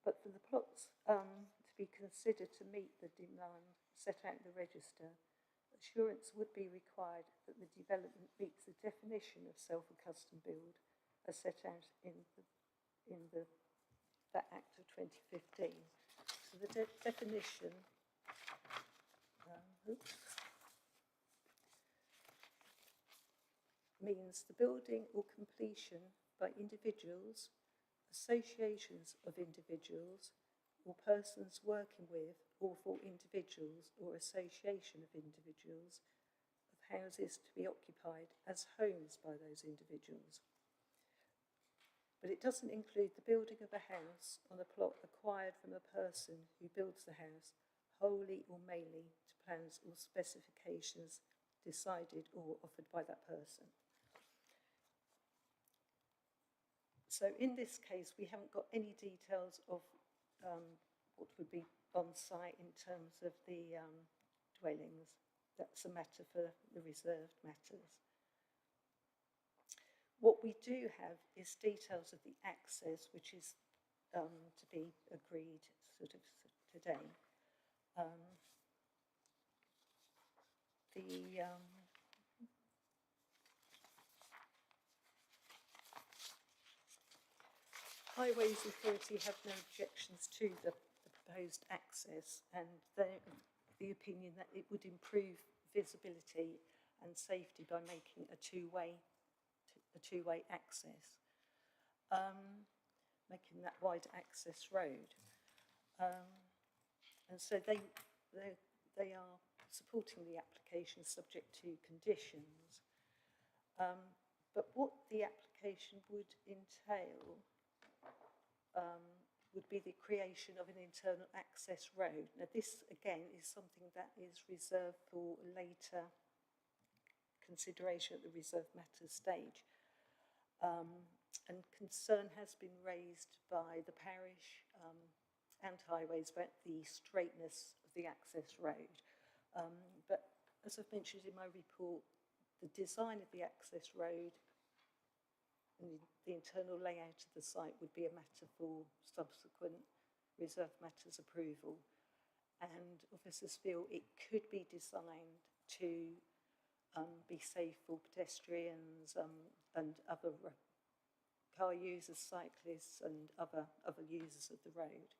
But for the plots to be considered to meet the demand set out in the register, assurance would be required that the development meets the definition of self or custom-build as set out in that Act of 2015. So the definition means the building or completion by individuals, associations of individuals, or persons working with or for individuals or association of individuals of houses to be occupied as homes by those individuals. But it doesn't include the building of a house on a plot acquired from a person who builds the house wholly or mainly to plans or specifications decided or offered by that person. So in this case, we haven't got any details of what would be on site in terms of the dwellings. That's a matter for the reserved matters. What we do have is details of the access, which is to be agreed sort of today. Highways Authority have no objections to the proposed access, and they're of the opinion that it would improve visibility and safety by making a two-way access, making that wide access road. And so they are supporting the application subject to conditions. But what the application would entail would be the creation of an internal access road. Now this again is something that is reserved for later consideration at the reserved matters stage. and concern has been raised by the parish and highways about the straightness of the access road. But as I've mentioned in my report, the design of the access road and the internal layout of the site would be a matter for subsequent reserve matters approval. And officers feel it could be designed to be safe for pedestrians and other car users, cyclists and other users of the road.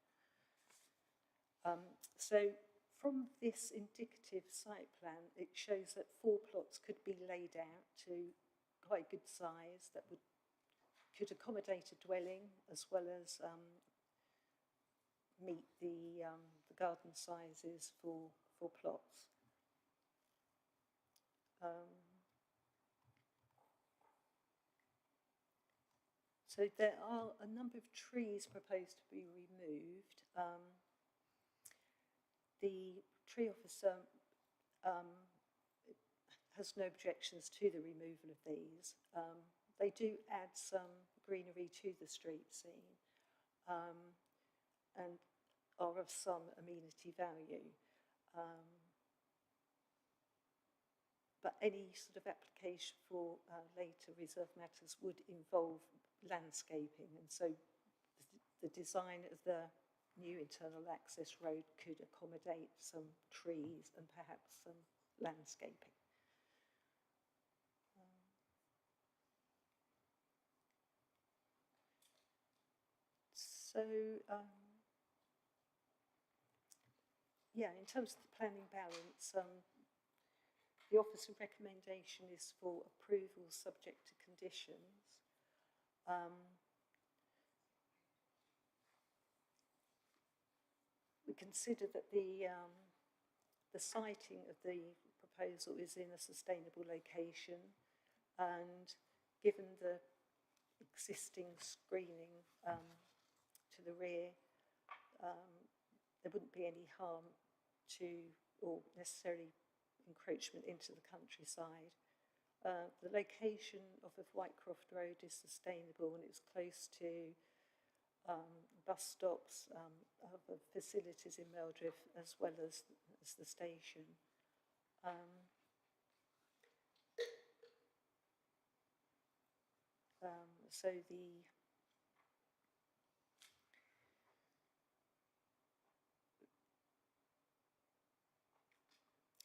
So from this indicative site plan, it shows that 4 plots could be laid out to quite good size that could accommodate a dwelling as well as meet the garden sizes for plots. So there are a number of trees proposed to be removed. The tree officer has no objections to the removal of these. They do add some greenery to the street scene and are of some amenity value. But any sort of application for later reserve matters would involve landscaping, and so the design of the new internal access road could accommodate some trees and perhaps some landscaping. Yeah, in terms of the planning balance, the officer recommendation is for approval subject to conditions. We consider that the siting of the proposal is in a sustainable location, and given the existing screening to the rear, there wouldn't be any harm to, or necessarily encroachment into the countryside. The location of Whitecroft Road is sustainable and it's close to bus stops, other facilities in Meldriff as well as the station.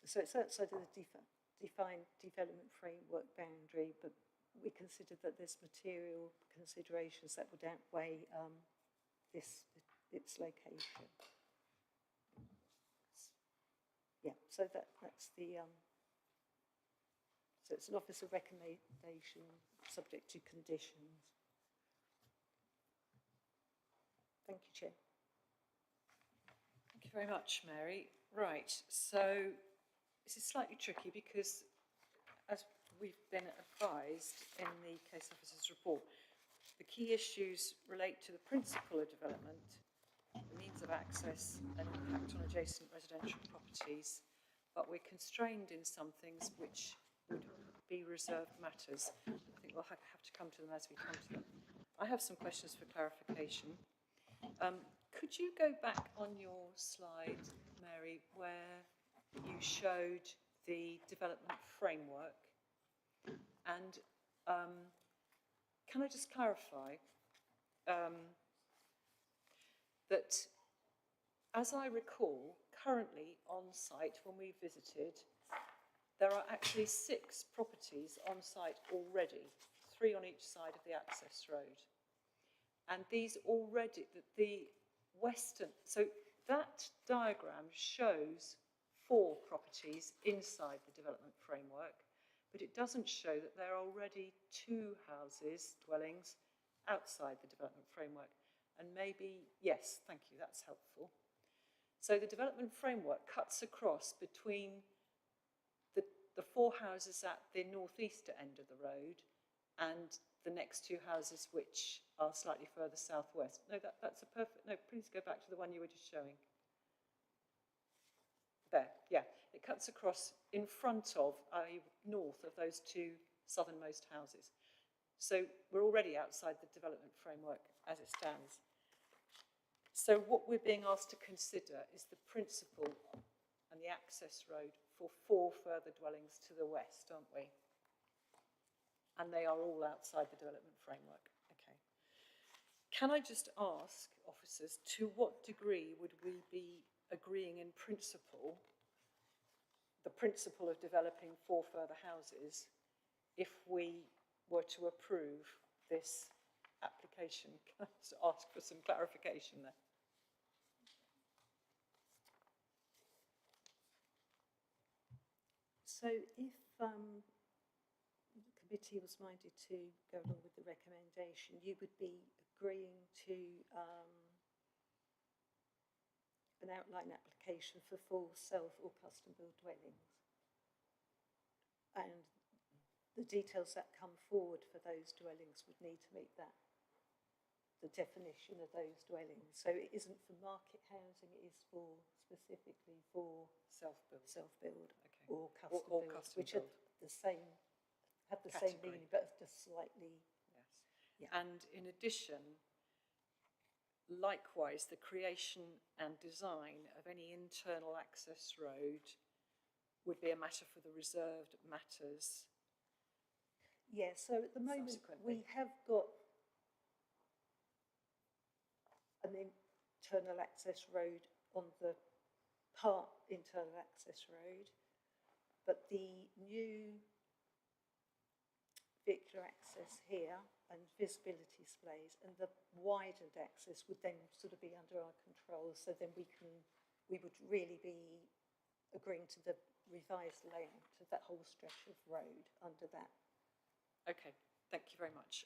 So it's outside of the defined development framework boundary, but we consider that there's material considerations that would outweigh its location. Yeah, so that's the so it's an officer recommendation subject to conditions. Thank you, Chair. Thank you very much, Mary. Right, so this is slightly tricky because, as we've been advised in the case officer's report, the key issues relate to the principle of development, the means of access and impact on adjacent residential properties, but we're constrained in some things which would be reserved matters. I think we'll have to come to them as we come to them. I have some questions for clarification. Could you go back on your slide, Mary, where you showed the development framework? And can I just clarify that, as I recall, currently on site when we visited, there are actually 6 properties on site already, 3 on each side of the access road. And these already, the western, so that diagram shows 4 properties inside the development framework, but it doesn't show that there are already 2 houses, dwellings, outside the development framework. And maybe, yes, thank you, that's helpful. So the development framework cuts across between the 4 houses at the northeastern end of the road and the next 2 houses which are slightly further southwest. No, that's a perfect, no, please go back to the one you were just showing. There, yeah, it cuts across in front of, north of those 2 southernmost houses. So we're already outside the development framework as it stands. So what we're being asked to consider is the principle and the access road for 4 further dwellings to the west, aren't we? And they are all outside the development framework. Okay. Can I just ask, officers, to what degree would we be agreeing in principle, the principle of developing 4 further houses, if we were to approve this application? Can I just ask for some clarification there? So if the committee was minded to go along with the recommendation, you would be agreeing to an outline application for 4 self or custom built dwellings. And the details that come forward for those dwellings would need to meet that, the definition of those dwellings. So it isn't for market housing, it is for specifically for self-build, okay, or custom build, which are the same, have the same meaning, but just slightly. Yes. Yeah. And in addition, likewise, the creation and design of any internal access road would be a matter for the reserved matters. Yeah, so at the moment we have got an internal access road on the part internal access road, but the new vehicular access here and visibility displays and the widened access would then sort of be under our control, so then we would really be agreeing to the revised layout of that whole stretch of road under that. Okay, thank you very much.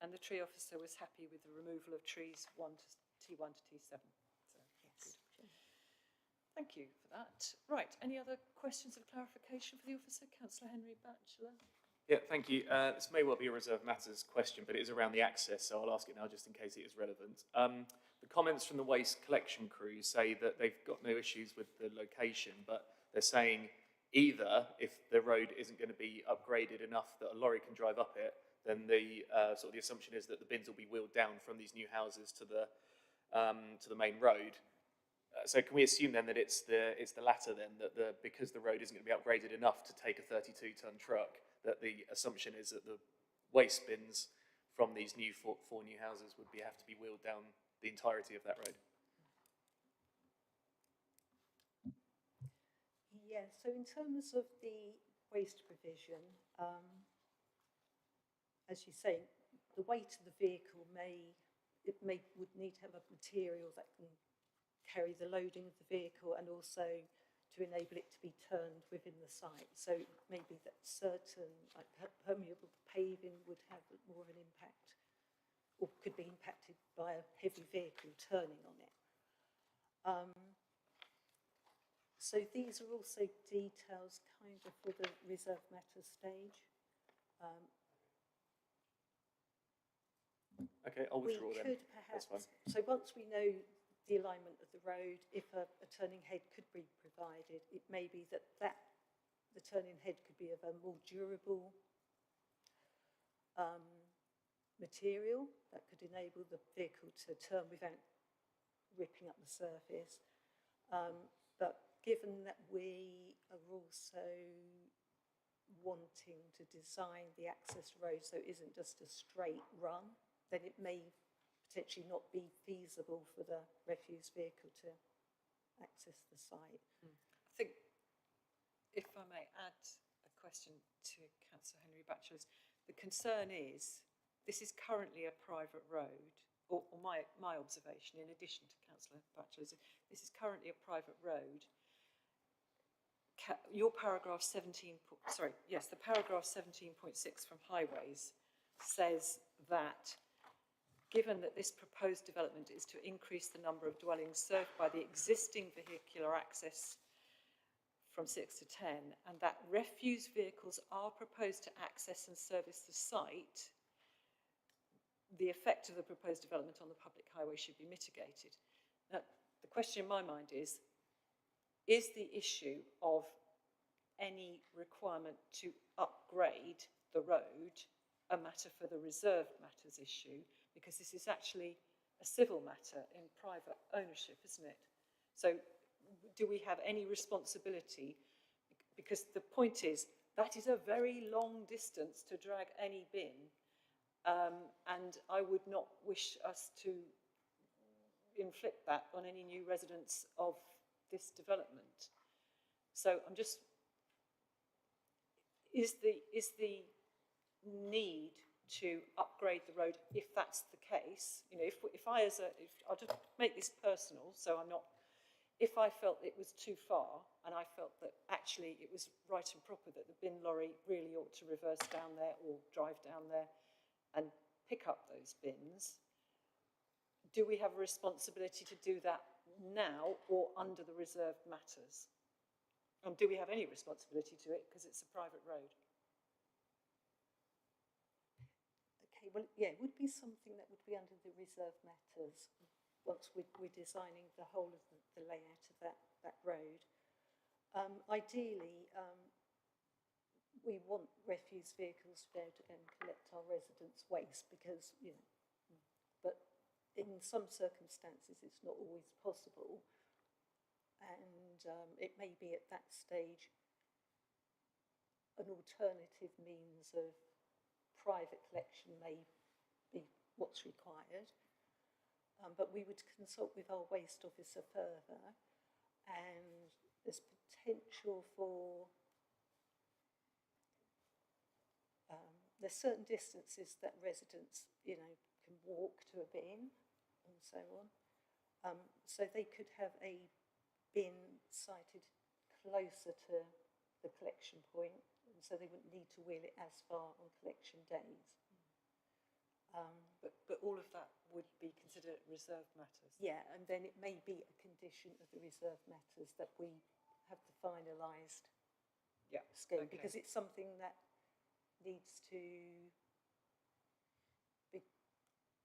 And the tree officer was happy with the removal of trees T1 to T7. So, yes. Good. Thank you for that. Right, any other questions of clarification for the officer? Councillor Henry Batchelor. Yeah, thank you. This may well be a reserved matters question, but it is around the access, so I'll ask it now just in case it is relevant. The comments from the waste collection crew say that they've got no issues with the location, but they're saying either if the road isn't going to be upgraded enough that a lorry can drive up it, then the sort of the assumption is that the bins will be wheeled down from these new houses to the main road. So can we assume then that it's the latter then, that because the road isn't going to be upgraded enough to take a 32-ton truck, that the assumption is that the waste bins from these new four new houses would have to be wheeled down the entirety of that road? Yeah, so in terms of the waste provision, as you say, the weight of the vehicle would need to have a material that can carry the loading of the vehicle and also to enable it to be turned within the site. So maybe that certain like permeable paving would have more of an impact or could be impacted by a heavy vehicle turning on it. So these are also details kind of for the reserve matters stage. Okay, I'll withdraw then. We could perhaps, so once we know the alignment of the road, if a turning head could be provided, it may be that the turning head could be of a more durable material that could enable the vehicle to turn without ripping up the surface. But given that we are also wanting to design the access road so it isn't just a straight run, then it may potentially not be feasible for the refuse vehicle to access the site. I think, if I may add a question to Councillor Henry Batchelor's, the concern is this is currently a private road, or my observation, in addition to Councillor Batchelor's, this is currently a private road. Your paragraph 17, the paragraph 17.6 from Highways says that given that this proposed development is to increase the number of dwellings served by the existing vehicular access from 6 to 10, and that refuse vehicles are proposed to access and service the site, the effect of the proposed development on the public highway should be mitigated. Now, the question in my mind is the issue of any requirement to upgrade the road a matter for the reserved matters issue, because this is actually a civil matter in private ownership, isn't it? So do we have any responsibility? Because the point is, that is a very long distance to drag any bin, and I would not wish us to inflict that on any new residents of this development. So I'm just, is the need to upgrade the road, if that's the case, you know, if I'll just make this personal, so I'm not, if I felt it was too far, and I felt that actually it was right and proper that the bin lorry really ought to reverse down there or drive down there and pick up those bins, do we have a responsibility to do that now or under the reserved matters? And do we have any responsibility to it because it's a private road? Okay, well, yeah, it would be something that would be under the reserved matters once we're designing the whole of the layout of that road. Ideally, we want refuse vehicles to be able to go and collect our residents' waste because, you know, but in some circumstances it's not always possible, and it may be at that stage an alternative means of private collection may be what's required, but we would consult with our waste officer further, and there's potential for there's certain distances that residents, you know, can walk to a bin and so on. So they could have a bin sited closer to the collection point, and so they wouldn't need to wheel it as far on collection days. But all of that would be considered reserved matters? Yeah, and then it may be a condition of the reserved matters that we have the finalised scheme, okay. because it's something that needs to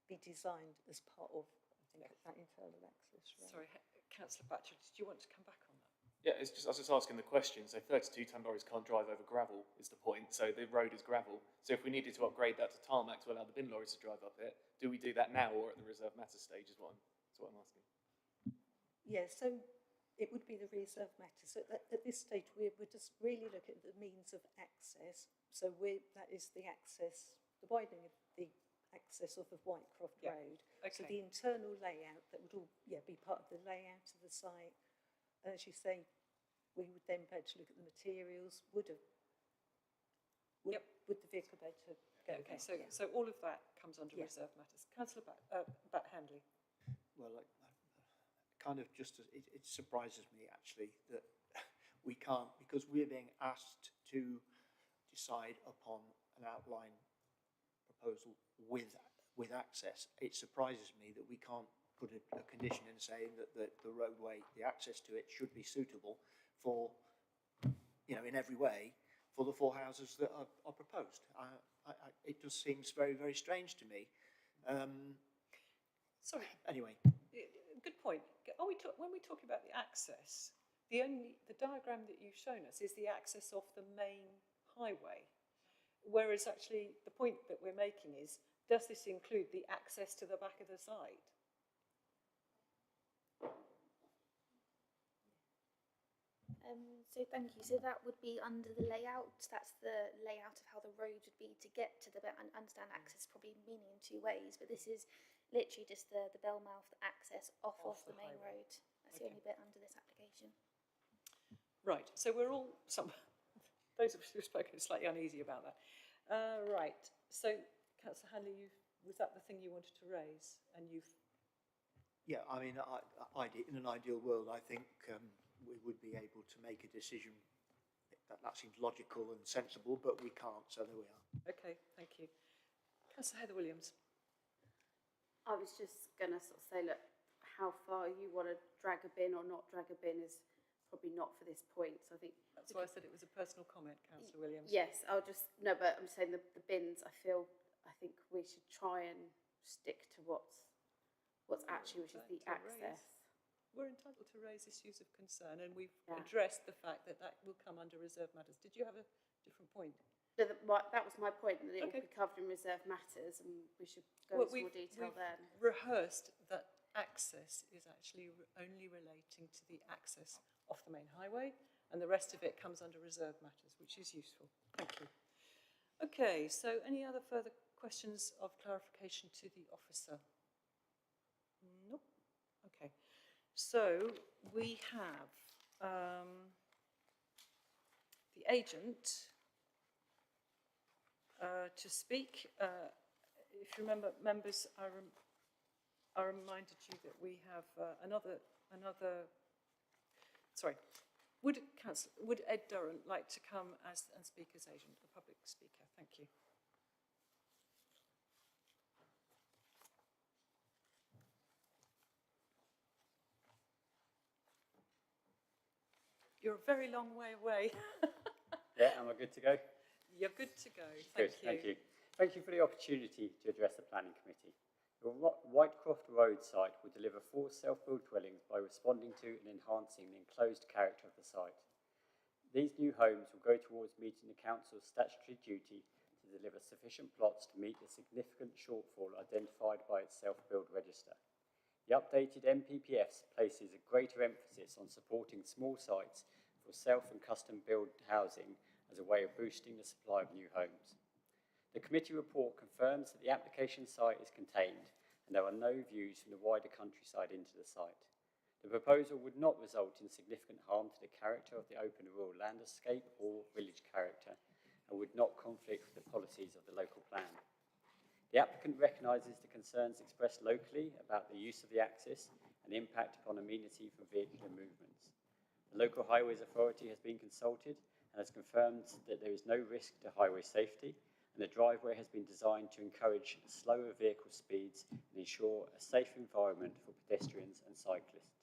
be designed as part of, I think, that internal access road. Sorry, Councillor Batcher, did you want to come back on that? Yeah, it's just, I was just asking the question. So 32-ton lorries can't drive over gravel is the point. So the road is gravel. So if we needed to upgrade that to tarmac to allow the bin lorries to drive up it, do we do that now or at the reserve matter stage is what I'm asking. Yeah, so it would be the reserve matter. So at this stage, we're just really looking at the means of access. So that is the access, the widening of the access off of Whitecroft Road. Okay. So the internal layout that would all be part of the layout of the site. And as you say, we would then be able to look at the materials. Would the vehicle be able to go? Okay, so all of that comes under reserve matters. Councillor Handley. Well, kind of just it surprises me actually that we can't, because we're being asked to decide upon an outline proposal with access. It surprises me that we can't put a condition in saying that the roadway, the access to it should be suitable for, you know, in every way for the 4 houses that are proposed. It just seems very, very strange to me. Sorry. Anyway. Good point. When we talk about the access, the diagram that you've shown us is the access off the main highway. Whereas actually the point that we're making is, does this include the access to the back of the site? So thank you. So that would be under the layout. That's the layout of how the road would be to get to the bit. And understand access probably meaning in 2 ways, but this is literally just the Bellmouth access off the main road. That's the only bit under this application. Right. So we're all those of us who've spoken are slightly uneasy about that. Right. So Councillor Handley, was that the thing you wanted to raise? And you've. Yeah, I mean, in an ideal world, I think we would be able to make a decision that seems logical and sensible, but we can't, so there we are. Okay, thank you. Councillor Heather Williams. I was just going to sort of say, look, how far you want to drag a bin or not drag a bin is probably not for this point. So I think that's why I said it was a personal comment, Councillor Williams. Yes, but I'm saying the bins. I think we should try and stick to what's actually, which is the access. We're entitled to raise issues of concern, and we've addressed the fact that will come under reserve matters. Did you have a different point? So that was my point, that it will be covered in reserved matters, and we should go into more detail then. Rehearsed that access is actually only relating to the access off the main highway, and the rest of it comes under reserved matters, which is useful. Thank you. Okay, so any other further questions of clarification to the officer? Nope. Okay. So we have the agent to speak. If you remember, members, I reminded you that we have sorry, would Ed Durrant like to come and speak as agent, a public speaker? Thank you. You're a very long way away. Yeah, am I good to go? You're good to go. Good, thank you. Thank you for the opportunity to address the Planning Committee. The Whitecroft Road site will deliver 4 self-built dwellings by responding to and enhancing the enclosed character of the site. These new homes will go towards meeting the Council's statutory duty to deliver sufficient plots to meet the significant shortfall identified by its self-build register. The updated MPPS places a greater emphasis on supporting small sites for self and custom build housing as a way of boosting the supply of new homes. The committee report confirms that the application site is contained and there are no views from the wider countryside into the site. The proposal would not result in significant harm to the character of the open rural landscape or village character and would not conflict with the policies of the local plan. The applicant recognises the concerns expressed locally about the use of the axis and the impact upon amenity from vehicular movements. The local highways authority has been consulted and has confirmed that there is no risk to highway safety, and the driveway has been designed to encourage slower vehicle speeds and ensure a safe environment for pedestrians and cyclists.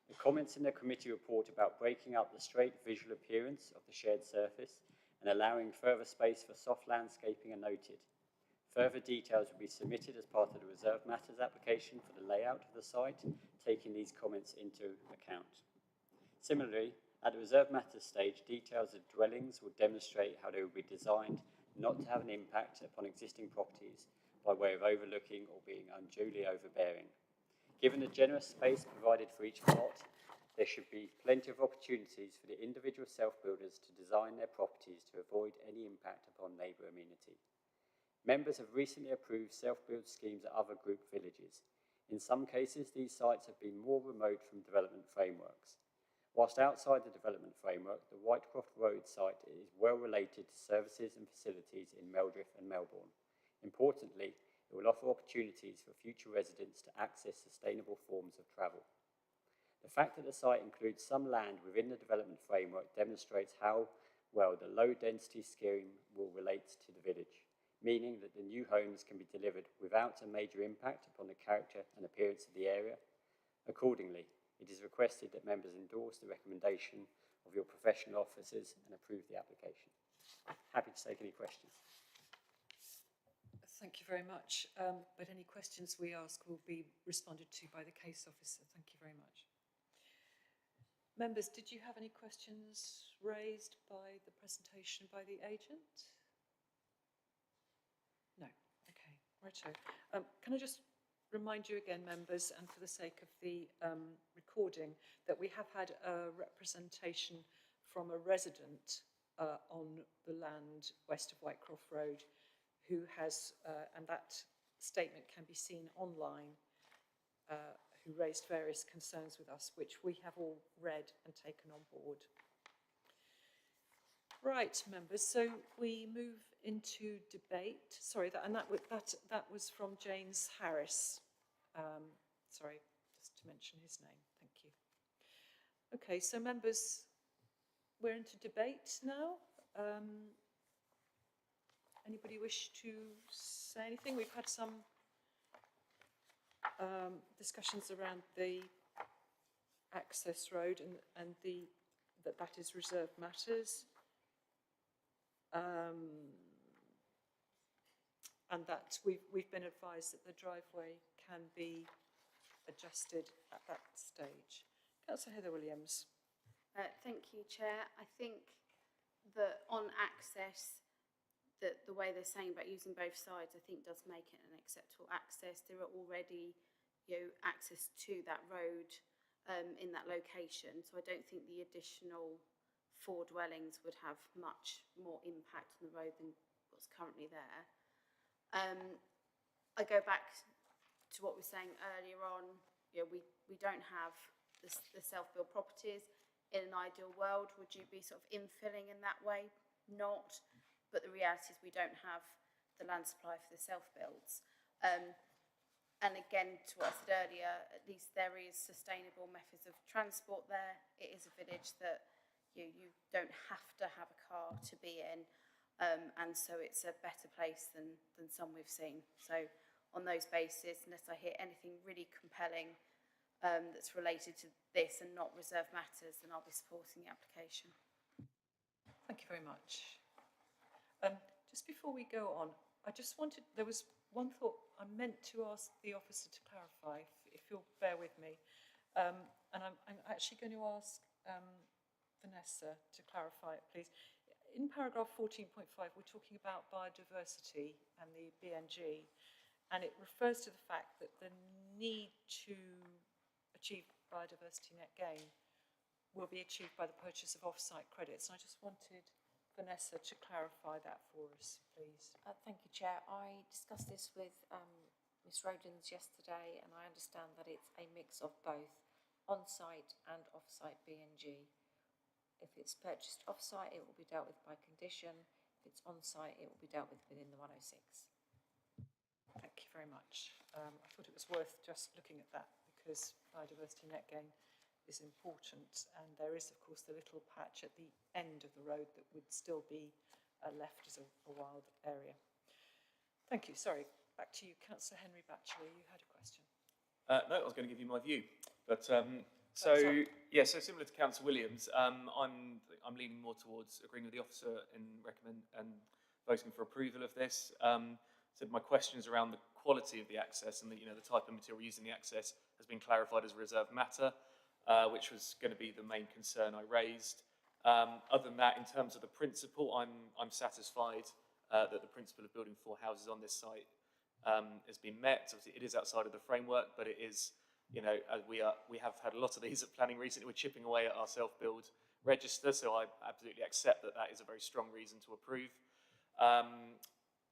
The comments in the committee report about breaking up the straight visual appearance of the shared surface and allowing further space for soft landscaping are noted. Further details will be submitted as part of the Reserved Matters application for the layout of the site, taking these comments into account. Similarly, at the Reserved Matters stage, details of dwellings will demonstrate how they will be designed not to have an impact upon existing properties by way of overlooking or being unduly overbearing. Given the generous space provided for each plot, there should be plenty of opportunities for the individual self-builders to design their properties to avoid any impact upon neighbour amenity. Members have recently approved self-build schemes at other group villages. In some cases, these sites have been more remote from development frameworks. Whilst outside the development framework, the Whitecroft Road site is well related to services and facilities in Meldriff and Melbourne. Importantly, it will offer opportunities for future residents to access sustainable forms of travel. The fact that the site includes some land within the development framework demonstrates how well the low-density scheme will relate to the village, meaning that the new homes can be delivered without a major impact upon the character and appearance of the area. Accordingly, it is requested that members endorse the recommendation of your professional officers and approve the application. Happy to take any questions. Thank you very much. But any questions we ask will be responded to by the case officer. Thank you very much. Members, did you have any questions raised by the presentation by the agent? No. Okay. Righto. Can I just remind you again, members, and for the sake of the recording, that we have had a representation from a resident on the land west of Whitecroft Road who has, and that statement can be seen online, who raised various concerns with us, which we have all read and taken on board. Right, members, so we move into debate. Sorry, that was from James Harris. Sorry, just to mention his name. Thank you. Okay, so members, we're into debate now. Anybody wish to say anything? We've had some discussions around the access road and that is reserved matters. And that we've been advised that the driveway can be adjusted at that stage. Councillor Heather Williams. Thank you, Chair. I think that on access, the way they're saying about using both sides, I think does make it an acceptable access. There are already, access to that road in that location, so I don't think the additional 4 dwellings would have much more impact on the road than what's currently there. I go back to what we were saying earlier on. We don't have the self-build properties. In an ideal world, would you be sort of infilling in that way? Not. But the reality is we don't have the land supply for the self-builds. And again, to what I said earlier, at least there is sustainable methods of transport there. It is a village that you don't have to have a car to be in. And so it's a better place than some we've seen. So on those bases, unless I hear anything really compelling that's related to this and not reserved matters, then I'll be supporting the application. Thank you very much. Just before we go on, there was one thought I meant to ask the officer to clarify, if you'll bear with me. And I'm actually going to ask Vanessa to clarify it, please. In paragraph 14.5, we're talking about biodiversity and the BNG, and it refers to the fact that the need to achieve biodiversity net gain will be achieved by the purchase of off-site credits. And I just wanted Vanessa to clarify that for us, please. Thank you, Chair. I discussed this with Ms Rodens yesterday, and I understand that it's a mix of both on-site and off-site BNG. If it's purchased off-site, it will be dealt with by condition. If it's on-site, it will be dealt with within the 106. Thank you very much. I thought it was worth just looking at that because biodiversity net gain is important, and there is, of course, the little patch at the end of the road that would still be left as a wild area. Thank you. Sorry, back to you, Councillor Henry Batchelor. You had a question. No, I was going to give you my view, but so similar to Councillor Williams, I'm leaning more towards agreeing with the officer and voting for approval of this. So my questions around the quality of the access and the type of material using the access has been clarified as a reserved matter, which was going to be the main concern I raised. Other than that, in terms of the principle, I'm satisfied that the principle of building 4 houses on this site has been met. Obviously, it is outside of the framework, but it is, we have had a lot of these at planning recently. We're chipping away at our self-build register, so I absolutely accept that that is a very strong reason to approve.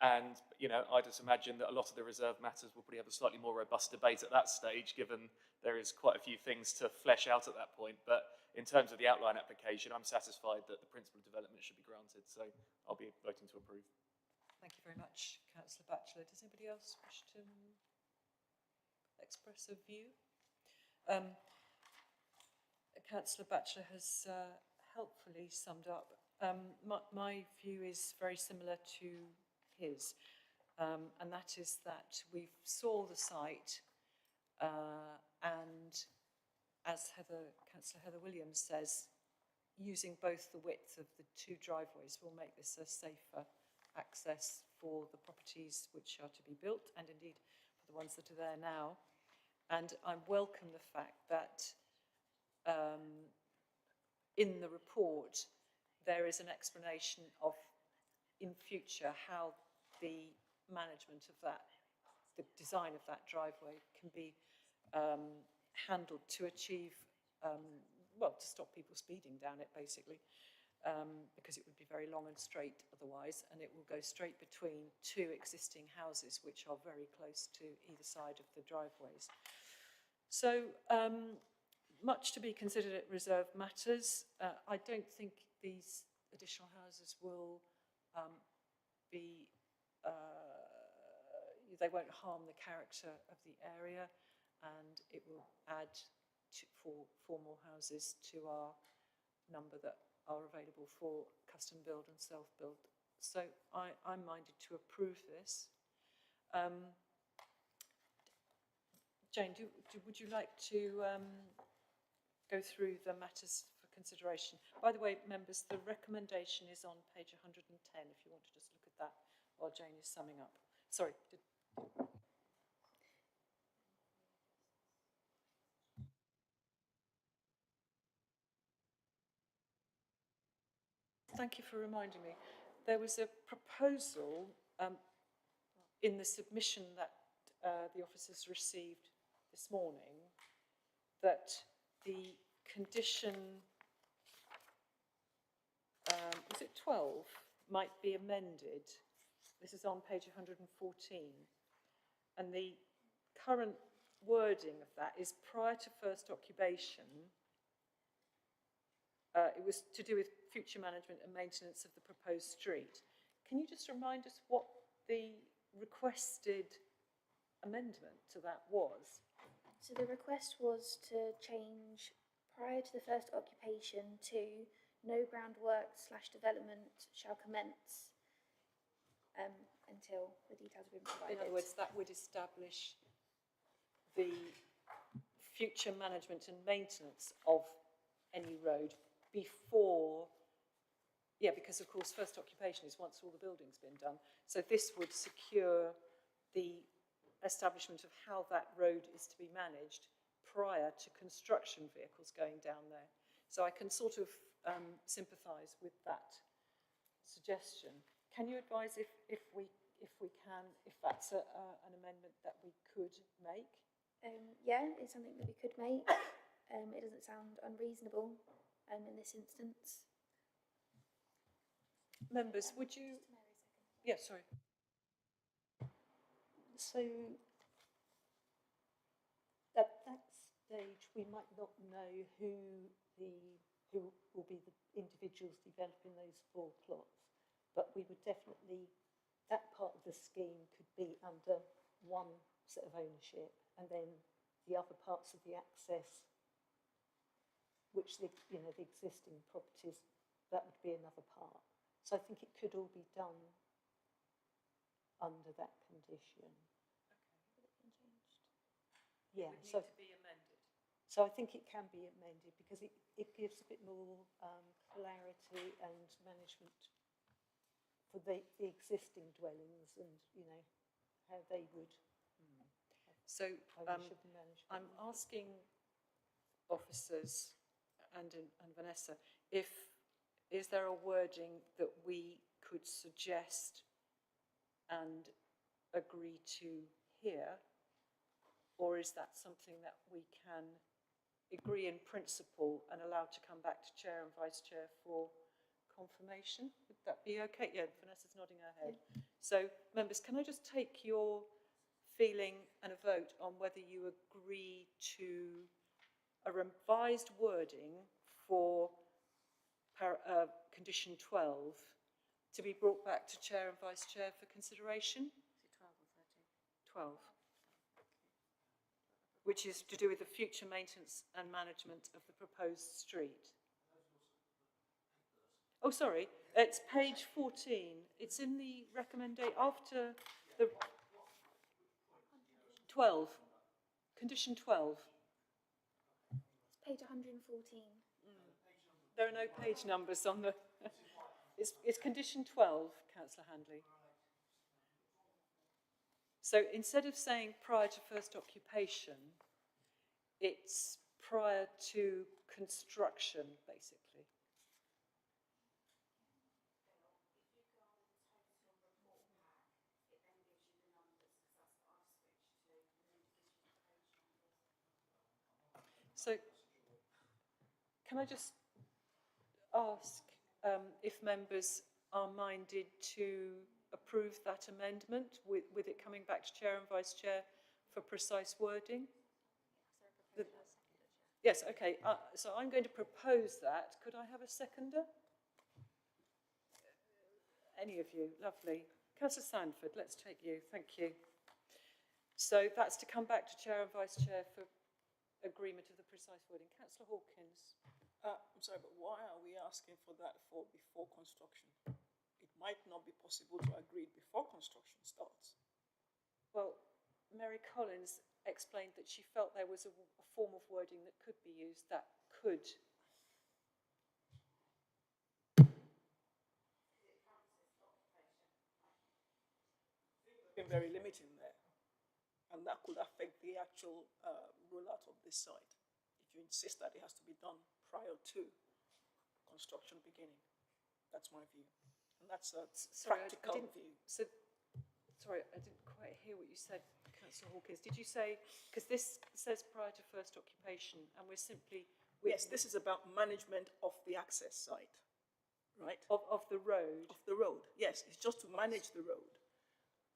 And, I just imagine that a lot of the reserved matters will probably have a slightly more robust debate at that stage, given there is quite a few things to flesh out at that point. But in terms of the outline application, I'm satisfied that the principle of development should be granted. So I'll be voting to approve. Thank you very much, Councillor Batchelor. Does anybody else wish to express a view? Councillor Batchelor has helpfully summed up. My view is very similar to his, and that is that we saw the site, and as Councillor Heather Williams says, using both the width of the 2 driveways will make this a safer access for the properties which are to be built, and indeed for the ones that are there now. And I welcome the fact that in the report there is an explanation of, in future, how the management of that, the design of that driveway can be handled to achieve, to stop people speeding down it, basically, because it would be very long and straight otherwise, and it will go straight between 2 existing houses which are very close to either side of the driveways. So much to be considered at reserved matters. I don't think these additional houses will they won't harm the character of the area, and it will add 4 more houses to our number that are available for custom build and self-build. So I'm minded to approve this. Jane, would you like to go through the matters for consideration? By the way, members, the recommendation is on page 110, if you want to just look at that while Jane is summing up. Sorry. Thank you for reminding me. There was a proposal in the submission that the officers received this morning that the condition, was it 12, might be amended. This is on page 114. And the current wording of that is prior to first occupation. It was to do with future management and maintenance of the proposed street. Can you just remind us what the requested amendment to that was? So the request was to change prior to the first occupation to no groundwork/development shall commence until the details have been provided. In other words, that would establish the future management and maintenance of any road before, yeah, because of course first occupation is once all the building's been done. So this would secure the establishment of how that road is to be managed prior to construction vehicles going down there. So I can sort of sympathise with that suggestion. Can you advise if that's an amendment that we could make? Yeah, it's something that we could make. It doesn't sound unreasonable in this instance. Members, would you? Yeah, sorry. So at that stage, we might not know who will be the individuals developing those 4 plots, but we would definitely, that part of the scheme could be under one set of ownership, and then the other parts of the access, which the existing properties, that would be another part. So I think it could all be done under that condition. Yeah, it would need to be amended. So I think it can be amended because it gives a bit more clarity and management for the existing dwellings and, how they would. So I'm asking officers and Vanessa, is there a wording that we could suggest and agree to here, or is that something that we can agree in principle and allow to come back to Chair and Vice Chair for confirmation? Would that be okay? Yeah, Vanessa's nodding her head. Yeah. So, members, can I just take your feeling and a vote on whether you agree to a revised wording for condition 12 to be brought back to Chair and Vice Chair for consideration? Is it 12 or 13? 12. Which is to do with the future maintenance and management of the proposed street. Oh, sorry, it's page 14. It's in the recommendation after the 12. Condition 12. It's page 114. There are no page numbers on the... It's condition 12, Councillor Handley. So instead of saying prior to first occupation, it's prior to construction, basically. So, can I just ask if members are minded to approve that amendment with it coming back to Chair and Vice Chair for precise wording? Yes, okay. So I'm going to propose that. Could I have a seconder? Any of you? Lovely. Councillor Sandford, let's take you. Thank you. So that's to come back to Chair and Vice Chair for agreement of the precise wording. Councillor Hawkins. I'm sorry, but why are we asking for that for before construction? It might not be possible to agree before construction starts. Well, Mary Collins explained that she felt there was a form of wording that could be used that could. Been very limiting there, and that could affect the actual rollout of this site if you insist that it has to be done prior to construction beginning. That's my view. And that's a Sorry, practical I didn't, view. so, sorry, I didn't quite hear what you said, Councillor Hawkins. Did you say, because this says prior to first occupation, and we're simply... Yes, this is about management of the access site, right? Of the road? Of the road, yes. It's just to manage the road,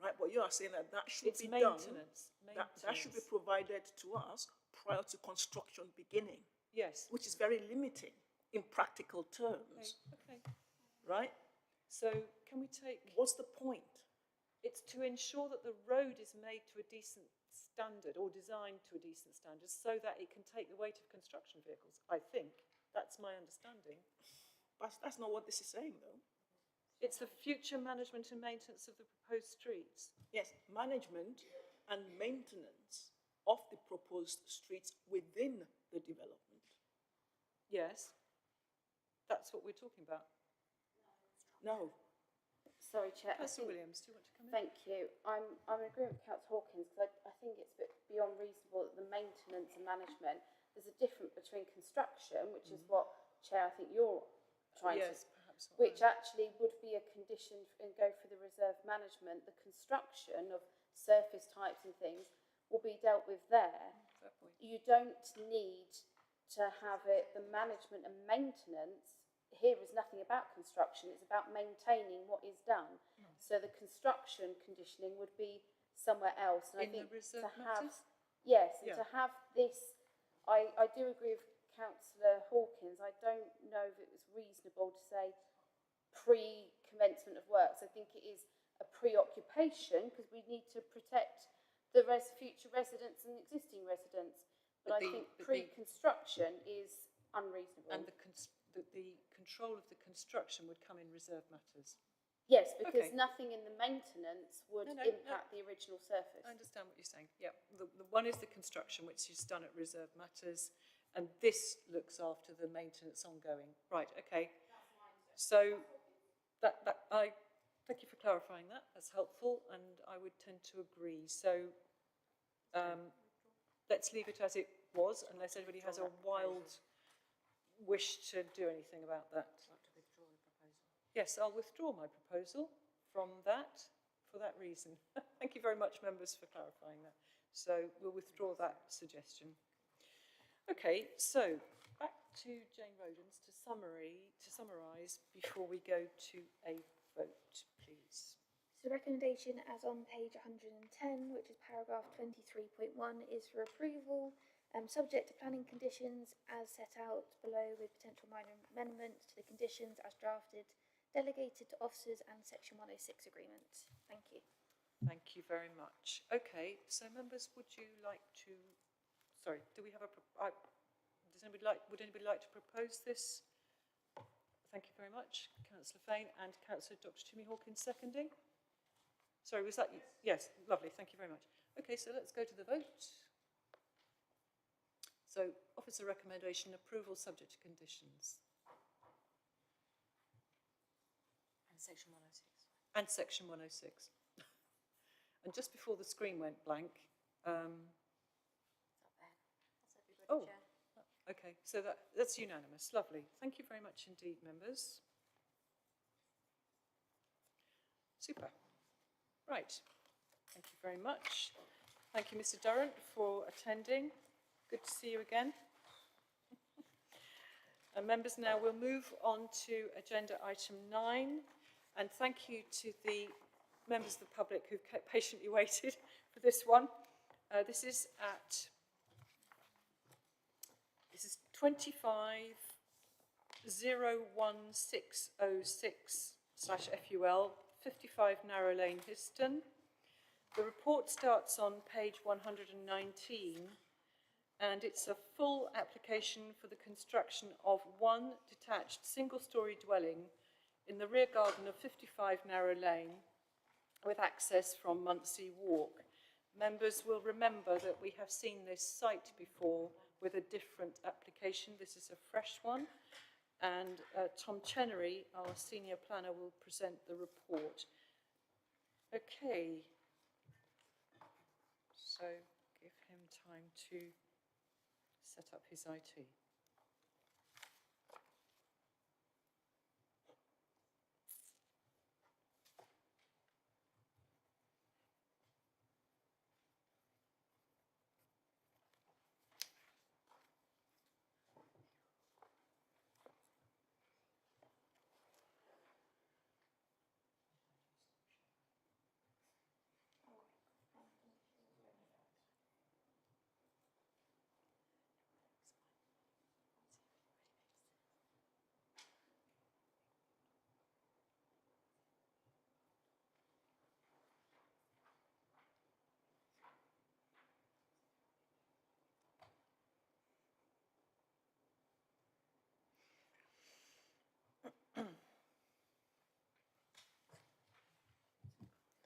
right? But you are saying that that should It's be maintenance. done. That should be provided to us prior to construction beginning. Yes. Which is very limiting in practical terms. Okay. Right? So can we take... What's the point? It's to ensure that the road is made to a decent standard or designed to a decent standard so that it can take the weight of construction vehicles, I think. That's my understanding. But that's not what this is saying, though. It's the future management and maintenance of the proposed streets. Yes, management and maintenance of the proposed streets within the development. Yes. That's what we're talking about. No. Sorry, Chair. Councillor Williams, do you want to come in? Thank you. I'm in agreement with Councillor Hawkins because I think it's a bit beyond reasonable that the maintenance and management, there's a difference between construction, which is what, Chair, I think you're trying to... Perhaps which actually would be a condition and go for the reserve management. The construction of surface types and things will be dealt with there. You don't need to have it, the management and maintenance. Here is nothing about construction, it's about maintaining what is done. So the construction conditioning would be somewhere else. And I think to have, yes, and to have this, I do agree with Councillor Hawkins. I don't know if it was reasonable to say pre-commencement of works. I think it is a pre-occupation because we need to protect the future residents and existing residents. But I think pre-construction is unreasonable. And the control of the construction would come in reserve matters. Yes, because nothing in the maintenance would impact the original surface. I understand what you're saying. Yeah, the one is the construction, which is done at reserve matters, and this looks after the maintenance ongoing. Right. Okay. So I thank you for clarifying that. That's helpful, and I would tend to agree. So let's leave it as it was, unless anybody has a wild wish to do anything about that. Yes, I'll withdraw my proposal from that for that reason. Thank you very much, members, for clarifying that. So we'll withdraw that suggestion. Okay, so back to Jane Rodens to summarise before we go to a vote, please. So the recommendation as on page 110, which is paragraph 23.1, is for approval, subject to planning conditions as set out below with potential minor amendments to the conditions as drafted, delegated to officers and section 106 agreement. Thank you. Thank you very much. Okay, so members, would you like to, sorry, do we have a, would anybody like to propose this? Thank you very much, Councillor Fain and Councillor Dr. Timmy Hawkins seconding. Sorry, was that you? Yes, lovely, thank you very much. Okay, so let's go to the vote. So, officer recommendation, approval subject to conditions. And section 106. And section 106. And just before the screen went blank, oh, okay, so that's unanimous, lovely. Thank you very much indeed, members. Super. Right, thank you very much. Thank you, Mr. Durrant, for attending. Good to see you again. And members, now we'll move on to agenda item 9. And thank you to the members of the public who've patiently waited for this one. This is 25-01606/FUL, 55 Narrow Lane, Histon. The report starts on page 119, and it's a full application for the construction of one detached single-storey dwelling in the rear garden of 55 Narrow Lane with access from Muncie Walk. Members will remember that we have seen this site before with a different application. This is a fresh one, and Tom Chenery, our senior planner, will present the report. Okay, so give him time to set up his IT.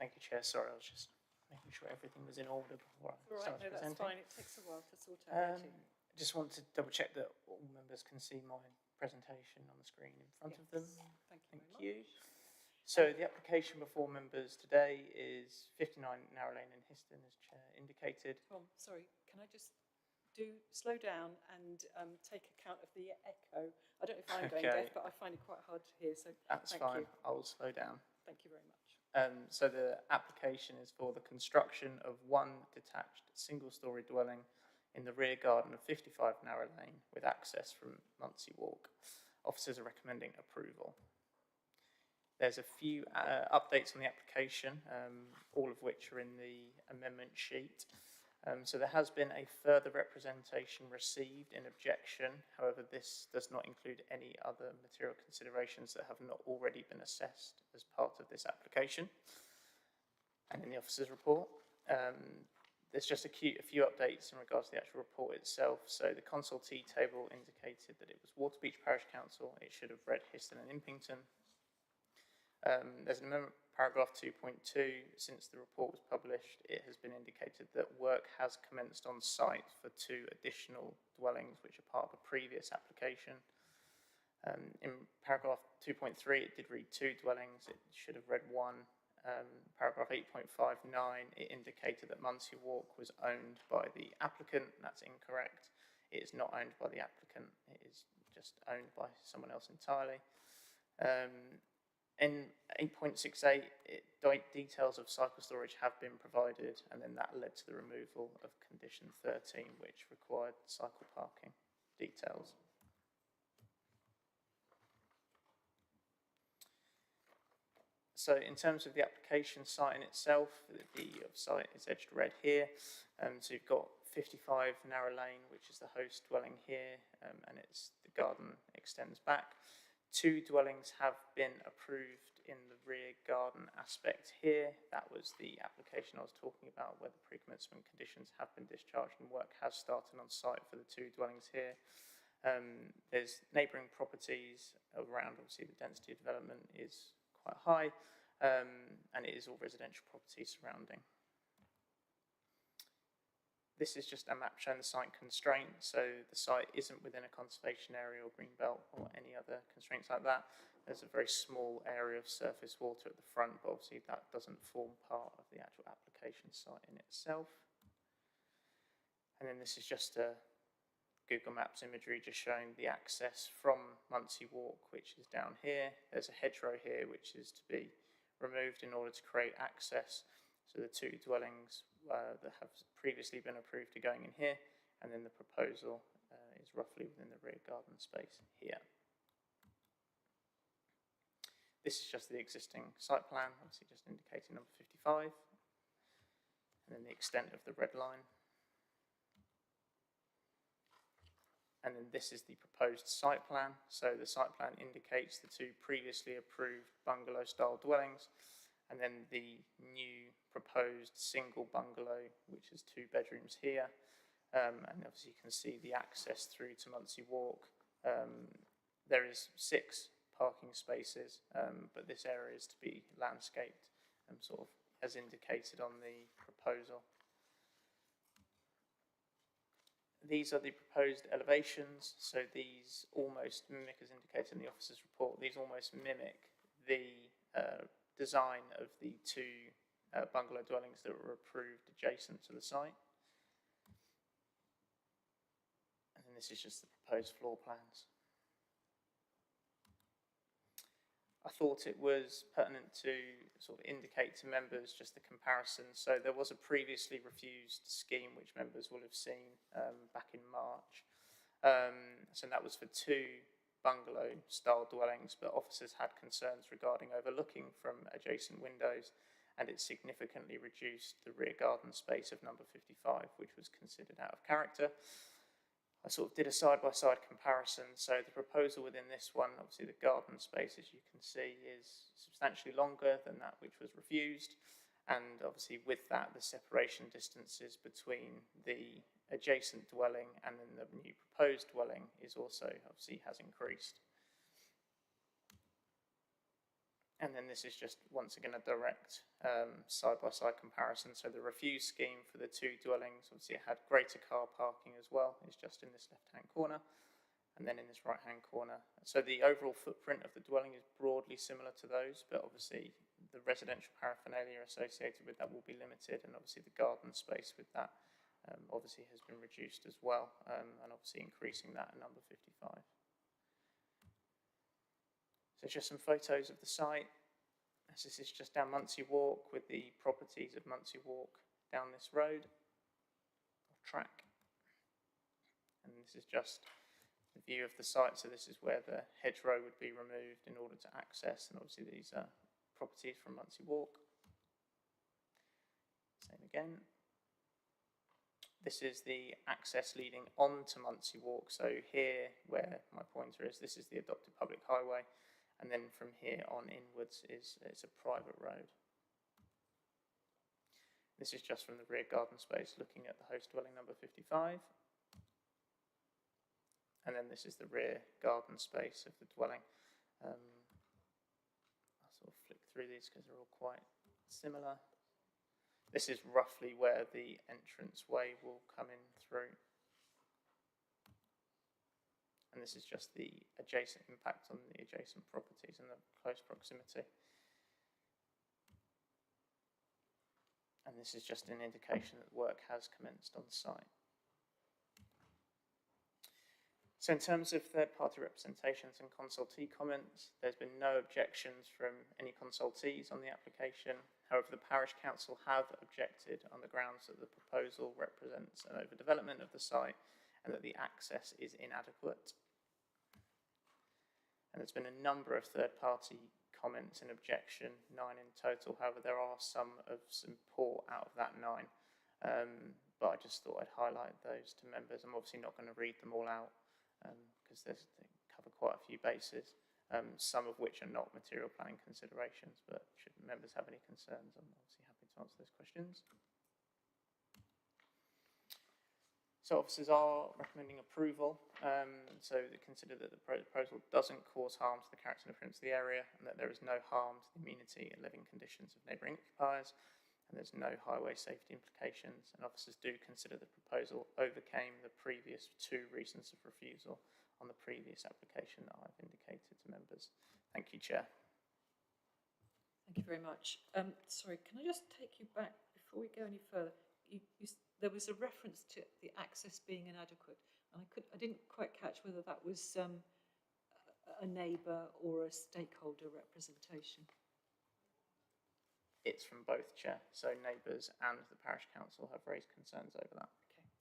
Thank you, Chair. Sorry, I was just making sure everything was in order before I All right, started no, that's presenting. fine. It takes a while to sort out. I just want to double check that all members can see my presentation on the screen in front of them. Thank you Thank very you. So the application before members today is 59 Narrow Lane in Histon, as Chair indicated. Tom, sorry, can I just slow down and take account of the echo? I don't know if I'm going Okay. deaf, but I find it quite hard to hear, so That's thank fine. you. I will slow down. Thank you very much. So the application is for the construction of one detached single-storey dwelling in the rear garden of 55 Narrow Lane with access from Munsey Walk. Officers are recommending approval. There's a few updates on the application, all of which are in the amendment sheet. So there has been a further representation received in objection. However, this does not include any other material considerations that have not already been assessed as part of this application. And in the officer's report, there's just a few updates in regards to the actual report itself. So the consultee table indicated that it was Waterbeach Parish Council. It should have read Histon and Impington. There's an amendment, paragraph 2.2. Since the report was published, it has been indicated that work has commenced on site for 2 additional dwellings, which are part of a previous application. In paragraph 2.3, it did read 2 dwellings. It should have read 1. Paragraph 8.59, it indicated that Munsey Walk was owned by the applicant. That's incorrect. It is not owned by the applicant. It is just owned by someone else entirely. In 8.68, details of cycle storage have been provided, and then that led to the removal of condition 13, which required cycle parking details. So in terms of the application site in itself, the site is edged red here. So you've got 55 Narrow Lane, which is the host dwelling here, and the garden extends back. 2 dwellings have been approved in the rear garden aspect here. That was the application I was talking about, where the pre-commencement conditions have been discharged and work has started on site for the 2 dwellings here. There's neighbouring properties around. Obviously, the density of development is quite high, and it is all residential property surrounding. This is just a map showing the site constraints, so the site isn't within a conservation area or green belt or any other constraints like that. There's a very small area of surface water at the front, but obviously that doesn't form part of the actual application site in itself. And then this is just a Google Maps imagery just showing the access from Munsey Walk, which is down here. There's a hedgerow here, which is to be removed in order to create access. So the 2 dwellings that have previously been approved are going in here, and then the proposal is roughly within the rear garden space here. This is just the existing site plan, obviously just indicating number 55, and then the extent of the red line. And then this is the proposed site plan. So the site plan indicates the 2 previously approved bungalow style dwellings, and then the new proposed single bungalow, which is 2 bedrooms here. And obviously you can see the access through to Munsey Walk. There is 6 parking spaces, but this area is to be landscaped, sort of as indicated on the proposal. These are the proposed elevations, so these almost mimic, as indicated in the officer's report, these almost mimic the design of the 2 bungalow dwellings that were approved adjacent to the site. And then this is just the proposed floor plans. I thought it was pertinent to sort of indicate to members just the comparison. So there was a previously refused scheme which members will have seen back in March. So that was for 2 bungalow style dwellings, but officers had concerns regarding overlooking from adjacent windows, and it significantly reduced the rear garden space of number 55, which was considered out of character. I sort of did a side-by-side comparison. So the proposal within this one, obviously the garden space, as you can see, is substantially longer than that which was refused. And obviously with that, the separation distances between the adjacent dwelling and then the new proposed dwelling is also obviously has increased. And then this is just, once again, a direct side-by-side comparison. So the refuse scheme for the two dwellings, obviously it had greater car parking as well. It's just in this left-hand corner, and then in this right-hand corner. So the overall footprint of the dwelling is broadly similar to those, but obviously the residential paraphernalia associated with that will be limited, and obviously the garden space with that obviously has been reduced as well, and obviously increasing that at number 55. So just some photos of the site. As this is just down Muncie Walk with the properties of Muncie Walk down this road or track. And this is just the view of the site. So this is where the hedgerow would be removed in order to access, and obviously these are properties from Muncie Walk. Same again. This is the access leading on to Muncie Walk. So here, where my pointer is, this is the adopted public highway. And then from here on inwards it's a private road. This is just from the rear garden space looking at the host dwelling number 55. And then this is the rear garden space of the dwelling. I'll sort of flick through these because they're all quite similar. This is roughly where the entranceway will come in through. And this is just the adjacent impact on the adjacent properties and the close proximity. And this is just an indication that work has commenced on site. So in terms of third-party representations and consultee comments, there's been no objections from any consultees on the application. However, the parish council have objected on the grounds that the proposal represents an overdevelopment of the site and that the access is inadequate. And there's been a number of third-party comments and objection, 9 in total. However, there are some of support out of that 9. But I just thought I'd highlight those to members. I'm obviously not going to read them all out because they cover quite a few bases, some of which are not material planning considerations. But should members have any concerns, I'm obviously happy to answer those questions. So officers are recommending approval, so they consider that the proposal doesn't cause harm to the character and appearance of the area, and that there is no harm to the amenity and living conditions of neighbouring occupiers, and there's no highway safety implications, and officers do consider the proposal overcame the previous 2 reasons of refusal on the previous application that I've indicated to members. Thank you, Chair. Thank you very much. Sorry, can I just take you back before we go any further? There was a reference to the access being inadequate, and I didn't quite catch whether that was a neighbour or a stakeholder representation. It's from both, Chair. So neighbours and the parish council have raised concerns over that.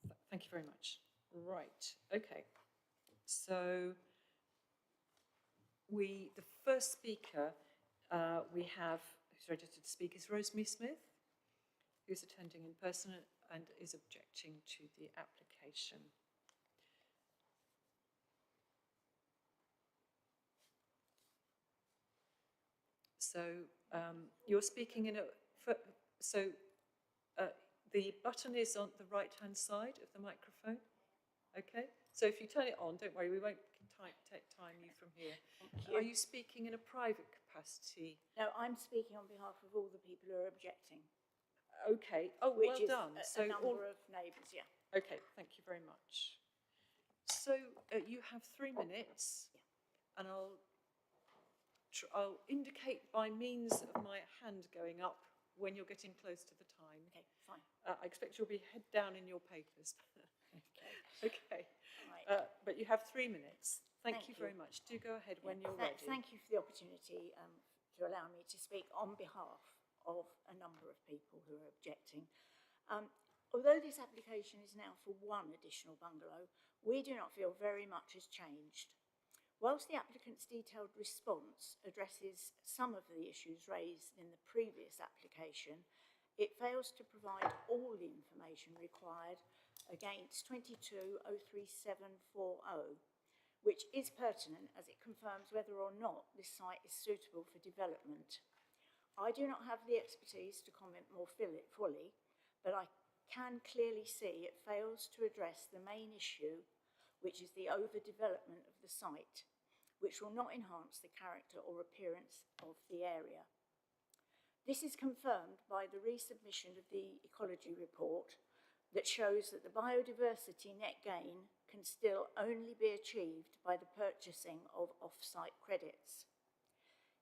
Okay, thank you very much. Right, okay. So the first speaker we have, who's registered to speak, is Rosemary Smith, who's attending in person and is objecting to the application. So you're speaking in the button is on the right-hand side of the microphone. Okay, so if you turn it on, don't worry, we won't time you from here. Thank you. Are you speaking in a private capacity? No, I'm speaking on behalf of all the people who are objecting. Okay. Oh, well done. So a number of neighbours, yeah. Okay, thank you very much. So you have 3 minutes, and I'll indicate by means of my hand going up when you're getting close to the time. Okay, fine. I expect you'll be head down in your papers. Okay. Right. But you have 3 minutes. Thank you you very much. Do go ahead when you're ready. Thank you for the opportunity to allow me to speak on behalf of a number of people who are objecting. Although this application is now for 1 additional bungalow, we do not feel very much has changed. Whilst the applicant's detailed response addresses some of the issues raised in the previous application, it fails to provide all the information required against 22037440, which is pertinent as it confirms whether or not this site is suitable for development. I do not have the expertise to comment more fully, but I can clearly see it fails to address the main issue, which is the overdevelopment of the site, which will not enhance the character or appearance of the area. This is confirmed by the resubmission of the ecology report that shows that the biodiversity net gain can still only be achieved by the purchasing of off-site credits.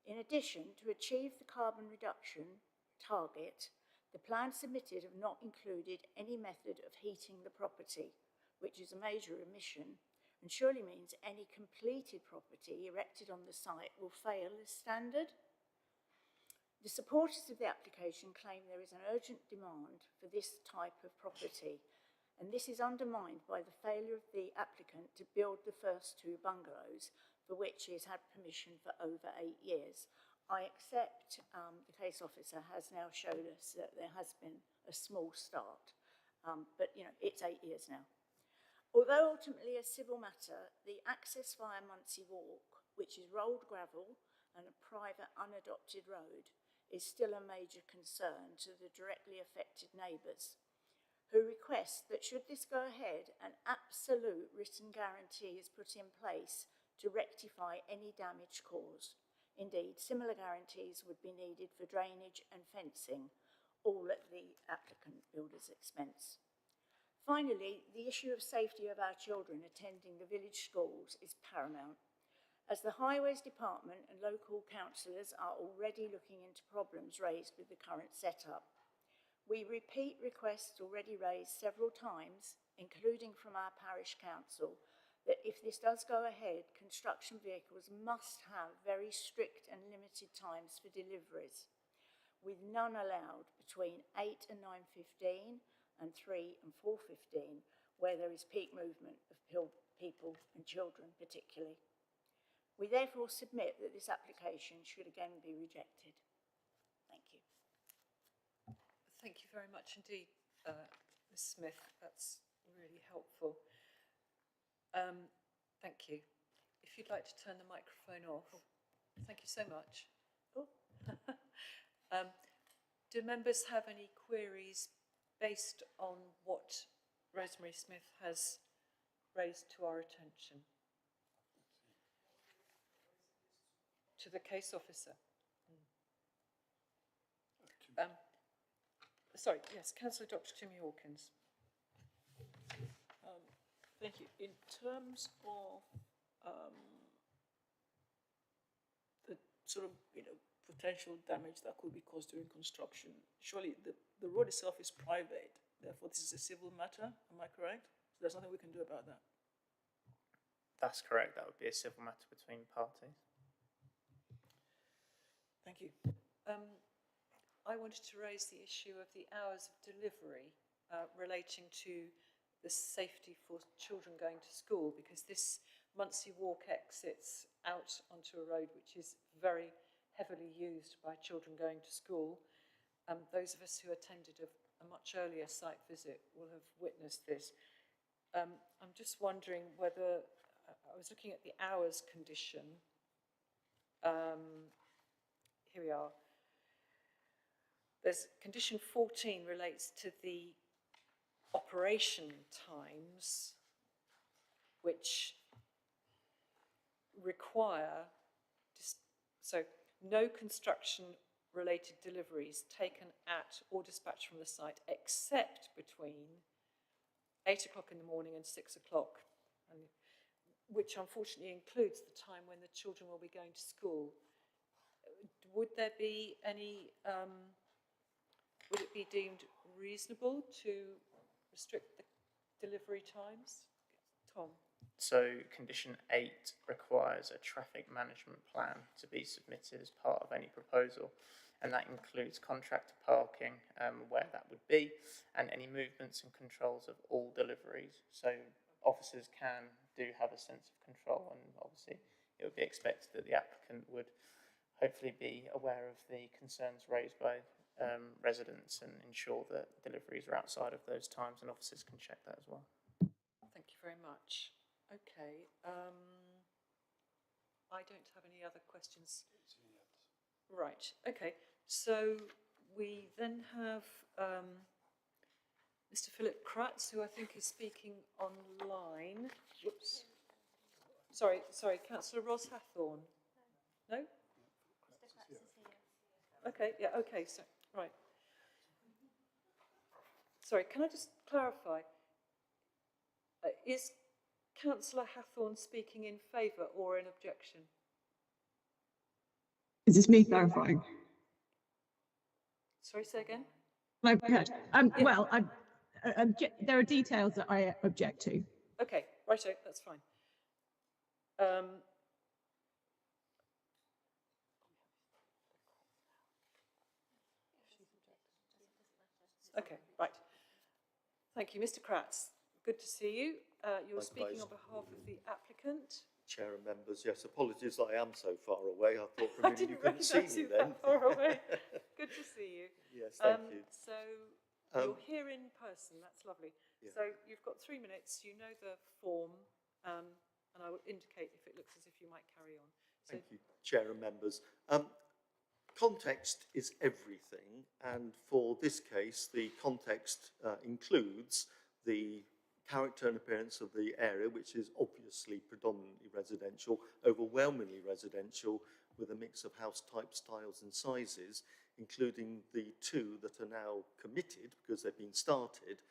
In addition, to achieve the carbon reduction target, the plans submitted have not included any method of heating the property, which is a major omission and surely means any completed property erected on the site will fail as standard. The supporters of the application claim there is an urgent demand for this type of property, and this is undermined by the failure of the applicant to build the first 2 bungalows, for which he has had permission for over 8 years. I accept the case officer has now showed us that there has been a small start, but you know, it's 8 years now. Although ultimately a civil matter, the access via Munsey Walk, which is rolled gravel and a private unadopted road, is still a major concern to the directly affected neighbours, who request that should this go ahead, an absolute written guarantee is put in place to rectify any damage caused. Indeed, similar guarantees would be needed for drainage and fencing, all at the applicant builder's expense. Finally, the issue of safety of our children attending the village schools is paramount, as the Highways Department and local councillors are already looking into problems raised with the current setup. We repeat requests already raised several times, including from our parish council, that if this does go ahead, construction vehicles must have very strict and limited times for deliveries, with none allowed between 8 and 9:15 and 3 and 4:15, where there is peak movement of people and children particularly. We therefore submit that this application should again be rejected. Thank you. Thank you very much indeed, Ms Smith. That's really helpful. Thank you. If you'd like to turn the microphone off. Thank you so much. Do members have any queries based on what Rosemary Smith has raised to our attention? To the case officer. Sorry, yes, Councillor Dr. Jimmy Hawkins. Thank you. In terms of the sort of potential damage that could be caused during construction, surely the road itself is private. Therefore, this is a civil matter. Am I correct? So there's nothing we can do about that. That's correct. That would be a civil matter between parties. Thank you. I wanted to raise the issue of the hours of delivery relating to the safety for children going to school, because this Munsey Walk exits out onto a road which is very heavily used by children going to school. Those of us who attended a much earlier site visit will have witnessed this. I'm just wondering whether, I was looking at the hours condition. Here we are. There's condition 14 relates to the operation times, which require, so no construction related deliveries taken at or dispatched from the site except between 8 o'clock in the morning and 6 o'clock, which unfortunately includes the time when the children will be going to school. Would there be any, would it be deemed reasonable to restrict the delivery times? Tom? So condition 8 requires a traffic management plan to be submitted as part of any proposal, and that includes contractor parking, where that would be, and any movements and controls of all deliveries. So officers do have a sense of control, and obviously it would be expected that the applicant would hopefully be aware of the concerns raised by residents and ensure that deliveries are outside of those times, and officers can check that as well. Thank you very much. Okay, I don't have any other questions. Right, okay, so we then have Mr. Philip Kratz, who I think is speaking online. Whoops. Sorry, Councillor Ros Hathorn. No? Okay, yeah, okay, so, right. Sorry, can I just clarify? Is Councillor Hathorn speaking in favour or in objection? Is this me clarifying? Sorry, say again? I've heard. Yeah. Well, there are details that I object to. Okay, righto, that's fine. Okay, right. Thank you, Mr. Kratz. Good to see you. You're speaking on behalf of the applicant. Chair and members, yes, apologies that I am so far away. I thought for a I minute you didn't couldn't see realise me you then. that far away. Good to see you. Yes, thank you. So you're here in person, that's lovely. Yeah. So you've got 3 minutes, you know the form, and I will indicate if it looks as if you might carry on. So, Thank you, Chair and members. Context is everything, and for this case, the context includes the character and appearance of the area, which is obviously predominantly residential, overwhelmingly residential, with a mix of house types, styles and sizes, including the 2 that are now committed because they've been started.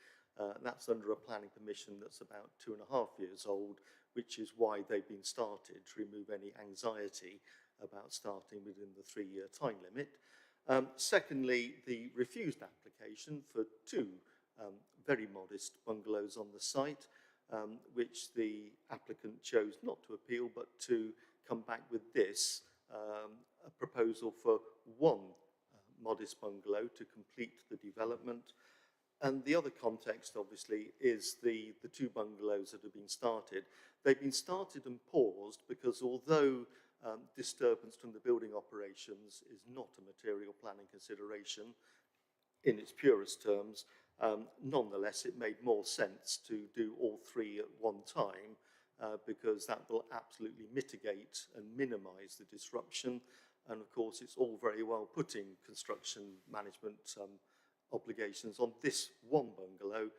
That's under a planning permission that's about 2.5 years old, which is why they've been started, to remove any anxiety about starting within the 3-year time limit. Secondly, the refused application for 2 very modest bungalows on the site, which the applicant chose not to appeal, but to come back with this, a proposal for 1 modest bungalow to complete the development. And the other context, obviously, is the 2 bungalows that have been started. They've been started and paused because although disturbance from the building operations is not a material planning consideration in its purest terms, nonetheless, it made more sense to do all 3 at one time because that will absolutely mitigate and minimise the disruption. And of course, it's all very well putting construction management obligations on this 1 bungalow.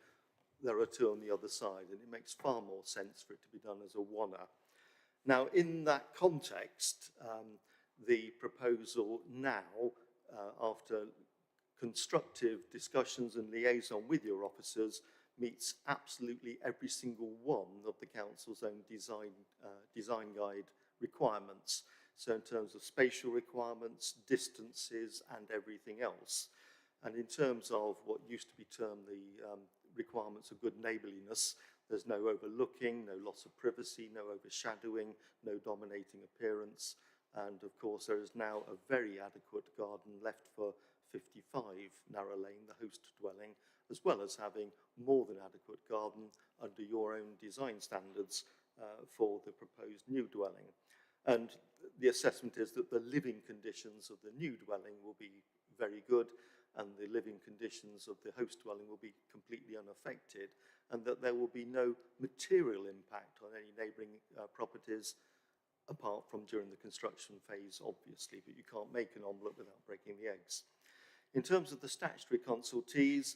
There are 2 on the other side, and it makes far more sense for it to be done as a one-er. Now, in that context, the proposal now, after constructive discussions and liaison with your officers, meets absolutely every single one of the council's own design guide requirements. So in terms of spatial requirements, distances, and everything else. And in terms of what used to be termed the requirements of good neighbourliness, there's no overlooking, no loss of privacy, no overshadowing, no dominating appearance. And of course, there is now a very adequate garden left for 55 Narrow Lane, the host dwelling, as well as having more than adequate garden under your own design standards for the proposed new dwelling. And the assessment is that the living conditions of the new dwelling will be very good, and the living conditions of the host dwelling will be completely unaffected, and that there will be no material impact on any neighbouring properties, apart from during the construction phase, obviously, but you can't make an omelette without breaking the eggs. In terms of the statutory consultees,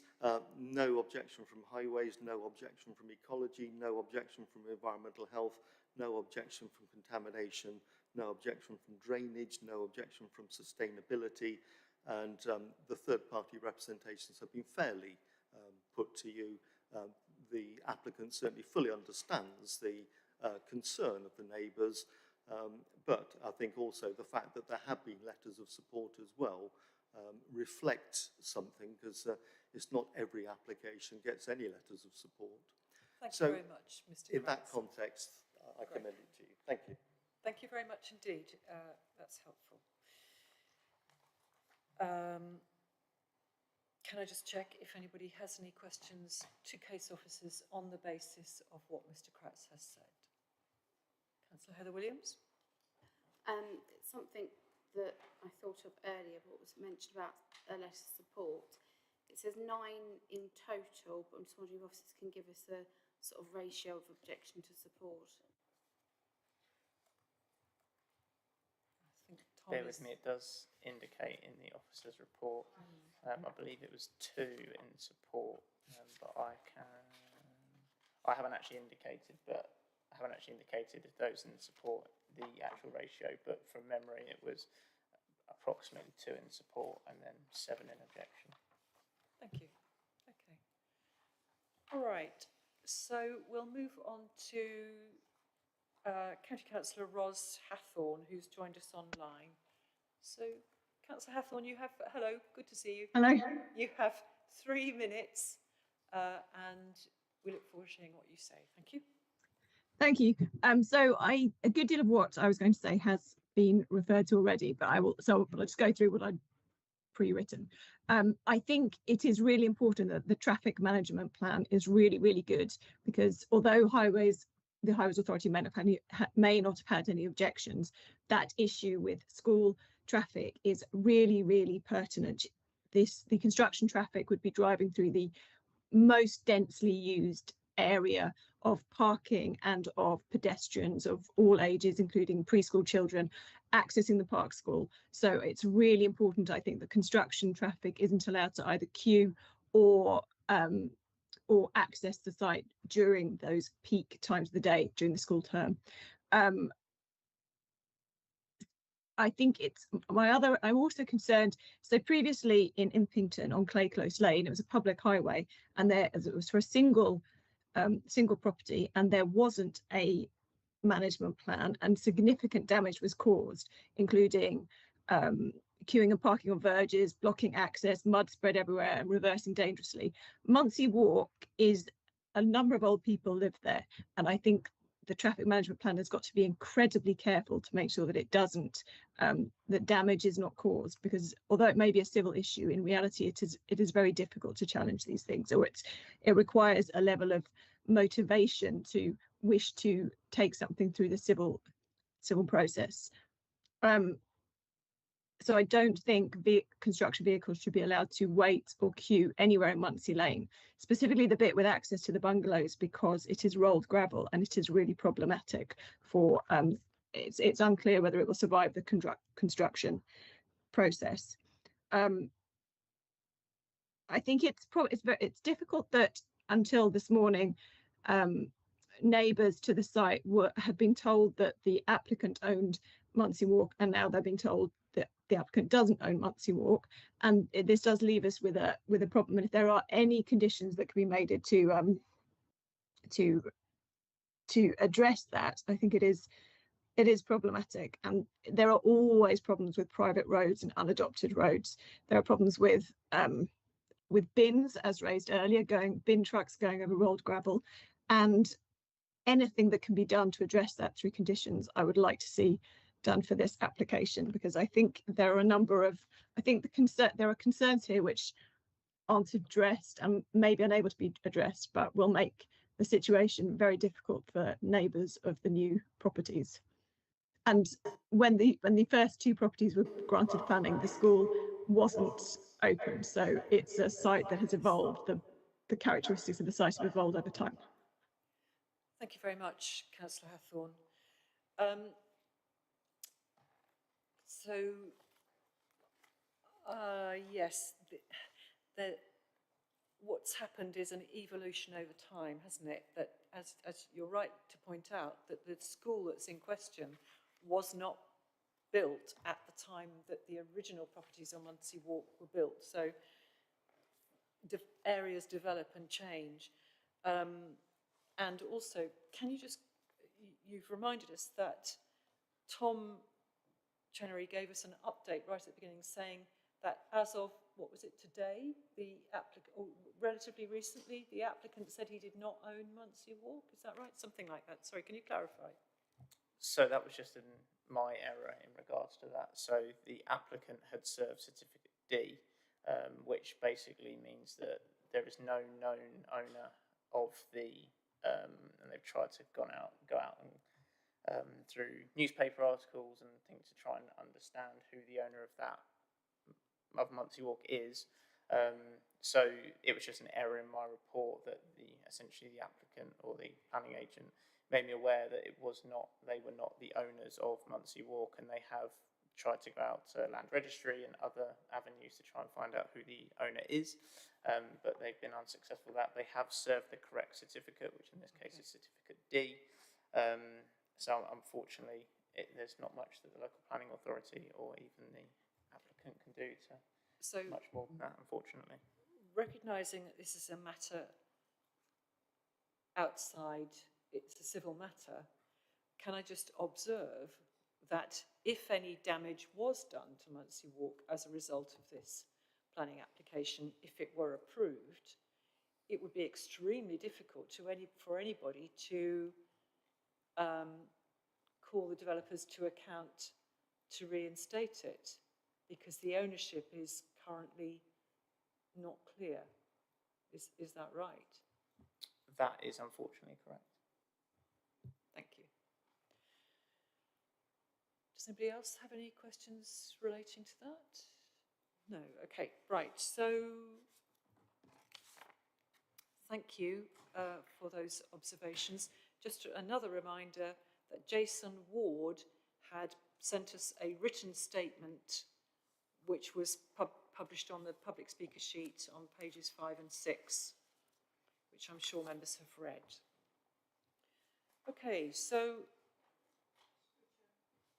no objection from highways, no objection from ecology, no objection from environmental health, no objection from contamination, no objection from drainage, no objection from sustainability, and the third-party representations have been fairly put to you. The applicant certainly fully understands the concern of the neighbours, but I think also the fact that there have been letters of support as well reflects something, because it's not every application gets any letters of support. Thank you very much, Mr. In that Kratz. context, I commend it to you. Thank you. Thank you very much indeed. That's helpful. Can I just check if anybody has any questions to case officers on the basis of what Mr. Kratz has said? Councillor Heather Williams? It's something that I thought of earlier, what was mentioned about a letter of support. It says 9 in total, but I'm just wondering if officers can give us a sort of ratio of objection to support. Bear with me, it does indicate in the officer's report. I believe it was 2 in support, but I haven't actually indicated, but haven't actually indicated those in support the actual ratio, but from memory it was approximately 2 in support and then 7 in objection. Thank you. Okay. All right. So we'll move on to County Councillor Ros Hathorn, who's joined us online. So, Councillor Hathorn, you have, hello, good to see you. Hello. You have 3 minutes and we look forward to hearing what you say. Thank you. Thank you. So a good deal of what I was going to say has been referred to already, but I'll just go through what I'd pre-written. I think it is really important that the traffic management plan is really, really good, because although the Highways Authority may not have had any objections, that issue with school traffic is really, really pertinent. The construction traffic would be driving through the most densely used area of parking and of pedestrians of all ages, including preschool children, accessing the park school. So it's really important, I think, that construction traffic isn't allowed to either queue or access the site during those peak times of the day during the school term. I think it's I'm also concerned. So previously in Impington on Clay Close Lane, it was a public highway, and it was for a single property, and there wasn't a management plan, and significant damage was caused, including queuing and parking on verges, blocking access, mud spread everywhere, and reversing dangerously. Muncie Walk is a number of old people live there, and I think the traffic management plan has got to be incredibly careful to make sure that it doesn't, that damage is not caused, because although it may be a civil issue, in reality it is very difficult to challenge these things. So it requires a level of motivation to wish to take something through the civil process. So I don't think construction vehicles should be allowed to wait or queue anywhere in Muncie Lane, specifically the bit with access to the bungalows, because it is rolled gravel and it is really problematic for, it's unclear whether it will survive the construction process. I think it's difficult that until this morning, neighbours to the site had been told that the applicant owned Muncie Walk, and now they're being told that the applicant doesn't own Muncie Walk, and this does leave us with a problem. And if there are any conditions that can be made to address that, I think it is problematic. And there are always problems with private roads and unadopted roads. There are problems with bins, as raised earlier, bin trucks going over rolled gravel, and anything that can be done to address that through conditions, I would like to see done for this application, because I think there are a number of, there are concerns here which aren't addressed and maybe unable to be addressed, but will make the situation very difficult for neighbours of the new properties. And when the first 2 properties were granted planning, the school wasn't open, so it's a site that has evolved. The characteristics of the site have evolved over time. Thank you very much, Councillor Hathorn. Yes, what's happened is an evolution over time, hasn't it? That, as you're right to point out, that the school that's in question was not built at the time that the original properties on Muncie Walk were built. So areas develop and change. And also, you've reminded us that Tom Chenery gave us an update right at the beginning saying that as of, what was it, today, or relatively recently, the applicant said he did not own Muncie Walk. Is that right? Something like that. Sorry, can you clarify? So that was just my error in regards to that. So the applicant had served certificate D, which basically means that there is no known owner of the, and they've tried to go out and through newspaper articles and things to try and understand who the owner of that of Muncie Walk is. So it was just an error in my report that essentially the applicant or the planning agent made me aware that they were not the owners of Muncie Walk, and they have tried to go out to land registry and other avenues to try and find out who the owner is, but they've been unsuccessful with that. They have served the correct certificate, which in this case is certificate D, So unfortunately, there's not much that the local planning authority or even the applicant can do to much more than that, unfortunately. Recognising that this is a matter outside, it's a civil matter, can I just observe that if any damage was done to Muncie Walk as a result of this planning application, if it were approved, it would be extremely difficult for anybody to call the developers to account to reinstate it, because the ownership is currently not clear. Is that right? That is unfortunately correct. Thank you. Does anybody else have any questions relating to that? No. Okay, right. So thank you for those observations. Just another reminder that Jason Ward had sent us a written statement which was published on the public speaker sheet on pages 5 and 6, which I'm sure members have read. Okay, so,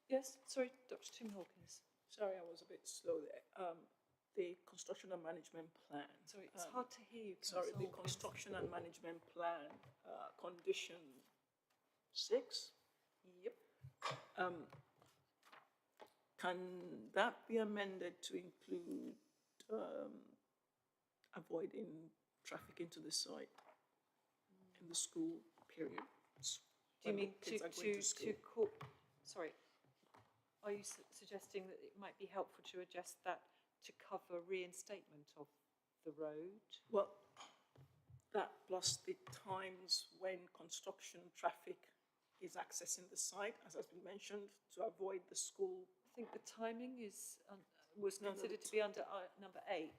yes, sorry, Dr. Tim Hawkins. Sorry, I was a bit slow there. The construction and management plan. Sorry, it's hard to hear you. Sorry, the construction and management plan, condition 6. Yep. Can that be amended to include avoiding traffic into the site in the school period? Do you mean sorry, are you suggesting that it might be helpful to adjust that to cover reinstatement of the road? Well, that plus the times when construction traffic is accessing the site, as has been mentioned, to avoid the school. I think the timing was considered to be under number 8,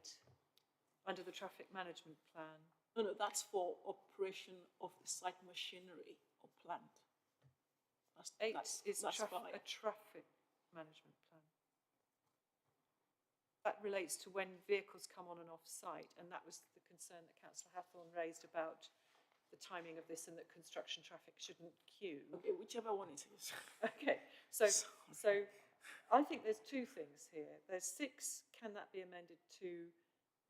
under the traffic management plan. No, that's for operation of the site machinery or plant. That's 8 is that's a traffic management plan. That relates to when vehicles come on and off site, and that was the concern that Councillor Hathorn raised about the timing of this and that construction traffic shouldn't queue. Okay, whichever one it is. Okay, so I think there's two things here. There's 6, can that be amended to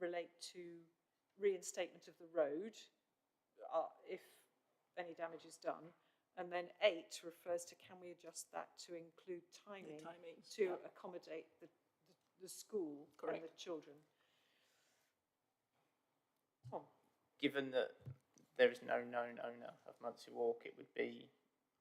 relate to reinstatement of the road if any damage is done? And then 8 refers to can we adjust that to include timing to accommodate the school and the children? Tom? Given that there is no known owner of Muncie Walk, it would be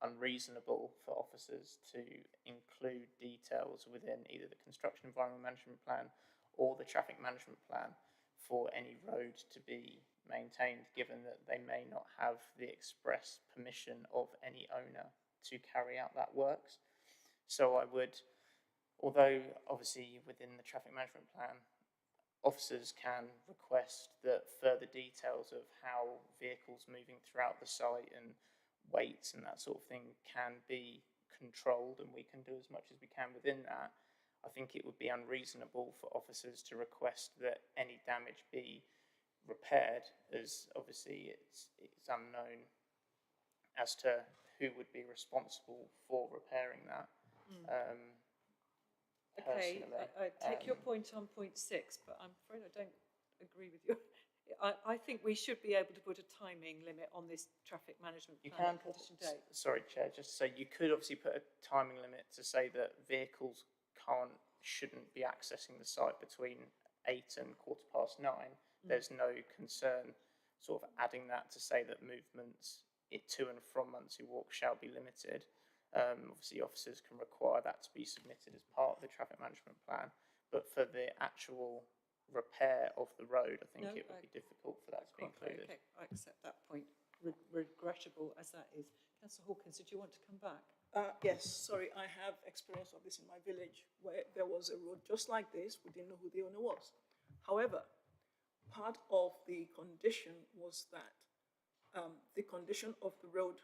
unreasonable for officers to include details within either the construction environment management plan or the traffic management plan for any road to be maintained, given that they may not have the express permission of any owner to carry out that works. So I would, although obviously within the traffic management plan, officers can request that further details of how vehicles moving throughout the site and weights and that sort of thing can be controlled, and we can do as much as we can within that. I think it would be unreasonable for officers to request that any damage be repaired, as obviously it's unknown as to who would be responsible for repairing that. Okay, I take your point on point 6, but I'm afraid I don't agree with you. I think we should be able to put a timing limit on this traffic management plan. You can put, sorry Chair, just to say you could obviously put a timing limit to say that vehicles shouldn't be accessing the site between 8 and 9:15. There's no concern sort of adding that to say that movements to and from Muncie Walk shall be limited. Obviously officers can require that to be submitted as part of the traffic management plan, but for the actual repair of the road, I think it would be difficult for that to be included. Okay, I accept that point, regrettable as that is. Councillor Hawkins, did you want to come back? Yes, sorry, I have experience of this in my village where there was a road just like this. We didn't know who the owner was. However, part of the condition was that the condition of the road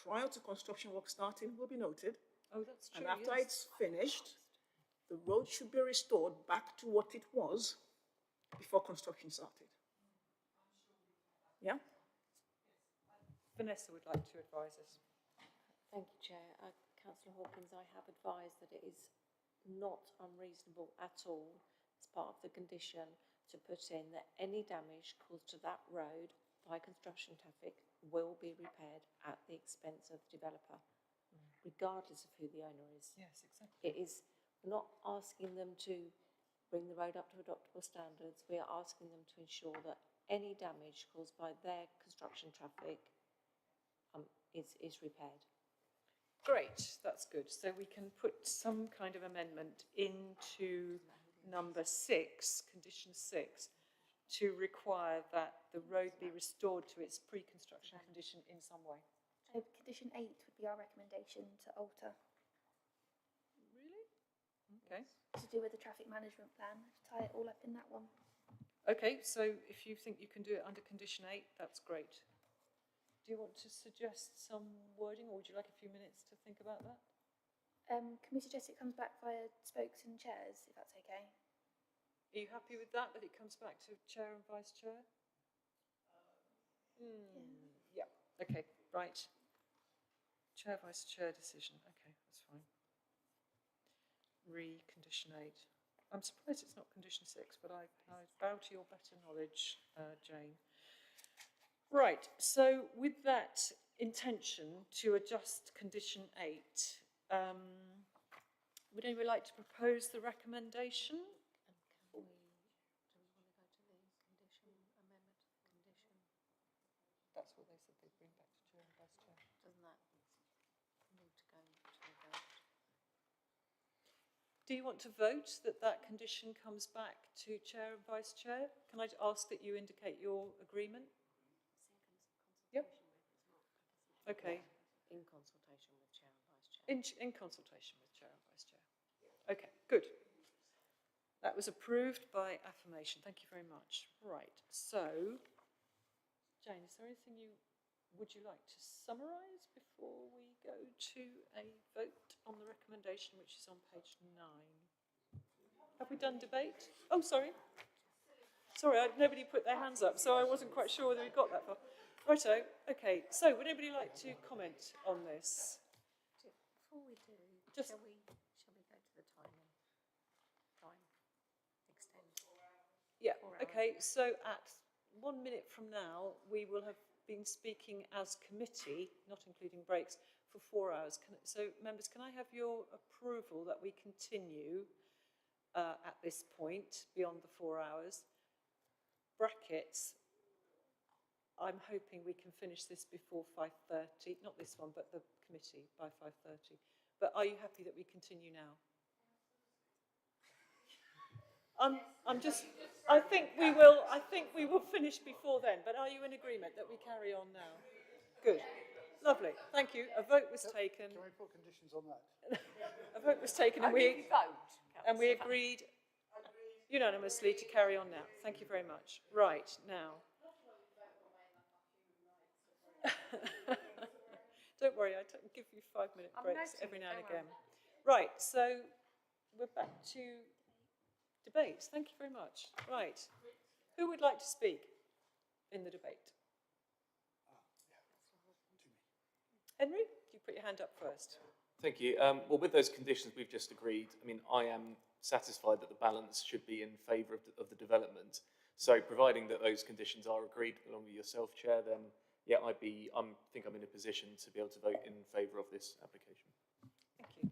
prior to construction work starting will be noted. Oh, that's true. And after it's finished, the road should be restored back to what it was before construction started. Yeah? Vanessa would like to advise us. Thank you, Chair. Councillor Hawkins, I have advised that it is not unreasonable at all, as part of the condition, to put in that any damage caused to that road by construction traffic will be repaired at the expense of the developer, regardless of who the owner is. Yes, exactly. It is, we're not asking them to bring the road up to adoptable standards. We are asking them to ensure that any damage caused by their construction traffic is repaired. Great, that's good. So we can put some kind of amendment into number 6, condition 6, to require that the road be restored to its pre-construction condition in some way. So condition 8 would be our recommendation to alter. Really? Okay. To do with the traffic management plan, tie it all up in that one. Okay, so if you think you can do it under condition 8, that's great. Do you want to suggest some wording, or would you like a few minutes to think about that? Can we suggest it comes back via spokes and chairs, if that's okay? Are you happy with that it comes back to chair and vice chair? Yeah. Okay, right. Chair, vice chair decision. Okay, that's fine. Condition 8. I'm surprised it's not condition 6, but I bow to your better knowledge, Jane. Right, so with that intention to adjust condition 8, would anybody like to propose the recommendation? Do we want to go to the condition amendment condition? That's what they said they'd bring back to chair and vice chair. Doesn't that need to go to a vote? Do you want to vote that condition comes back to chair and vice chair? Can I ask that you indicate your agreement? Yep. Okay. In consultation with chair and vice chair. In consultation with chair and vice chair. Okay, good. That was approved by affirmation. Thank you very much. Right, so, Jane, is there anything would you like to summarise before we go to a vote on the recommendation, which is on page 9? Have we done debate? Oh, sorry. Sorry, nobody put their hands up, so I wasn't quite sure whether we got that far. Righto, okay. So, would anybody like to comment on this? Before we do, shall we go to the time extend? Yeah, okay. So, at 1 minute from now, we will have been speaking as committee, not including breaks, for 4 hours. So, members, can I have your approval that we continue at this point beyond the 4 hours? Brackets. I'm hoping we can finish this before 5:30, not this one, but the committee by 5:30. But are you happy that we continue now? I think we will finish before then, but are you in agreement that we carry on now? Good. Lovely. Thank you. A vote was taken. Can we put conditions on that? A vote was taken and we agreed unanimously to carry on now. Thank you very much. Right, now. Don't worry, I give you 5-minute breaks every now and again. Right, so we're back to debate. Thank you very much. Right, who would like to speak in the debate? Henry, you put your hand up first. Thank you. Well, with those conditions we've just agreed, I mean, I am satisfied that the balance should be in favour of the development. So, providing that those conditions are agreed along with yourself, Chair, then yeah, I think I'm in a position to be able to vote in favour of this application. Thank you.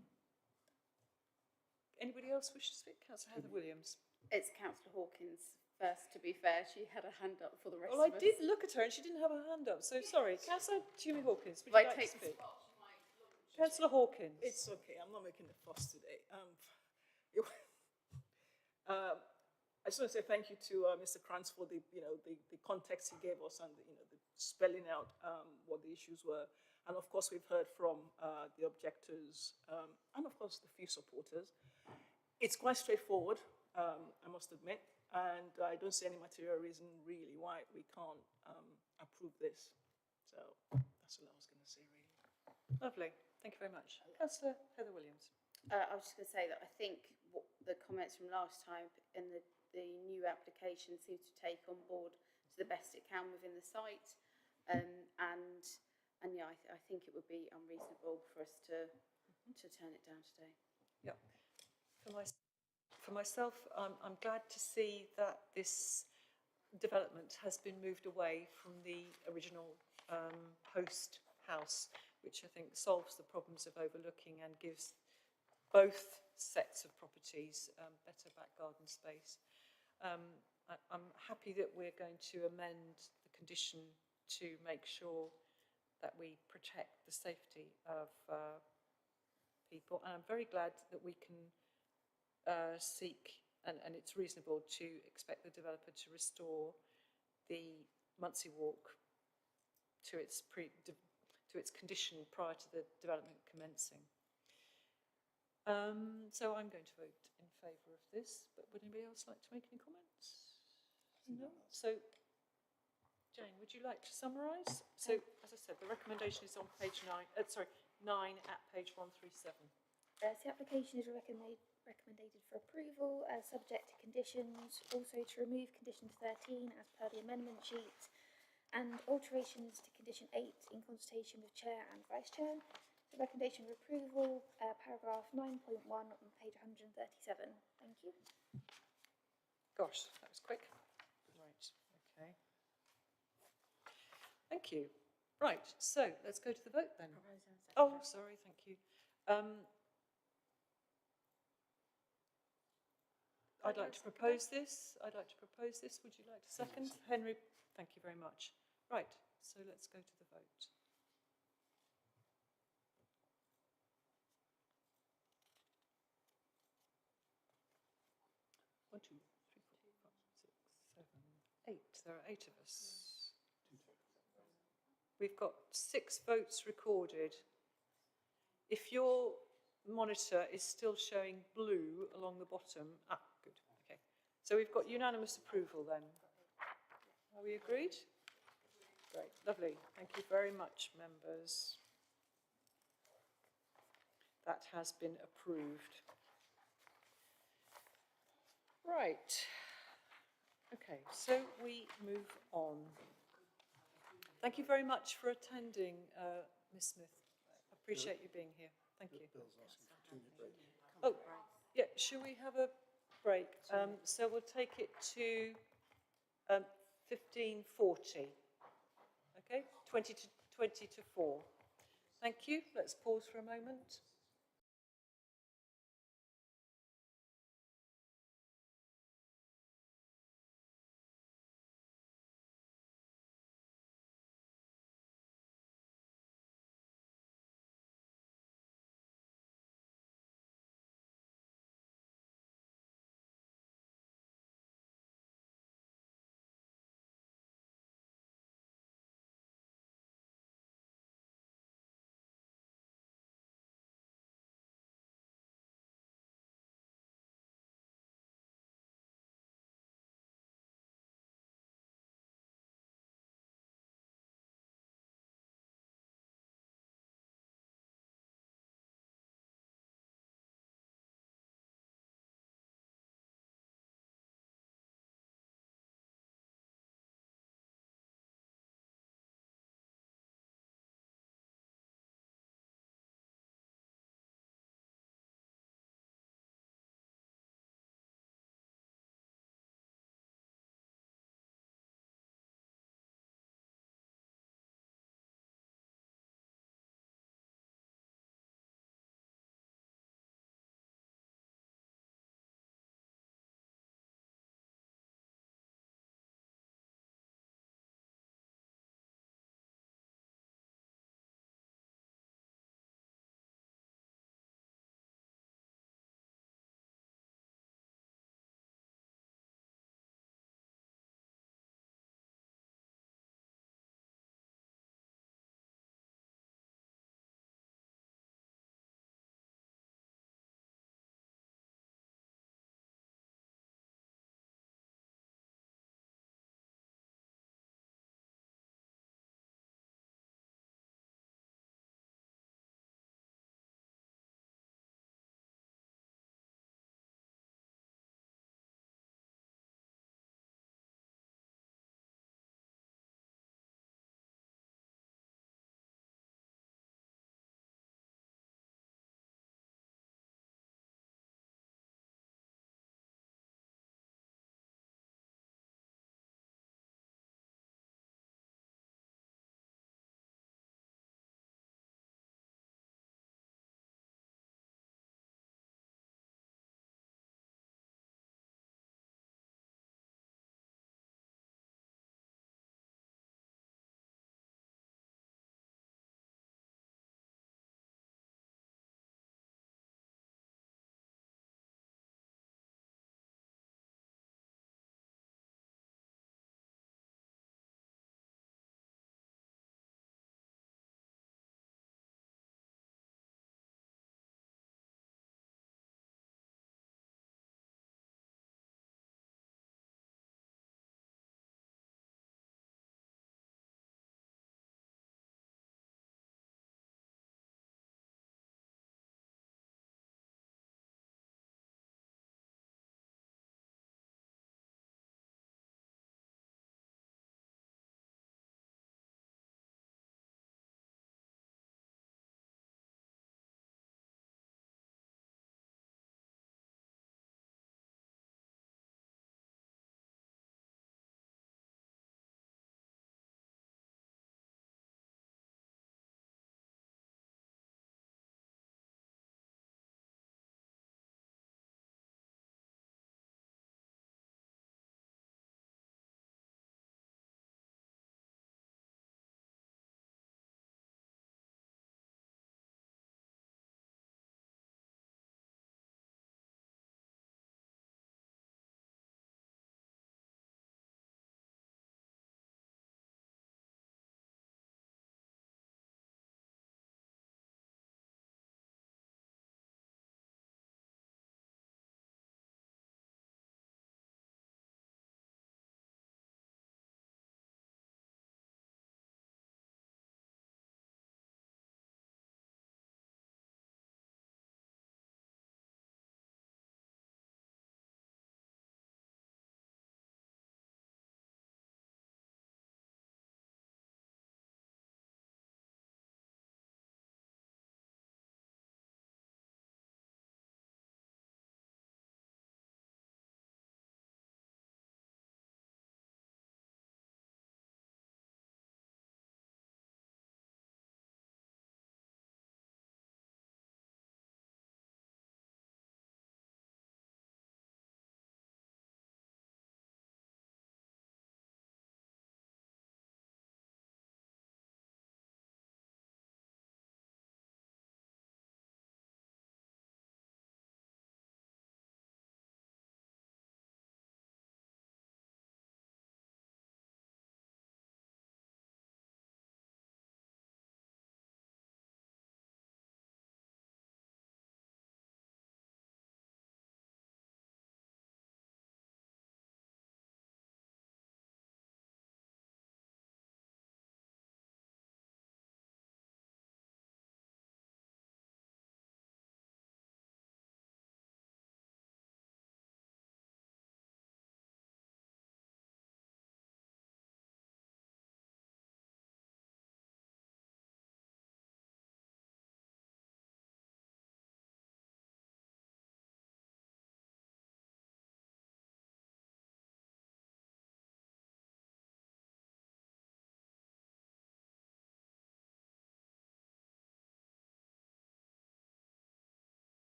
Anybody else wish to speak? Councillor Heather Williams. It's Councillor Hawkins first, to be fair. She had a hand up for the rest of us. Well, I did look at her and she didn't have her hand up, so sorry. Councillor Jimmy Hawkins, would you like to speak? Councillor Hawkins. It's okay, I'm not making a fuss today. I just want to say thank you to Mr. Krantz for the context he gave us and the spelling out what the issues were. And of course, we've heard from the objectors and of course the few supporters. It's quite straightforward, I must admit, and I don't see any material reason really why we can't approve this. So that's all I was going to say, really. Lovely. Thank you very much. Councillor Heather Williams. I was just going to say that I think the comments from last time and the new application seems to take on board to the best it can within the site. And And yeah, I think it would be unreasonable for us to turn it down today. Yeah. For myself, I'm glad to see that this development has been moved away from the original host house, which I think solves the problems of overlooking and gives both sets of properties better back garden space. I'm happy that we're going to amend the condition to make sure that we protect the safety of people, and I'm very glad that we can seek, and it's reasonable to expect the developer to restore the Munsey Walk to its condition prior to the development commencing. So I'm going to vote in favour of this, but would anybody else like to make any comments? No? So, Jane, would you like to summarise? So, as I said, the recommendation is on page 9 at page 137. So the application is recommended for approval, subject to conditions, also to remove condition 13 as per the amendment sheet, and alterations to condition 8 in consultation with Chair and Vice Chair. The recommendation of approval, paragraph 9.1 on page 137. Thank you. Gosh, that was quick. Right, okay. Thank you. Right, so let's go to the vote then. Oh, sorry, thank you. I'd like to propose this. Would you like to second? Henry, thank you very much. Right, so let's go to the vote. One, two, three, four, five, 6, 7, 8. There are 8 of us. We've got 6 votes recorded. If your monitor is still showing blue along the bottom, good, okay. So we've got unanimous approval then. Are we agreed? Great, lovely. Thank you very much, members. That has been approved. Right. Okay, so we move on. Thank you very much for attending, Ms. Smith. I appreciate you being here. Thank you. Oh, yeah, shall we have a break? So we'll take it to 15:40. Okay, 20 to 4. Thank you. Let's pause for a moment.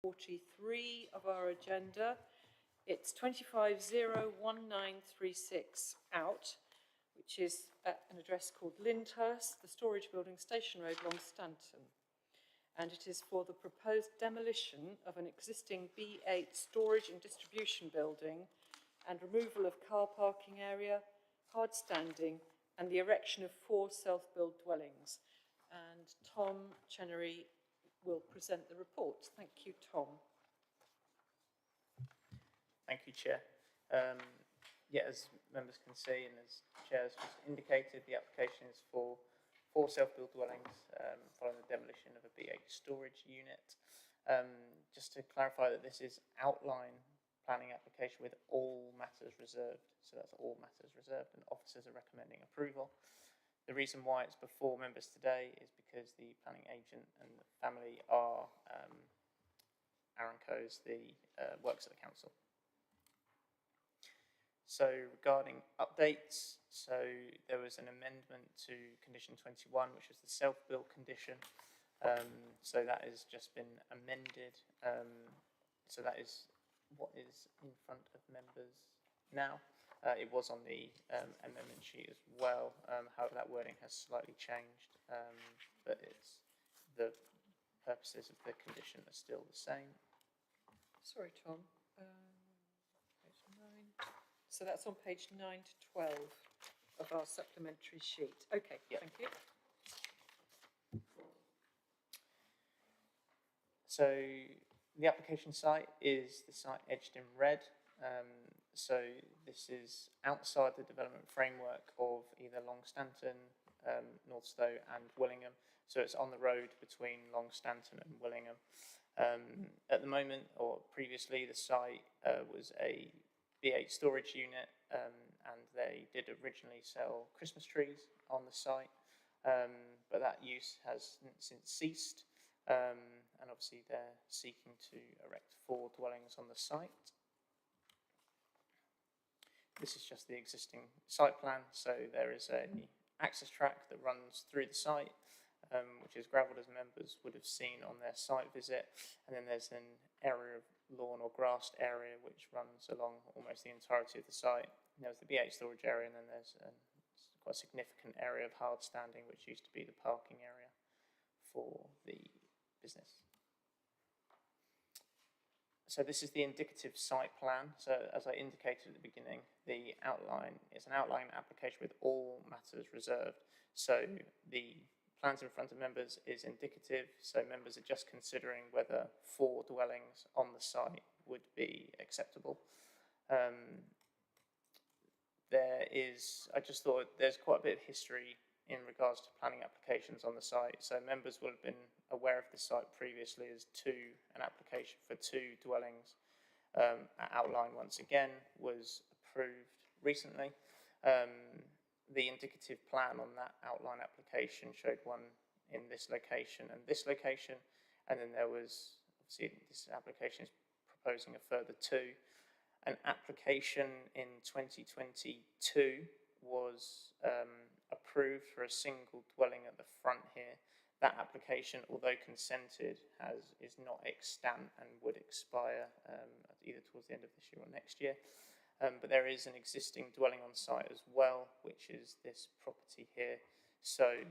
43 of our agenda. It's 25-01936 out, which is at an address called Lyndhurst, the storage building, Station Road, Long Stanton. And it is for the proposed demolition of an existing B8 storage and distribution building and removal of car parking area, hard standing, and the erection of 4 self-built dwellings. And Tom Chenery will present the report. Thank you, Tom. Thank you, Chair. Yeah, as members can see, and as Chair has just indicated, the application is for 4 self-built dwellings following the demolition of a B8 storage unit. Just to clarify that this is outline planning application with all matters reserved. So that's all matters reserved, and officers are recommending approval. The reason why it's before members today is because the planning agent and the family are Aranco's, the works at the council. So regarding updates, so there was an amendment to condition 21, which was the self-built condition. So that has just been amended. So that is what is in front of members now. It was on the amendment sheet as well. However, that wording has slightly changed, but it's the purposes of the condition are still the same. Sorry, Tom. Page 9. So that's on page 9 to 12 of our supplementary sheet. Okay, yep. Thank you. So the application site is the site edged in red. So this is outside the development framework of either Long Stanton, Northstowe and Willingham. So it's on the road between Long Stanton and Willingham. At the moment, or previously, the site was a B8 storage unit, and they did originally sell Christmas trees on the site, but that use has since ceased, and obviously they're seeking to erect 4 dwellings on the site. This is just the existing site plan, so there is a access track that runs through the site, which is gravelled, as members would have seen on their site visit, and then there's an area of lawn or grassed area which runs along almost the entirety of the site. And there's the B8 storage area, and then there's quite a significant area of hard standing which used to be the parking area for the business. So this is the indicative site plan. So as I indicated at the beginning, the outline is an outline application with all matters reserved. So the plans in front of members is indicative. So members are just considering whether 4 dwellings on the site would be acceptable. I just thought there's quite a bit of history in regards to planning applications on the site. So members will have been aware of the site previously as an application for 2 dwellings. Outline once again was approved recently. The indicative plan on that outline application showed one in this location and this location, and then there was, obviously this application is proposing a further 2. An application in 2022 was approved for a single dwelling at the front here. That application, although consented, is not extant and would expire either towards the end of this year or next year. But there is an existing dwelling on site as well, which is this property here. So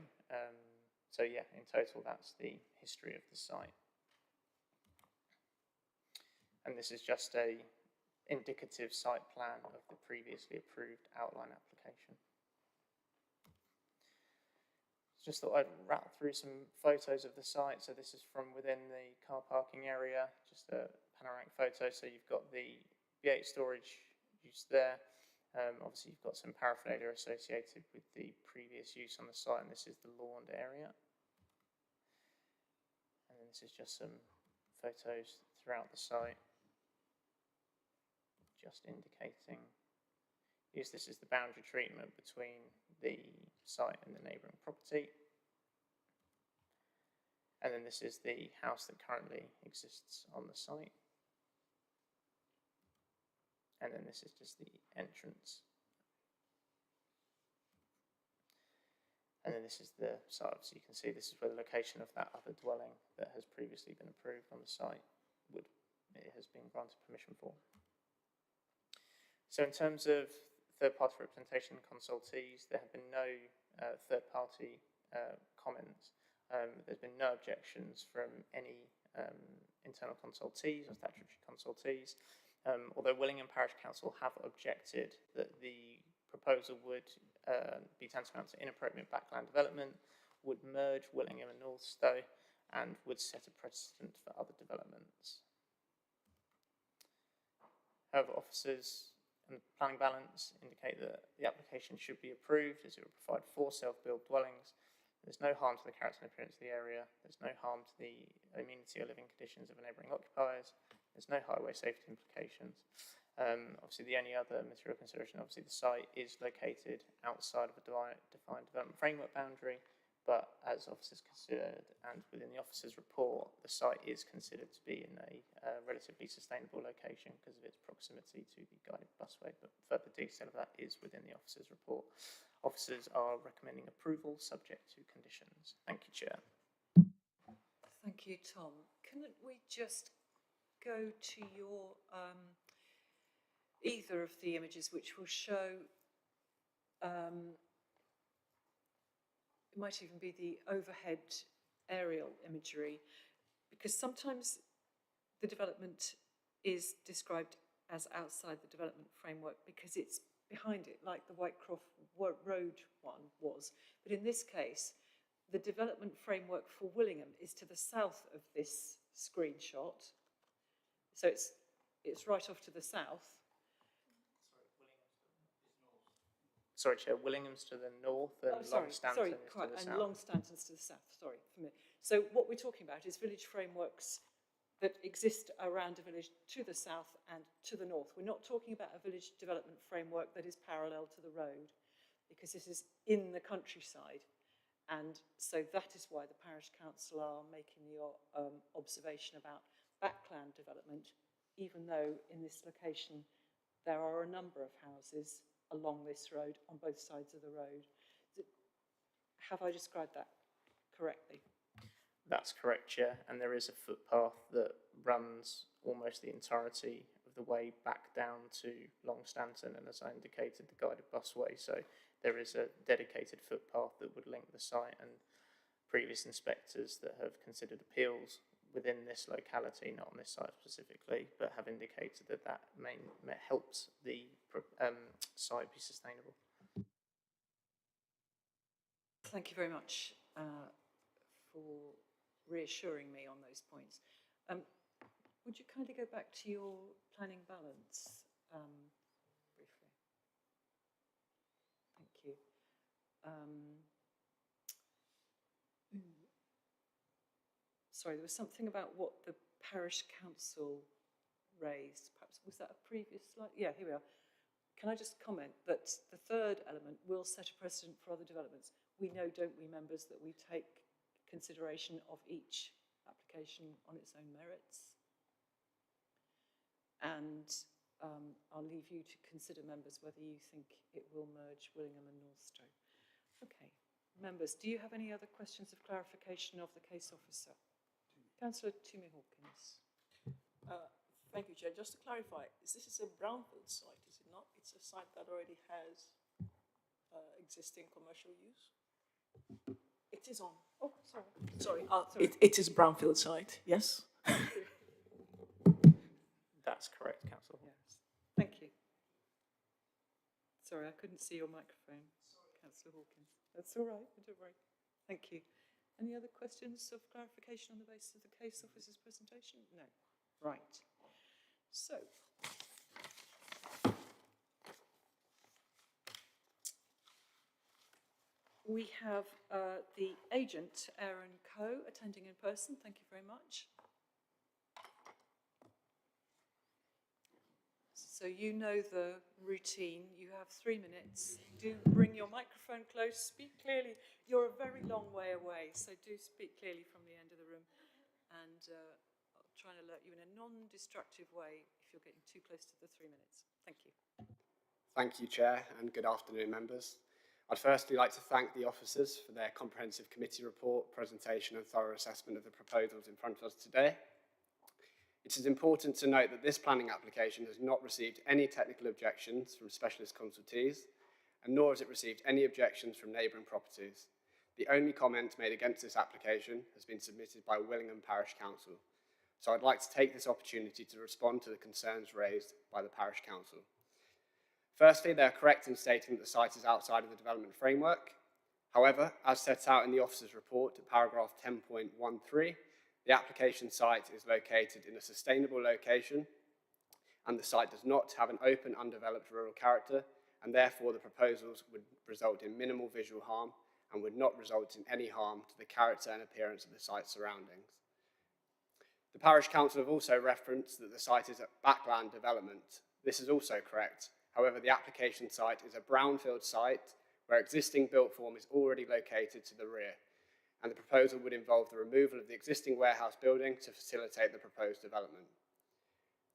yeah, in total, that's the history of the site. And this is just a indicative site plan of the previously approved outline application. Just thought I'd rattle through some photos of the site. So this is from within the car parking area, just a panoramic photo. So you've got the B8 storage use there. Obviously you've got some paraphernalia associated with the previous use on the site, and this is the lawned area. And then this is just some photos throughout the site, just indicating use. This is the boundary treatment between the site and the neighbouring property. And then this is the house that currently exists on the site. And then this is just the entrance. And then this is the site. So you can see this is where the location of that other dwelling that has previously been approved on the site. it has been granted permission for. So in terms of third-party representation and consultees, there have been no third-party comments. There's been no objections from any internal consultees or statutory consultees, although Willingham Parish Council have objected that the proposal would be tantamount to inappropriate backland development, would merge Willingham and Northstowe, and would set a precedent for other developments. However, officers and planning balance indicate that the application should be approved as it would provide 4 self-built dwellings. There's no harm to the character and appearance of the area. There's no harm to the amenity or living conditions of neighbouring occupiers. There's no highway safety implications. Obviously, the only other material consideration, obviously, the site is located outside of a defined development framework boundary, but as officers considered and within the officer's report, the site is considered to be in a relatively sustainable location because of its proximity to the guided busway, but further detail of that is within the officer's report. Officers are recommending approval subject to conditions. Thank you, Chair. Thank you, Tom. Can we just go to your either of the images which will show it might even be the overhead aerial imagery, because sometimes the development is described as outside the development framework because it's behind it, like the Whitecroft Road one was. But in this case, the development framework for Willingham is to the south of this screenshot. So it's right off to the south. Sorry, Chair, Willingham's to the north and Long Stanton is to the south. And Long Stanton's to the south, sorry. So what we're talking about is village frameworks that exist around a village to the south and to the north. We're not talking about a village development framework that is parallel to the road, because this is in the countryside. And so that is why the Parish Council are making the observation about backland development, even though in this location there are a number of houses along this road on both sides of the road. Have I described that correctly? That's correct, Chair, and there is a footpath that runs almost the entirety of the way back down to Long Stanton, and as I indicated, the guided busway. So there is a dedicated footpath that would link the site, and previous inspectors that have considered appeals within this locality, not on this site specifically, but have indicated that that helps the site be sustainable. Thank you very much for reassuring me on those points. Would you kindly go back to your planning balance briefly? Thank you. Sorry, there was something about what the Parish Council raised. Perhaps, was that a previous slide? Yeah, here we are. Can I just comment that the third element will set a precedent for other developments? We know, don't we, members, that we take consideration of each application on its own merits. And I'll leave you to consider, members, whether you think it will merge Willingham and Northstowe. Okay, members, do you have any other questions of clarification of the case officer? Councillor Toomey Hawkins. Thank you, Chair. Just to clarify, this is a brownfield site, is it not? It's a site that already has existing commercial use? It is on. Oh, sorry. Sorry. It is a brownfield site, yes? That's correct, Councillor. Yes. Thank you. Sorry, I couldn't see your microphone, Councillor Hawkins. That's all right, don't worry. Thank you. Any other questions of clarification on the basis of the case officer's presentation? No. Right. So, we have the agent, Aaron Coe, attending in person. Thank you very much. So you know the routine. You have 3 minutes. Do bring your microphone close. Speak clearly. You're a very long way away, so do speak clearly from the end of the room. And I'll try and alert you in a non-destructive way if you're getting too close to the 3 minutes. Thank you. Thank you, Chair, and good afternoon, members. I'd firstly like to thank the officers for their comprehensive committee report, presentation and thorough assessment of the proposals in front of us today. It is important to note that this planning application has not received any technical objections from specialist consultees, and nor has it received any objections from neighbouring properties. The only comment made against this application has been submitted by Willingham Parish Council. So I'd like to take this opportunity to respond to the concerns raised by the Parish Council. Firstly, they are correct in stating that the site is outside of the development framework. However, as set out in the officer's report at paragraph 10.13, the application site is located in a sustainable location, and the site does not have an open, undeveloped rural character, and therefore the proposals would result in minimal visual harm and would not result in any harm to the character and appearance of the site's surroundings. The Parish Council have also referenced that the site is a backland development. This is also correct. However, the application site is a brownfield site where existing built form is already located to the rear, and the proposal would involve the removal of the existing warehouse building to facilitate the proposed development.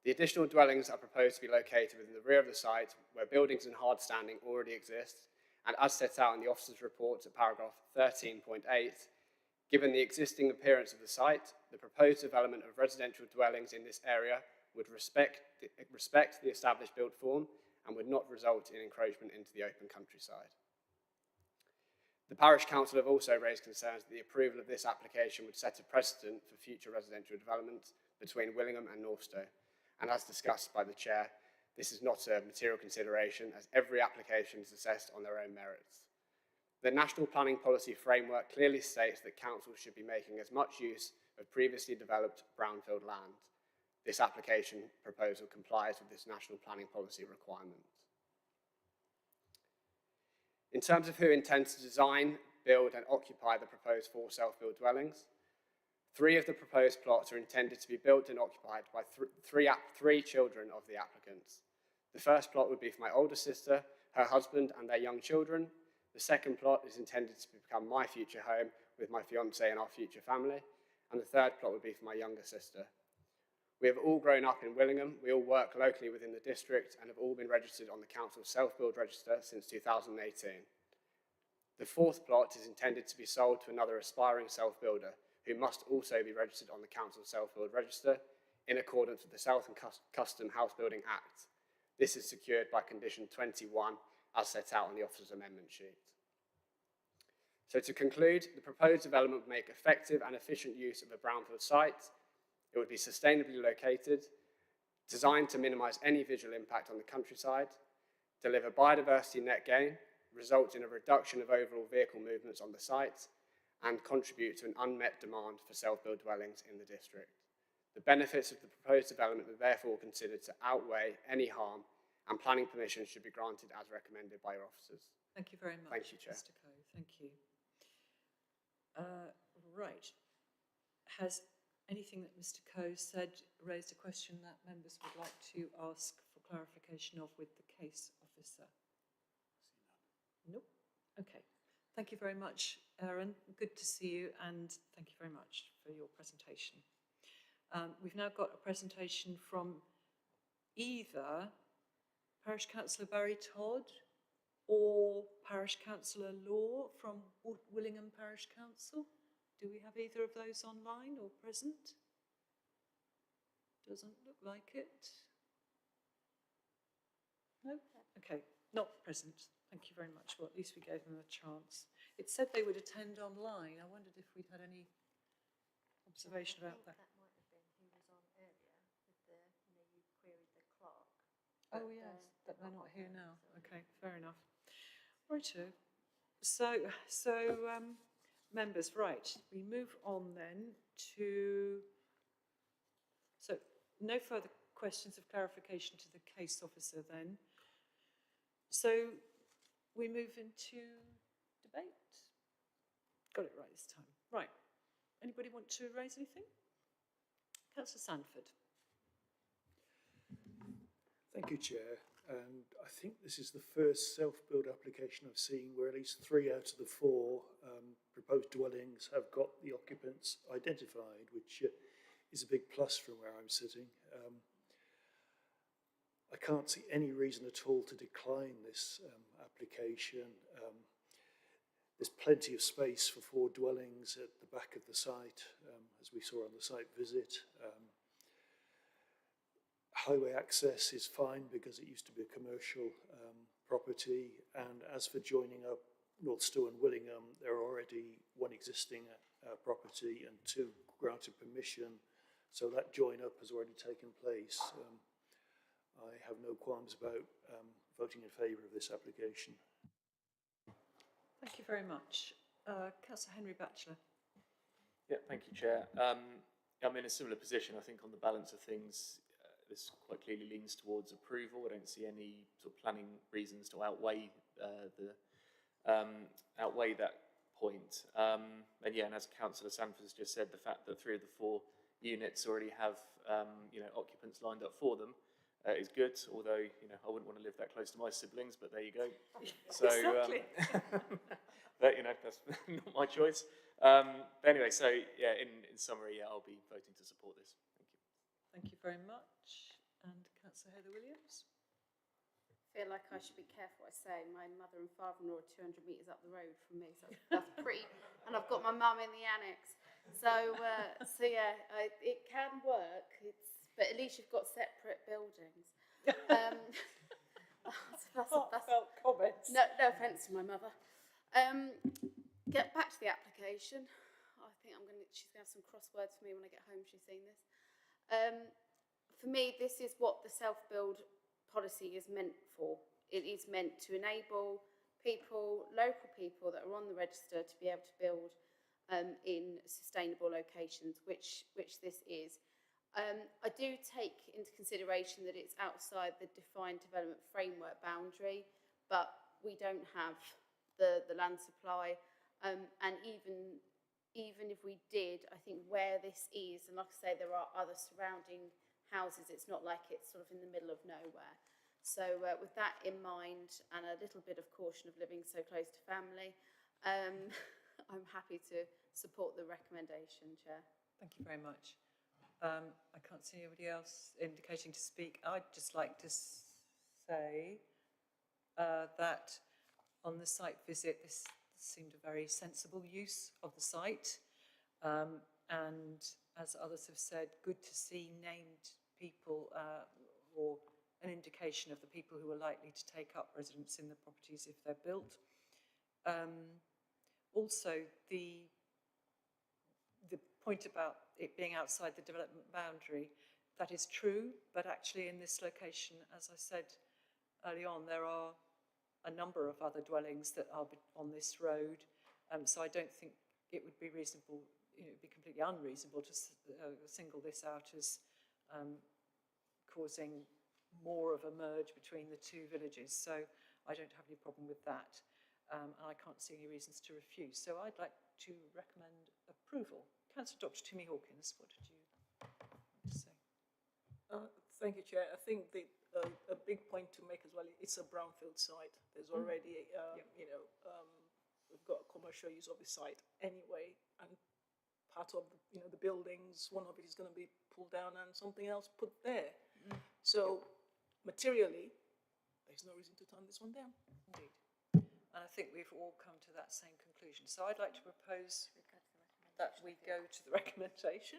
The additional dwellings are proposed to be located within the rear of the site where buildings and hard standing already exist, and as set out in the officer's report at paragraph 13.8, given the existing appearance of the site, the proposed development of residential dwellings in this area would respect the established built form and would not result in encroachment into the open countryside. The Parish Council have also raised concerns that the approval of this application would set a precedent for future residential development between Willingham and Northstowe, and as discussed by the Chair, this is not a material consideration as every application is assessed on their own merits. The National Planning Policy Framework clearly states that councils should be making as much use of previously developed brownfield land. This application proposal complies with this National Planning Policy requirement. In terms of who intends to design, build and occupy the proposed 4 self-built dwellings, 3 of the proposed plots are intended to be built and occupied by three children of the applicants. The first plot would be for my older sister, her husband and their young children. The second plot is intended to become my future home with my fiancée and our future family. And the third plot would be for my younger sister. We have all grown up in Willingham, we all work locally within the district and have all been registered on the council's self-build register since 2018. The fourth plot is intended to be sold to another aspiring self-builder who must also be registered on the council's self-build register in accordance with the South and Custom House Building Act. This is secured by condition 21 as set out on the officer's amendment sheet. So to conclude, the proposed development would make effective and efficient use of a brownfield site. It would be sustainably located, designed to minimise any visual impact on the countryside, deliver biodiversity net gain, result in a reduction of overall vehicle movements on the site, and contribute to an unmet demand for self-built dwellings in the district. The benefits of the proposed development are therefore considered to outweigh any harm, and planning permission should be granted as recommended by your officers. Thank you very much, Thank you, Chair. Mr. Coe. Thank you. Right. Has anything that Mr. Coe said raised a question that members would like to ask for clarification of with the case officer? Nope. Okay. Thank you very much, Aaron. Good to see you, and thank you very much for your presentation. We've now got a presentation from either Parish Councillor Barry Todd or Parish Councillor Law from Willingham Parish Council. Do we have either of those online or present? Doesn't look like it. No? Okay, not present. Thank you very much. Well, at least we gave them a chance. It said they would attend online. I wondered if we'd had any observation about that. That might have been who was on earlier with the, you queried the clock. Oh yes, but they're not here now. Okay, fair enough. Righto. So members, right, we move on then to, so no further questions of clarification to the case officer then. So we move into debate. Got it right this time. Right. Anybody want to raise anything? Councillor Sandford. Thank you, Chair. And I think this is the first self-build application I've seen where at least 3 out of the 4 proposed dwellings have got the occupants identified, which is a big plus from where I'm sitting. I can't see any reason at all to decline this application. There's plenty of space for 4 dwellings at the back of the site, as we saw on the site visit. highway access is fine because it used to be a commercial property. And as for joining up North Stowe and Willingham, there are already one existing property and two granted permission. So that join up has already taken place. I have no qualms about voting in favour of this application. Thank you very much. Councillor Henry Batchelor. Yeah, thank you, Chair. I'm in a similar position. I think on the balance of things, this quite clearly leans towards approval. I don't see any sort of planning reasons to outweigh outweigh that point. And yeah, and as Councillor Sanford has just said, the fact that 3 of the 4 units already have occupants lined up for them is good. Although I wouldn't want to live that close to my siblings, but there you go. So, exactly. but that's not my choice. But anyway, so yeah, in summary, yeah, I'll be voting to support this. Thank you. Thank you very much. And Councillor Heather Williams. I feel like I should be careful what I say. My mother and father-in-law are 200 metres up the road from me, so that's pretty. And I've got my mum in the annex, so yeah, it can work. But at least you've got separate buildings. That's comments. No offence to my mother. Get back to the application. I think she's going to have some crosswords for me when I get home. She's seen this. For me, this is what the self-build policy is meant for. It is meant to enable people, local people that are on the register, to be able to build in sustainable locations, which this is. I do take into consideration that it's outside the defined development framework boundary, but we don't have the land supply, and even if we did, I think where this is, and like I say, there are other surrounding houses, it's not like it's sort of in the middle of nowhere. So with that in mind, and a little bit of caution of living so close to family, I'm happy to support the recommendation, Chair. Thank you very much. I can't see anybody else indicating to speak. I'd just like to say that on the site visit, this seemed a very sensible use of the site. And as others have said, good to see named people or an indication of the people who are likely to take up residence in the properties if they're built. Also, the point about it being outside the development boundary, that is true, but actually in this location, as I said early on, there are a number of other dwellings that are on this road, so I don't think it would be reasonable, it would be completely unreasonable to single this out as causing more of a merge between the two villages. So I don't have any problem with that, and I can't see any reasons to refuse. So I'd like to recommend approval. Councillor Dr. Timmy Hawkins, what did you want to say? Thank you, Chair. I think a big point to make as well, it's a brownfield site. There's already, we've got a commercial use of the site anyway, and part of the buildings, one of it is going to be pulled down and something else put there. So materially, there's no reason to turn this one down. Indeed. And I think we've all come to that same conclusion. So I'd like to propose that we go to the recommendation.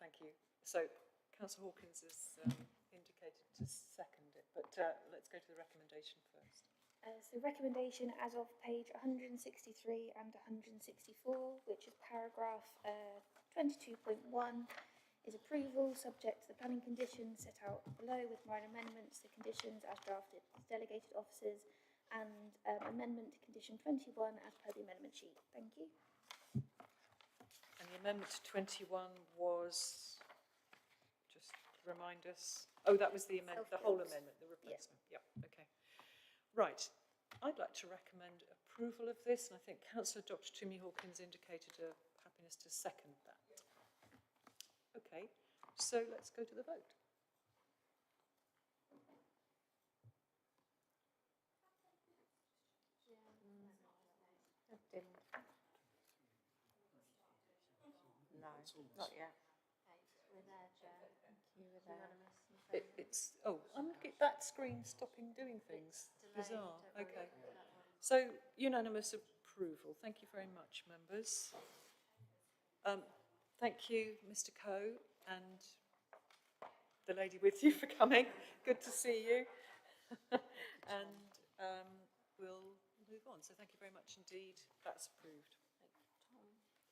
Thank you. So Councillor Hawkins has indicated to second it, but let's go to the recommendation first. So recommendation as of page 163 and 164, which is paragraph 22.1, is approval subject to the planning conditions set out below with minor amendments to conditions as drafted to delegated officers, and amendment to condition 21 as per the amendment sheet. Thank you. And the amendment to 21 was, just remind us, oh, that was the amendment, the whole amendment, the replacement. Yeah, okay. Right, I'd like to recommend approval of this, and I think Councillor Dr. Timmy Hawkins indicated a happiness to second that. Okay, so let's go to the vote. No, not yet. We're there, Chair. We're there. It's I'm looking at that screen stopping doing things. Bizarre. Okay. So unanimous approval. Thank you very much, members. Thank you, Mr. Coe, and the lady with you for coming. Good to see you. And we'll move on. So thank you very much indeed. That's approved.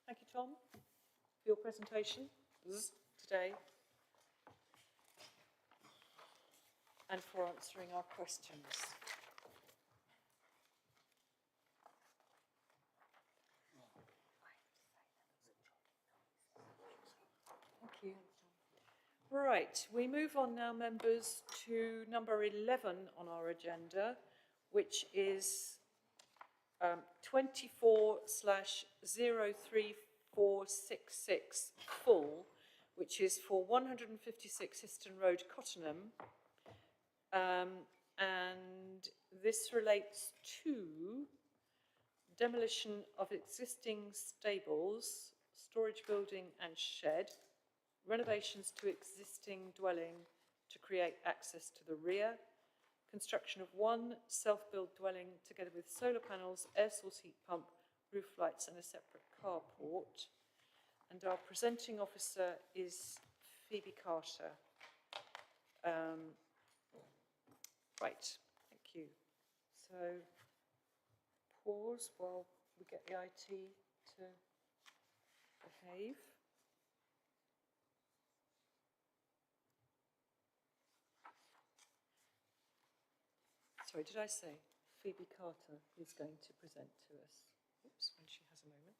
Thank you, Tom, for your presentation today and for answering our questions. Thank you. Right, we move on now, members, to number 11 on our agenda, which is 24/03466 full, which is for 156 Histon Road, Cottenham. And this relates to demolition of existing stables, storage building and shed, renovations to existing dwelling to create access to the rear, construction of one self-built dwelling together with solar panels, air source heat pump, roof lights and a separate carport. And our presenting officer is Phoebe Carter. Right, thank you. So pause while we get the IT to behave. Sorry, did I say Phoebe Carter is going to present to us? Oops, when she has a moment.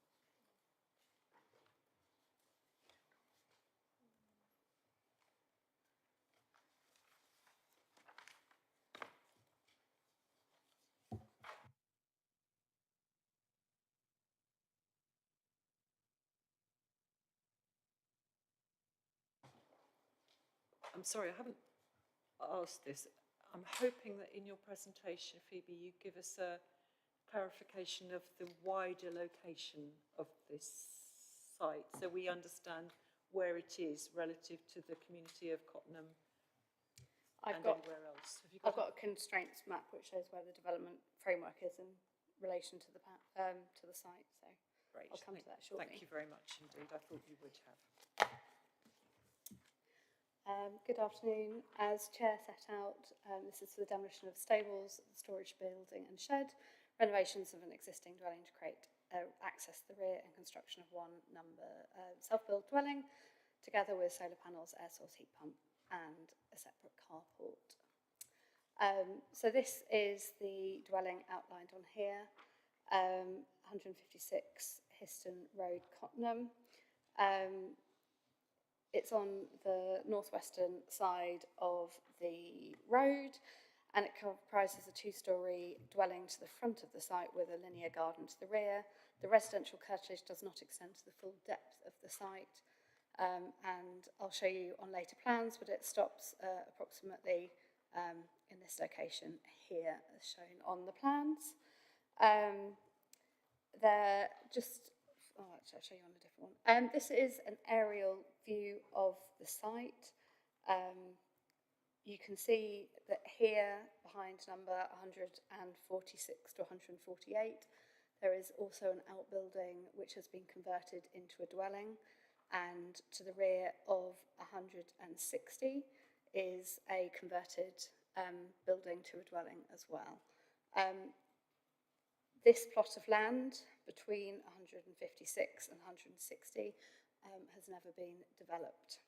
I'm sorry, I haven't asked this. I'm hoping that in your presentation, Phoebe, you give us a clarification of the wider location of this site so we understand where it is relative to the community of Cottenham and anywhere else. I've got a constraints map which shows where the development framework is in relation to the site. So great. I'll come to that shortly. Thank you very much indeed. I thought you would have. Good afternoon. As Chair set out, this is for the demolition of stables, storage building and shed, renovations of an existing dwelling to create access to the rear and construction of one self-built dwelling, together with solar panels, air source heat pump and a separate carport. So this is the dwelling outlined on here, 156 Histon Road, Cottenham. It's on the northwestern side of the road and it comprises a two-storey dwelling to the front of the site with a linear garden to the rear. The residential curtilage does not extend to the full depth of the site and I'll show you on later plans, but it stops approximately in this location here as shown on the plans. They're just actually, I'll show you on a different one. This is an aerial view of the site. You can see that here, behind number 146 to 148, there is also an outbuilding which has been converted into a dwelling, and to the rear of 160 is a converted building to a dwelling as well. This plot of land between 156 and 160 has never been developed.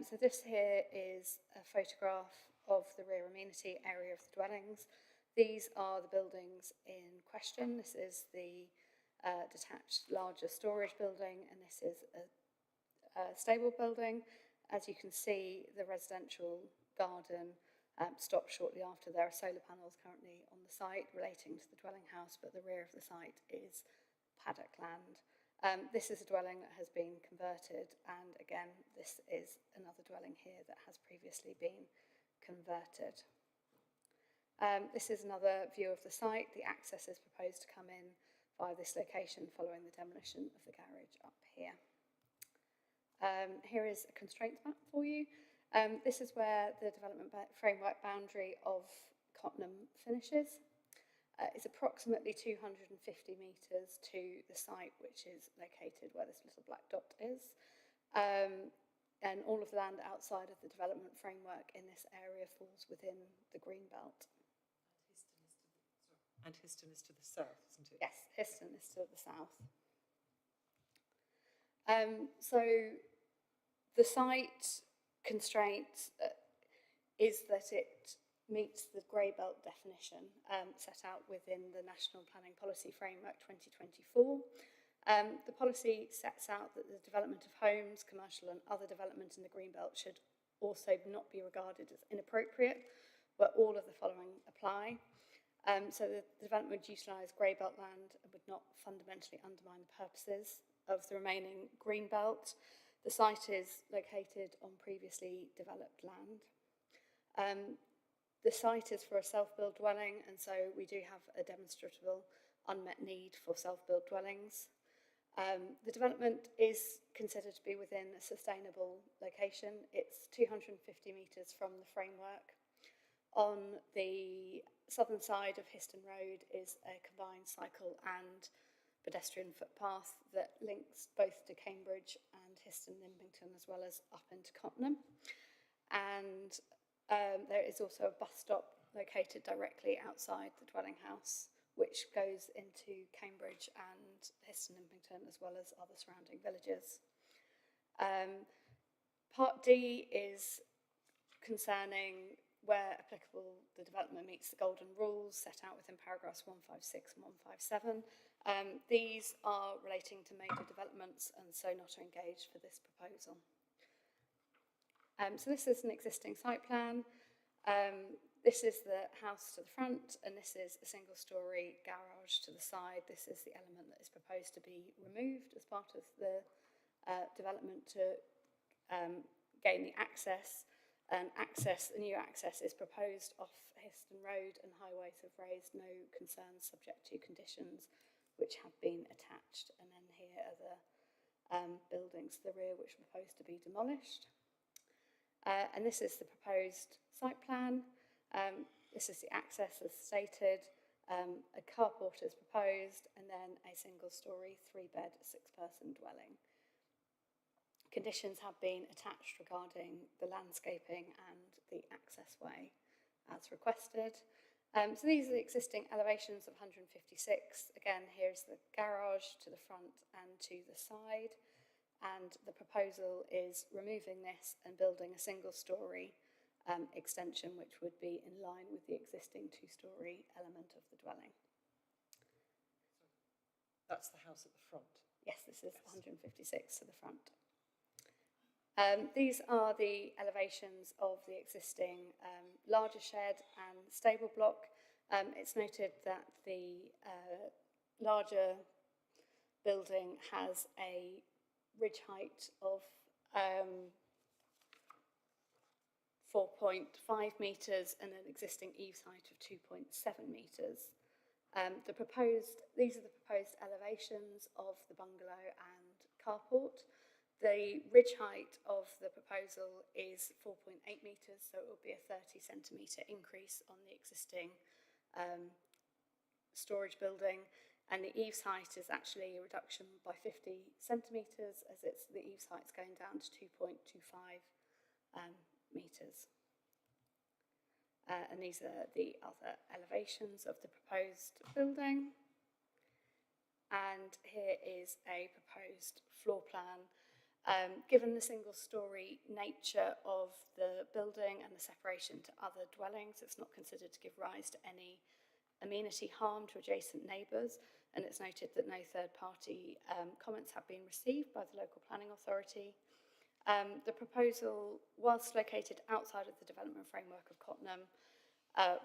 So this here is a photograph of the rear amenity area of the dwellings. These are the buildings in question. This is the detached larger storage building and this is a stable building. As you can see, the residential garden stopped shortly after. There are solar panels currently on the site relating to the dwelling house, but the rear of the site is paddock land. This is a dwelling that has been converted, and again, this is another dwelling here that has previously been converted. This is another view of the site. The access is proposed to come in via this location following the demolition of the garage up here. Here is a constraints map for you. This is where the development framework boundary of Cottenham finishes. It's approximately 250 metres to the site, which is located where this little black dot is. And all of the land outside of the development framework in this area falls within the green belt. And Histon is to the south, isn't it? Yes, Histon is to the south. So the site constraint is that it meets the grey belt definition set out within the National Planning Policy Framework 2024. The policy sets out that the development of homes, commercial and other development in the green belt should also not be regarded as inappropriate, where all of the following apply. So the development would utilise grey belt land and would not fundamentally undermine the purposes of the remaining green belt. The site is located on previously developed land. The site is for a self-built dwelling, and so we do have a demonstrable unmet need for self-built dwellings. The development is considered to be within a sustainable location. It's 250 metres from the framework. On the southern side of Histon Road is a combined cycle and pedestrian footpath that links both to Cambridge and Histon Limbington, as well as up into Cottenham. And there is also a bus stop located directly outside the dwelling house, which goes into Cambridge and Histon Limbington, as well as other surrounding villages. Part D is concerning where applicable the development meets the golden rules set out within paragraphs 156 and 157. These are relating to major developments and so not engaged for this proposal. So this is an existing site plan. This is the house to the front, and this is a single-storey garage to the side. This is the element that is proposed to be removed as part of the development to gain the access. A new access is proposed off Histon Road, and highways have raised no concerns subject to conditions which have been attached. And then here are the buildings to the rear which are proposed to be demolished. And this is the proposed site plan. This is the access as stated. A carport is proposed, and then a single-storey, 3-bed, 6-person dwelling. Conditions have been attached regarding the landscaping and the access way as requested. So these are the existing elevations of 156. Again, here's the garage to the front and to the side. And the proposal is removing this and building a single-storey extension, which would be in line with the existing 2-storey element of the dwelling. That's the house at the front? Yes, this is 156 to the front. These are the elevations of the existing larger shed and stable block. It's noted that the larger building has a ridge height of 4.5 metres and an existing eaves height of 2.7 metres. These are the proposed elevations of the bungalow and carport. The ridge height of the proposal is 4.8 metres, so it will be a 30 centimetre increase on the existing storage building. And the eaves height is actually a reduction by 50 centimetres, as the eaves height's going down to 2.25 metres. And these are the other elevations of the proposed building. And here is a proposed floor plan. Given the single-storey nature of the building and the separation to other dwellings, it's not considered to give rise to any amenity harm to adjacent neighbours, and it's noted that no third-party comments have been received by the local planning authority. The proposal, whilst located outside of the development framework of Cottenham,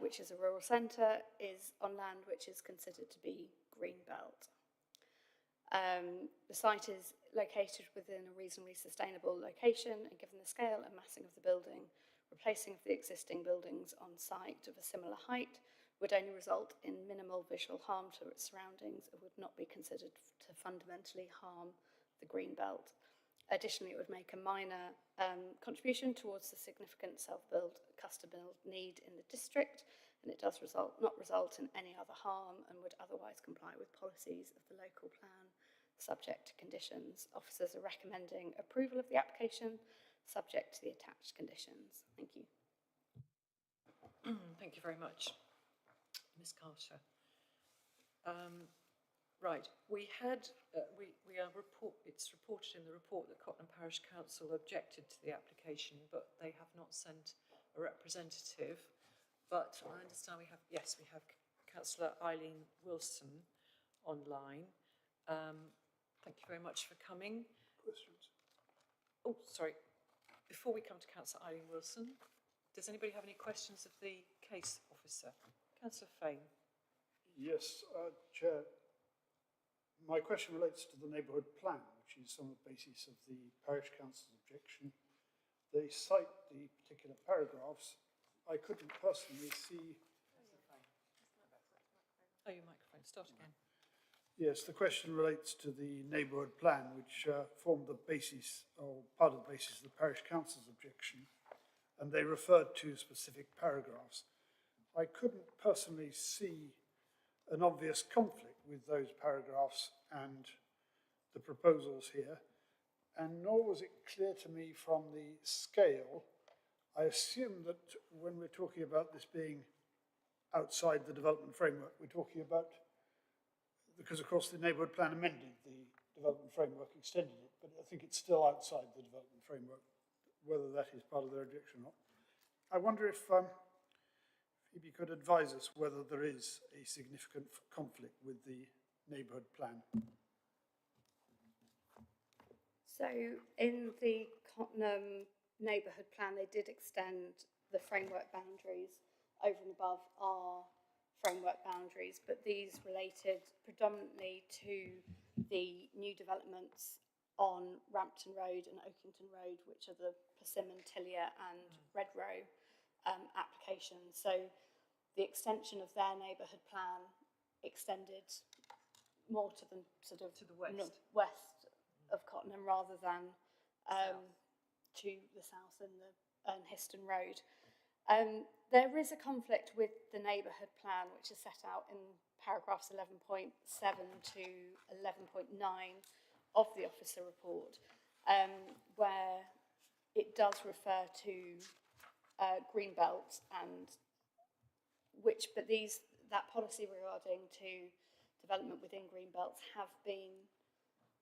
which is a rural centre, is on land which is considered to be green belt. The site is located within a reasonably sustainable location, and given the scale and massing of the building, replacing the existing buildings on site of a similar height would only result in minimal visual harm to its surroundings and would not be considered to fundamentally harm the green belt. Additionally, it would make a minor contribution towards the significant self-build, custom-build need in the district, and it does not result in any other harm and would otherwise comply with policies of the local plan, subject to conditions. Officers are recommending approval of the application, subject to the attached conditions. Thank you. Thank you very much, Ms. Carter. Right, we had, it's reported in the report that Cottenham Parish Council objected to the application, but they have not sent a representative. But I understand we have Councillor Eileen Wilson online. Thank you very much for coming. Questions? Oh, sorry. Before we come to Councillor Eileen Wilson, does anybody have any questions of the case officer? Councillor Fane. Yes, Chair. My question relates to the neighbourhood plan, which is on the basis of the parish council's objection. They cite the particular paragraphs. I couldn't personally see. Oh, your microphone. Start again. Yes, the question relates to the neighbourhood plan, which formed the basis, or part of the basis of the parish council's objection, and they referred to specific paragraphs. I couldn't personally see an obvious conflict with those paragraphs and the proposals here, and nor was it clear to me from the scale. I assume that when we're talking about this being outside the development framework, we're talking about, because of course the neighbourhood plan amended the development framework, extended it, but I think it's still outside the development framework, whether that is part of their objection or not. I wonder if Phoebe could advise us whether there is a significant conflict with the neighbourhood plan. So in the Cottenham neighbourhood plan, they did extend the framework boundaries over and above our framework boundaries, but these related predominantly to the new developments on Rampton Road and Oakington Road, which are the Persimmon, Tillier and Red Row applications. So the extension of their neighbourhood plan extended more to the sort of to the west, west of Cottenham rather than to the south and Histon Road. There is a conflict with the neighbourhood plan, which is set out in paragraphs 11.7 to 11.9 of the officer report, where it does refer to greenbelt and that policy regarding to development within greenbelts have been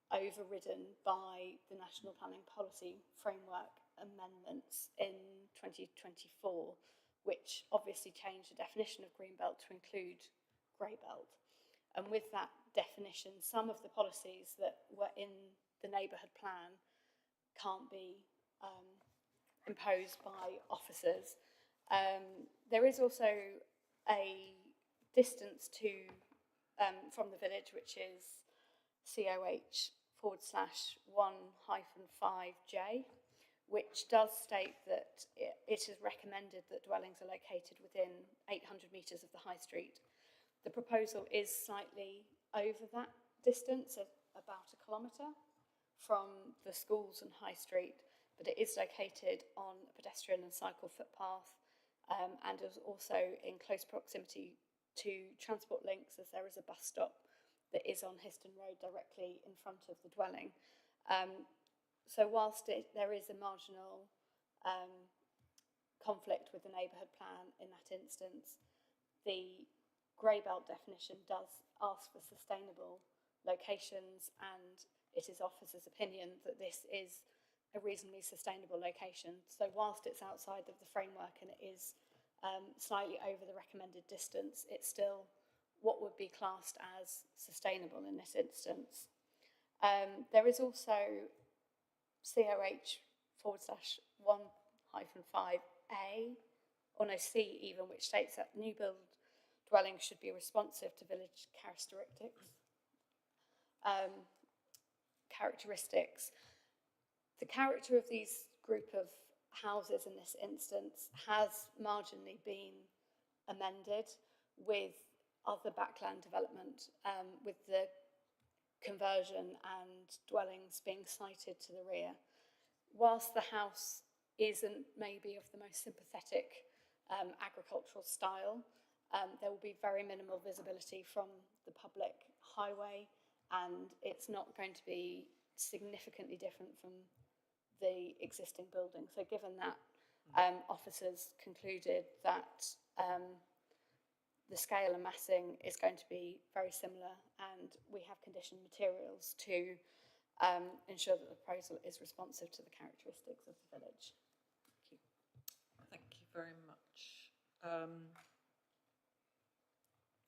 overridden by the National Planning Policy Framework amendments in 2024, which obviously changed the definition of greenbelt to include grey belt. And with that definition, some of the policies that were in the neighbourhood plan can't be imposed by officers. There is also a distance to from the village, which is COH/1-5J, which does state that it is recommended that dwellings are located within 800 metres of the high street. The proposal is slightly over that distance, of about 1 kilometre from the schools and high street, but it is located on a pedestrian and cycle footpath and is also in close proximity to transport links, as there is a bus stop that is on Histon Road directly in front of the dwelling. So whilst there is a marginal conflict with the neighbourhood plan in that instance, the grey belt definition does ask for sustainable locations, and it is officers' opinion that this is a reasonably sustainable location. So whilst it's outside of the framework and it is slightly over the recommended distance, it's still what would be classed as sustainable in this instance. There is also COH/1-5A, or no, C even, which states that new build dwellings should be responsive to village characteristics. The character of these group of houses in this instance has marginally been amended with other backland development, with the conversion and dwellings being sited to the rear. Whilst the house isn't maybe of the most sympathetic agricultural style, there will be very minimal visibility from the public highway, and it's not going to be significantly different from the existing building. So given that officers concluded that the scale and massing is going to be very similar, and we have conditioned materials to ensure that the proposal is responsive to the characteristics of the village. Thank you. Thank you very much.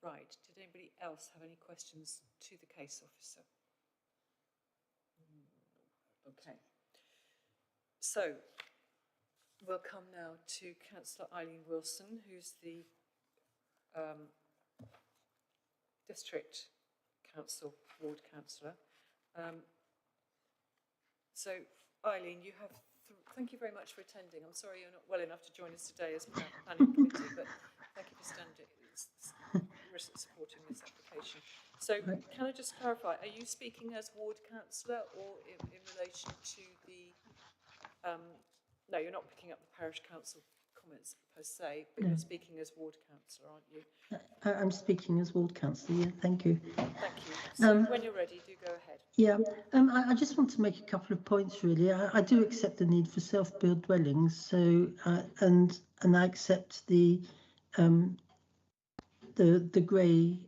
Right, did anybody else have any questions to the case officer? Okay. So, we'll come now to Councillor Eileen Wilson, who's the District Council Ward Councillor. So, Eileen, you have. Thank you very much for attending. I'm sorry you're not well enough to join us today as planning committee, but thank you for supporting this application. So, can I just clarify? Are you speaking as ward councillor or in relation to the? No, you're not picking up the parish council comments per se, but you're speaking as ward councillor, aren't you? I'm speaking as ward councillor, yeah, thank you. Thank you. So when you're ready, do go ahead. Yeah, I just want to make a couple of points really. I do accept the need for self-built dwellings, so and I accept the grey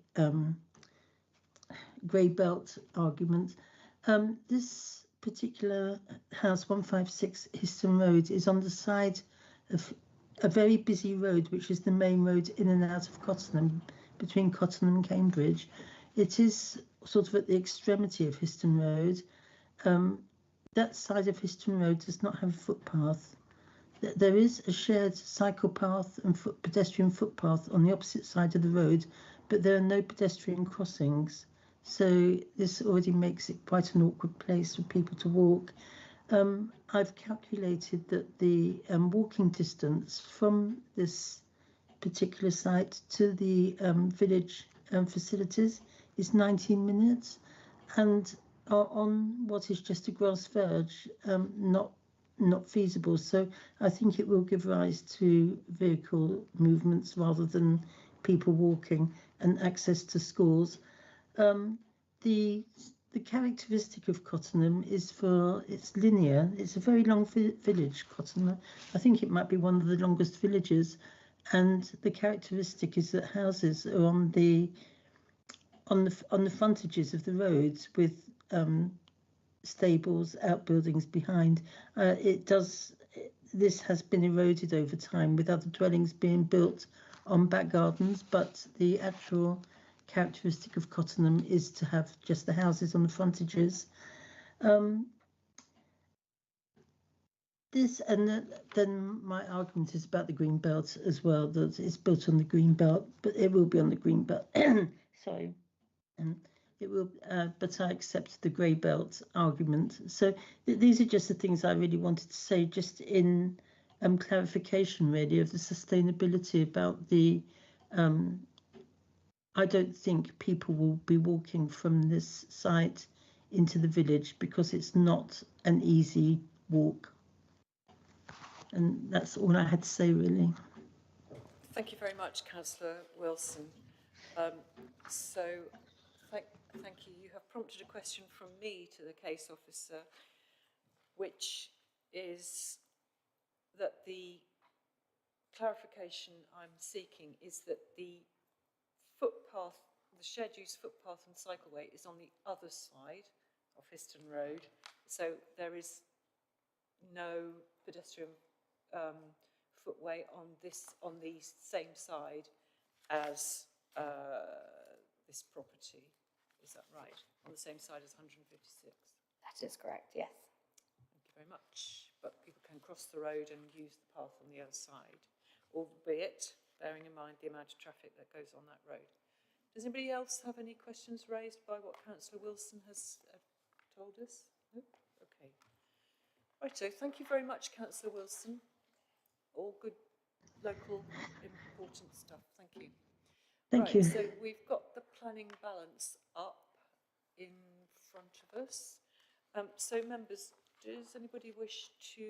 belt argument. This particular house, 156 Histon Road, is on the side of a very busy road, which is the main road in and out of Cottenham, between Cottenham and Cambridge. It is sort of at the extremity of Histon Road. That side of Histon Road does not have a footpath. There is a shared cycle path and pedestrian footpath on the opposite side of the road, but there are no pedestrian crossings. So this already makes it quite an awkward place for people to walk. I've calculated that the walking distance from this particular site to the village facilities is 19 minutes, and on what is just a grass verge, not feasible. So I think it will give rise to vehicle movements rather than people walking, and access to schools. The characteristic of Cottenham is it's linear. It's a very long village, Cottenham. I think it might be one of the longest villages, and the characteristic is that houses are on the frontages of the roads with stables, outbuildings behind. This has been eroded over time with other dwellings being built on back gardens, but the actual characteristic of Cottenham is to have just the houses on the frontages. Then my argument is about the green belt as well, that it's built on the green belt, but it will be on the green belt. Sorry. It will, but I accept the grey belt argument. So these are just the things I really wanted to say, just in clarification, really, of the sustainability about the. I don't think people will be walking from this site into the village because it's not an easy walk. And that's all I had to say, really. Thank you very much, Councillor Wilson. Thank you. You have prompted a question from me to the case officer, which is that the clarification I'm seeking is that the footpath, the shared use footpath and cycleway is on the other side of Histon Road. So there is no pedestrian footway on the same side as this property. Is that right? On the same side as 156? That is correct, yes. Thank you very much. But people can cross the road and use the path on the other side, albeit bearing in mind the amount of traffic that goes on that road. Does anybody else have any questions raised by what Councillor Wilson has told us? No? Okay. Righto, thank you very much, Councillor Wilson. All good local important stuff. Thank you. Thank you. So we've got the planning balance up in front of us. So members, does anybody wish to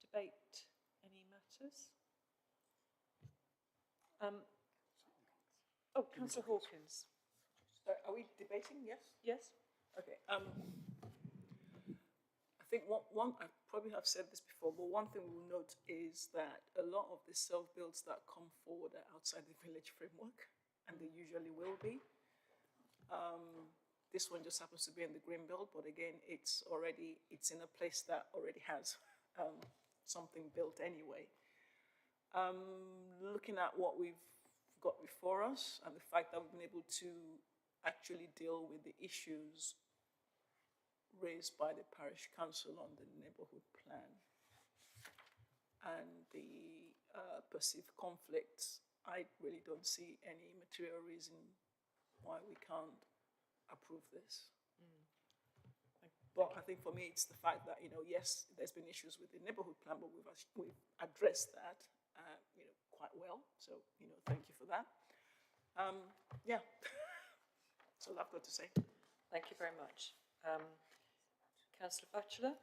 debate any matters? Oh, Councillor Hawkins. Are we debating? Yes? Yes? Okay. I think I probably have said this before, but one thing we'll note is that a lot of the self-builds that come forward are outside the village framework, and they usually will be. This one just happens to be in the green belt, but again, it's in a place that already has something built anyway. Looking at what we've got before us and the fact that we've been able to actually deal with the issues raised by the parish council on the neighbourhood plan and the perceived conflicts, I really don't see any material reason why we can't approve this. But I think for me, it's the fact that, yes, there's been issues with the neighbourhood plan, but we've addressed that, quite well. So, thank you for that. Yeah, that's all I've got to say. Thank you very much. Councillor Batchelor?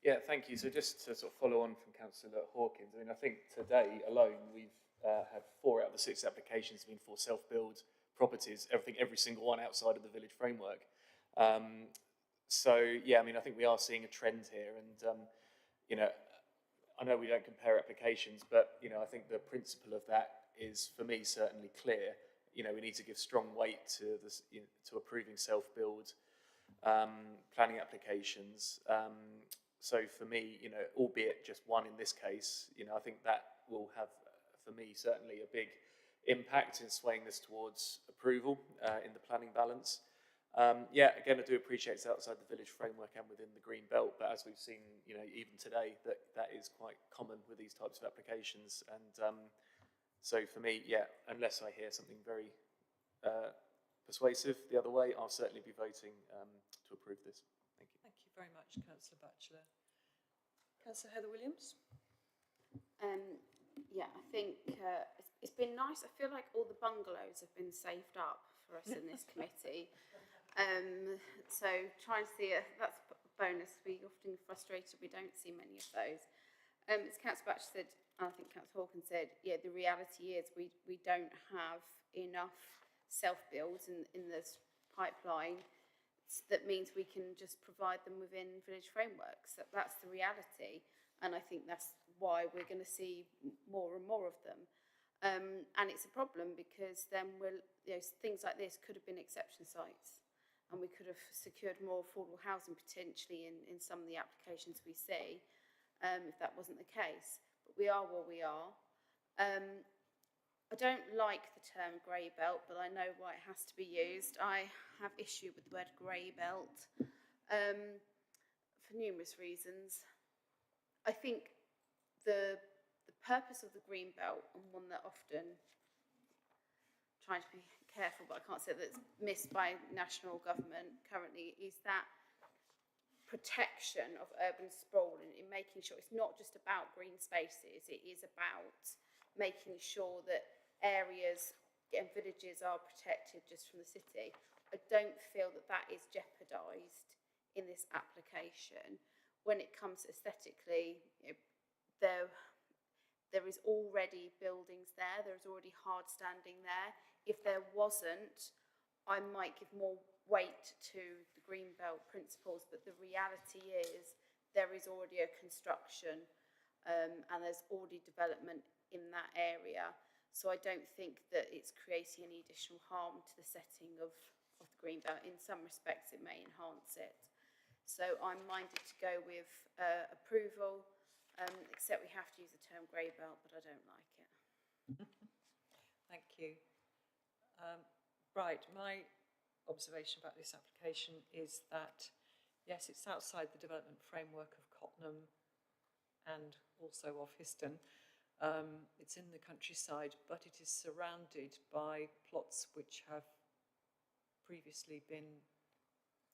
Yeah, thank you. So just to sort of follow on from Councillor Hawkins, I mean, I think today alone we've had 4 out of the 6 applications have been for self-build properties, every single one outside of the village framework. So, yeah, I mean, I think we are seeing a trend here, and, I know we don't compare applications, but, I think the principle of that is, for me, certainly clear. We need to give strong weight to this, to approving self-build planning applications. So for me, albeit just one in this case, I think that will have, for me, certainly a big impact in swaying this towards approval in the planning balance. Yeah, again, I do appreciate it's outside the village framework and within the green belt, but as we've seen, even today, that is quite common with these types of applications. And so for me, yeah, unless I hear something very persuasive the other way, I'll certainly be voting to approve this. Thank you. Thank you very much, Councillor Batchelor. Councillor Heather Williams? Yeah, I think it's been nice. I feel like all the bungalows have been saved up for us in this committee. So trying to see, that's a bonus. We often get frustrated we don't see many of those. As Councillor Batchelor said, and I think Councillor Hawkins said, yeah, the reality is we don't have enough self-builds in this pipeline. That means we can just provide them within village frameworks. That's the reality. And I think that's why we're going to see more and more of them. And it's a problem because then things like this could have been exception sites, and we could have secured more affordable housing potentially in some of the applications we see, if that wasn't the case. But we are where we are. I don't like the term grey belt, but I know why it has to be used. I have issue with the word grey belt for numerous reasons. I think the purpose of the green belt, and one that often, trying to be careful, but I can't say that it's missed by national government currently, is that protection of urban sprawl and in making sure it's not just about green spaces, it is about making sure that areas and villages are protected just from the city. I don't feel that that is jeopardised in this application. When it comes aesthetically, there is already buildings there, there's already hard standing there. If there wasn't, I might give more weight to the green belt principles, but the reality is there is already a construction and there's already development in that area. So I don't think that it's creating any additional harm to the setting of the green belt. In some respects, it may enhance it. So I'm minded to go with approval, except we have to use the term grey belt, but I don't like it. Thank you. Right, my observation about this application is that, yes, it's outside the development framework of Cottenham and also of Histon. It's in the countryside, but it is surrounded by plots which have previously been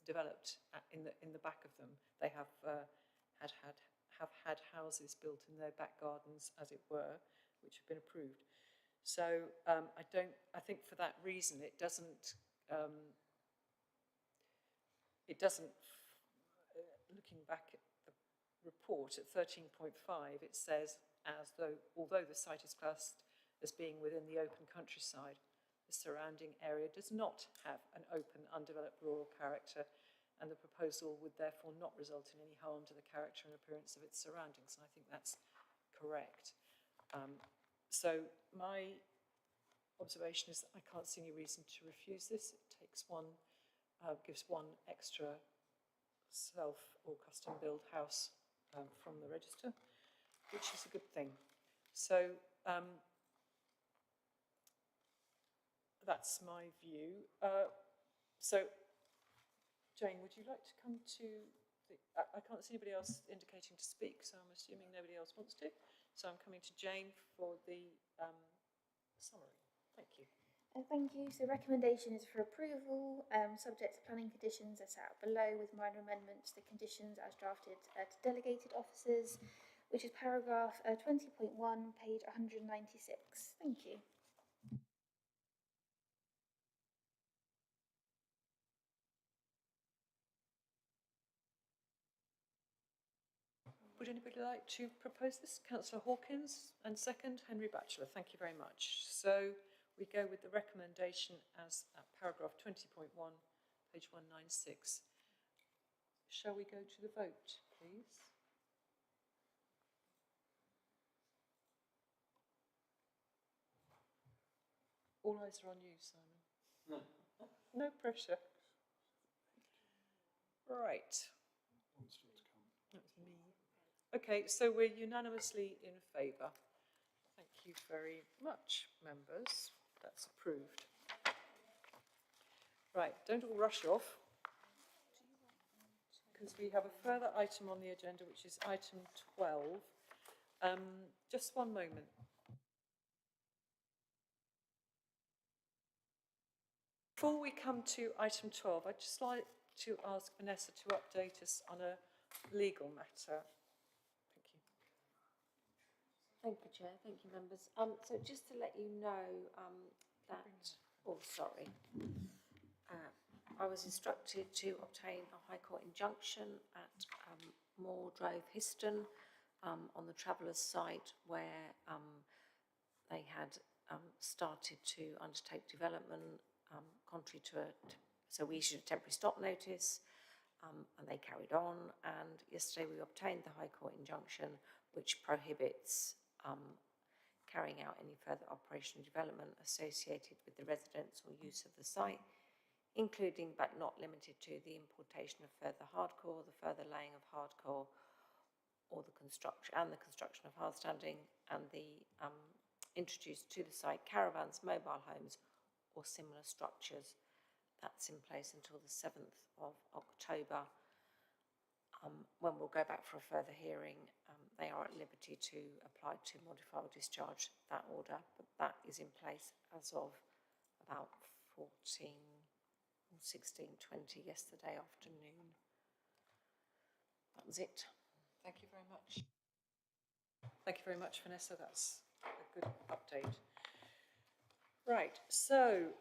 developed in the back of them. They have had houses built in their back gardens, as it were, which have been approved. So I think for that reason it doesn't. Looking back at the report at 13.5, it says, although the site is classed as being within the open countryside, the surrounding area does not have an open, undeveloped rural character, and the proposal would therefore not result in any harm to the character and appearance of its surroundings. And I think that's correct. So my observation is that I can't see any reason to refuse this. It takes one, gives one extra self or custom build house from the register, which is a good thing. So that's my view. So Jane, would you like to come to I can't see anybody else indicating to speak, so I'm assuming nobody else wants to. So I'm coming to Jane for the summary. Thank you. Thank you. So recommendation is for approval, subject to planning conditions as set out below with minor amendments to conditions as drafted to delegated officers, which is paragraph 20.1, page 196. Thank you. Would anybody like to propose this? Councillor Hawkins, and second, Henry Batchelor. Thank you very much. So we go with the recommendation as at paragraph 20.1, page 196. Shall we go to the vote, please? All eyes are on you, Simon. No pressure. Right. That was me. Okay, so we're unanimously in favour. Thank you very much, members. That's approved. Right, don't all rush off, because we have a further item on the agenda, which is item 12. Just one moment. Before we come to item 12, I'd just like to ask Vanessa to update us on a legal matter. Thank you, Chair. Thank you, members. So just to let you know that, I was instructed to obtain a High Court injunction at Moor Drove, Histon, on the Travellers site where they had started to undertake development contrary to so we issued a temporary stop notice and they carried on, and yesterday we obtained the High Court injunction which prohibits carrying out any further operational development associated with the residence or use of the site, including but not limited to the importation of further hardcore, the further laying of hardcore, or the construction of hardstanding, and the introduced to the site caravans, mobile homes, or similar structures. That's in place until the 7th of October. When we'll go back for a further hearing, they are at liberty to apply to modify or discharge that order, but that is in place as of about 14, 16, 20 yesterday afternoon. That was it. Thank you very much. Thank you very much, Vanessa. That's a good update. Right, so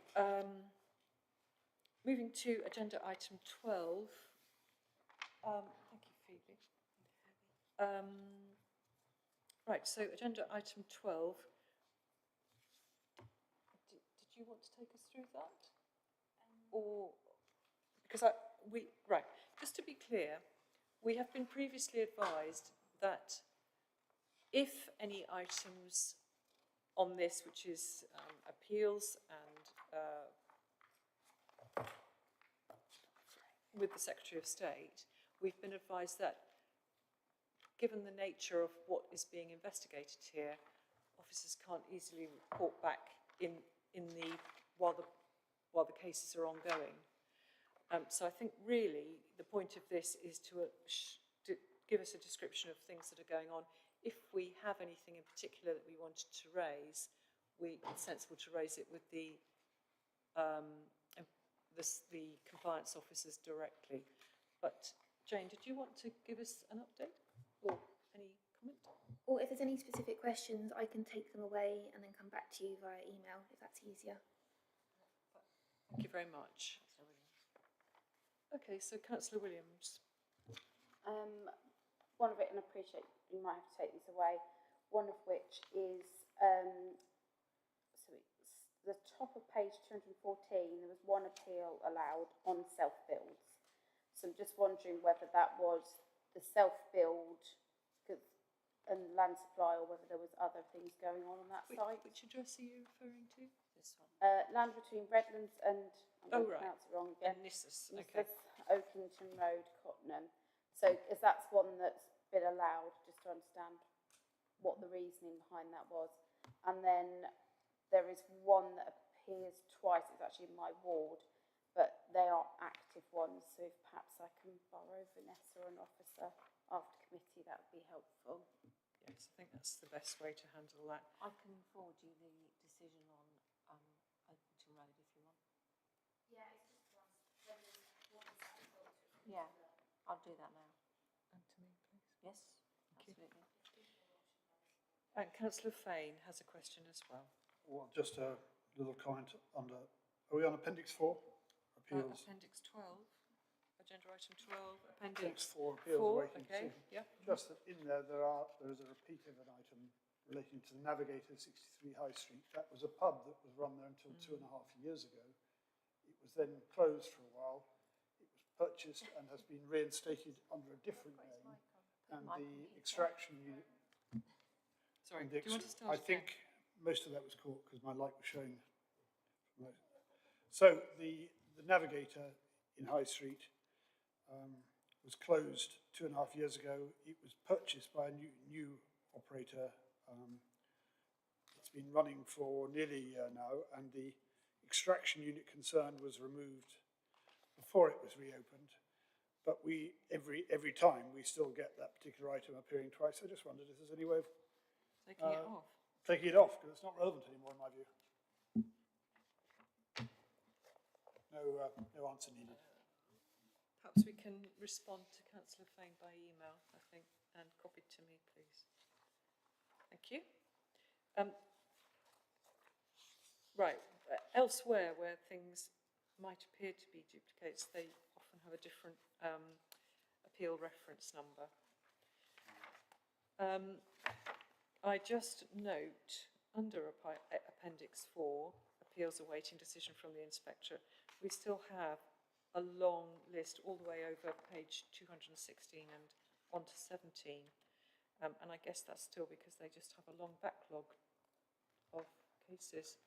moving to agenda item 12. Thank you, Phoebe. Right, so agenda item 12. Did you want to take us through that? Or, because just to be clear, we have been previously advised that if any items on this, which is appeals and with the Secretary of State, we've been advised that given the nature of what is being investigated here, officers can't easily report back while the cases are ongoing. So I think really the point of this is to give us a description of things that are going on. If we have anything in particular that we wanted to raise, it's sensible to raise it with the compliance officers directly. But Jane, did you want to give us an update or any comment? Or if there's any specific questions, I can take them away and then come back to you via email if that's easier. Thank you very much. Okay, so Councillor Williams. One of it, and I appreciate you might have to take these away, one of which is so it's the top of page 214, there was one appeal allowed on self-builds. So I'm just wondering whether that was the self-build and land supply, or whether there was other things going on that site. Which address are you referring to? This one. Land between Redlands and, I'm going to pronounce it wrong again. And Nissus, okay. Oakington Road, Cottenham. So is that one that's been allowed, just to understand what the reasoning behind that was? And then there is one that appears twice, it's actually in my ward, but they are active ones, so if perhaps I can borrow Vanessa or an officer after committee, that would be helpful. Yes, I think that's the best way to handle that. I can forward you the decision on Oakington Road if you want. Yeah, it's just one. Yeah, I'll do that now. And to me, please. Yes, Thank absolutely. And Councillor Fane has a question as well. Well, just a little comment under, are we on Appendix 4? Appeals. Appendix 12, agenda item 12, Appendix Appendix 4, appeals awaiting okay, decision. yeah. Just that in there, there is a repeat of an item relating to the Navigator 63 High Street. That was a pub that was run there until 2.5 years ago. It was then closed for a while. It was purchased and has been reinstated under a different name. And the extraction unit... Sorry, do you want to start I think most of that was caught because my light was showing. So the Navigator in High Street was closed 2.5 years ago. It was purchased by a new operator. It's been running for nearly a year now, and the extraction unit concerned was removed before it was reopened. But we, every time, we still get that particular item appearing twice. I just wondered if there's any way of taking it off. Taking it off, because it's not relevant anymore in my view. No answer needed. Perhaps we can respond to Councillor Fane by email, I think, and copy to me, please. Thank you. Right, elsewhere where things might appear to be duplicates, they often have a different appeal reference number. I just note, under Appendix 4, appeals awaiting decision from the inspector, we still have a long list all the way over page 216 and on to 17. And I guess that's still because they just have a long backlog of cases.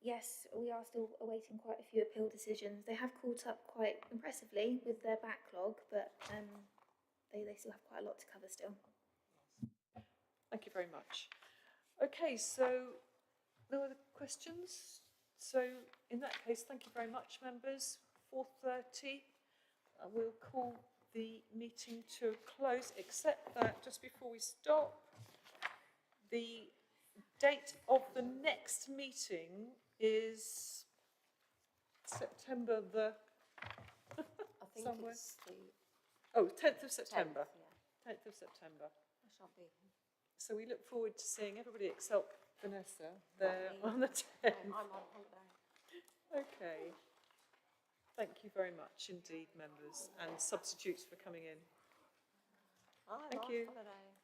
Yes, we are still awaiting quite a few appeal decisions. They have caught up quite impressively with their backlog, but they still have quite a lot to cover still. Thank you very much. Okay, so no other questions? So in that case, thank you very much, members. 4:30, we'll call the meeting to a close, except that just before we stop, the date of the next meeting is September the... I think somewhere. it's the... Oh, 10th of September. 10th, yeah. 10th of September. I shan't be here. So we look forward to seeing everybody except Vanessa there on the 10th. I'm on holiday. Okay. Thank you very much indeed, members and substitutes for coming in. I'm Thank on you. holiday.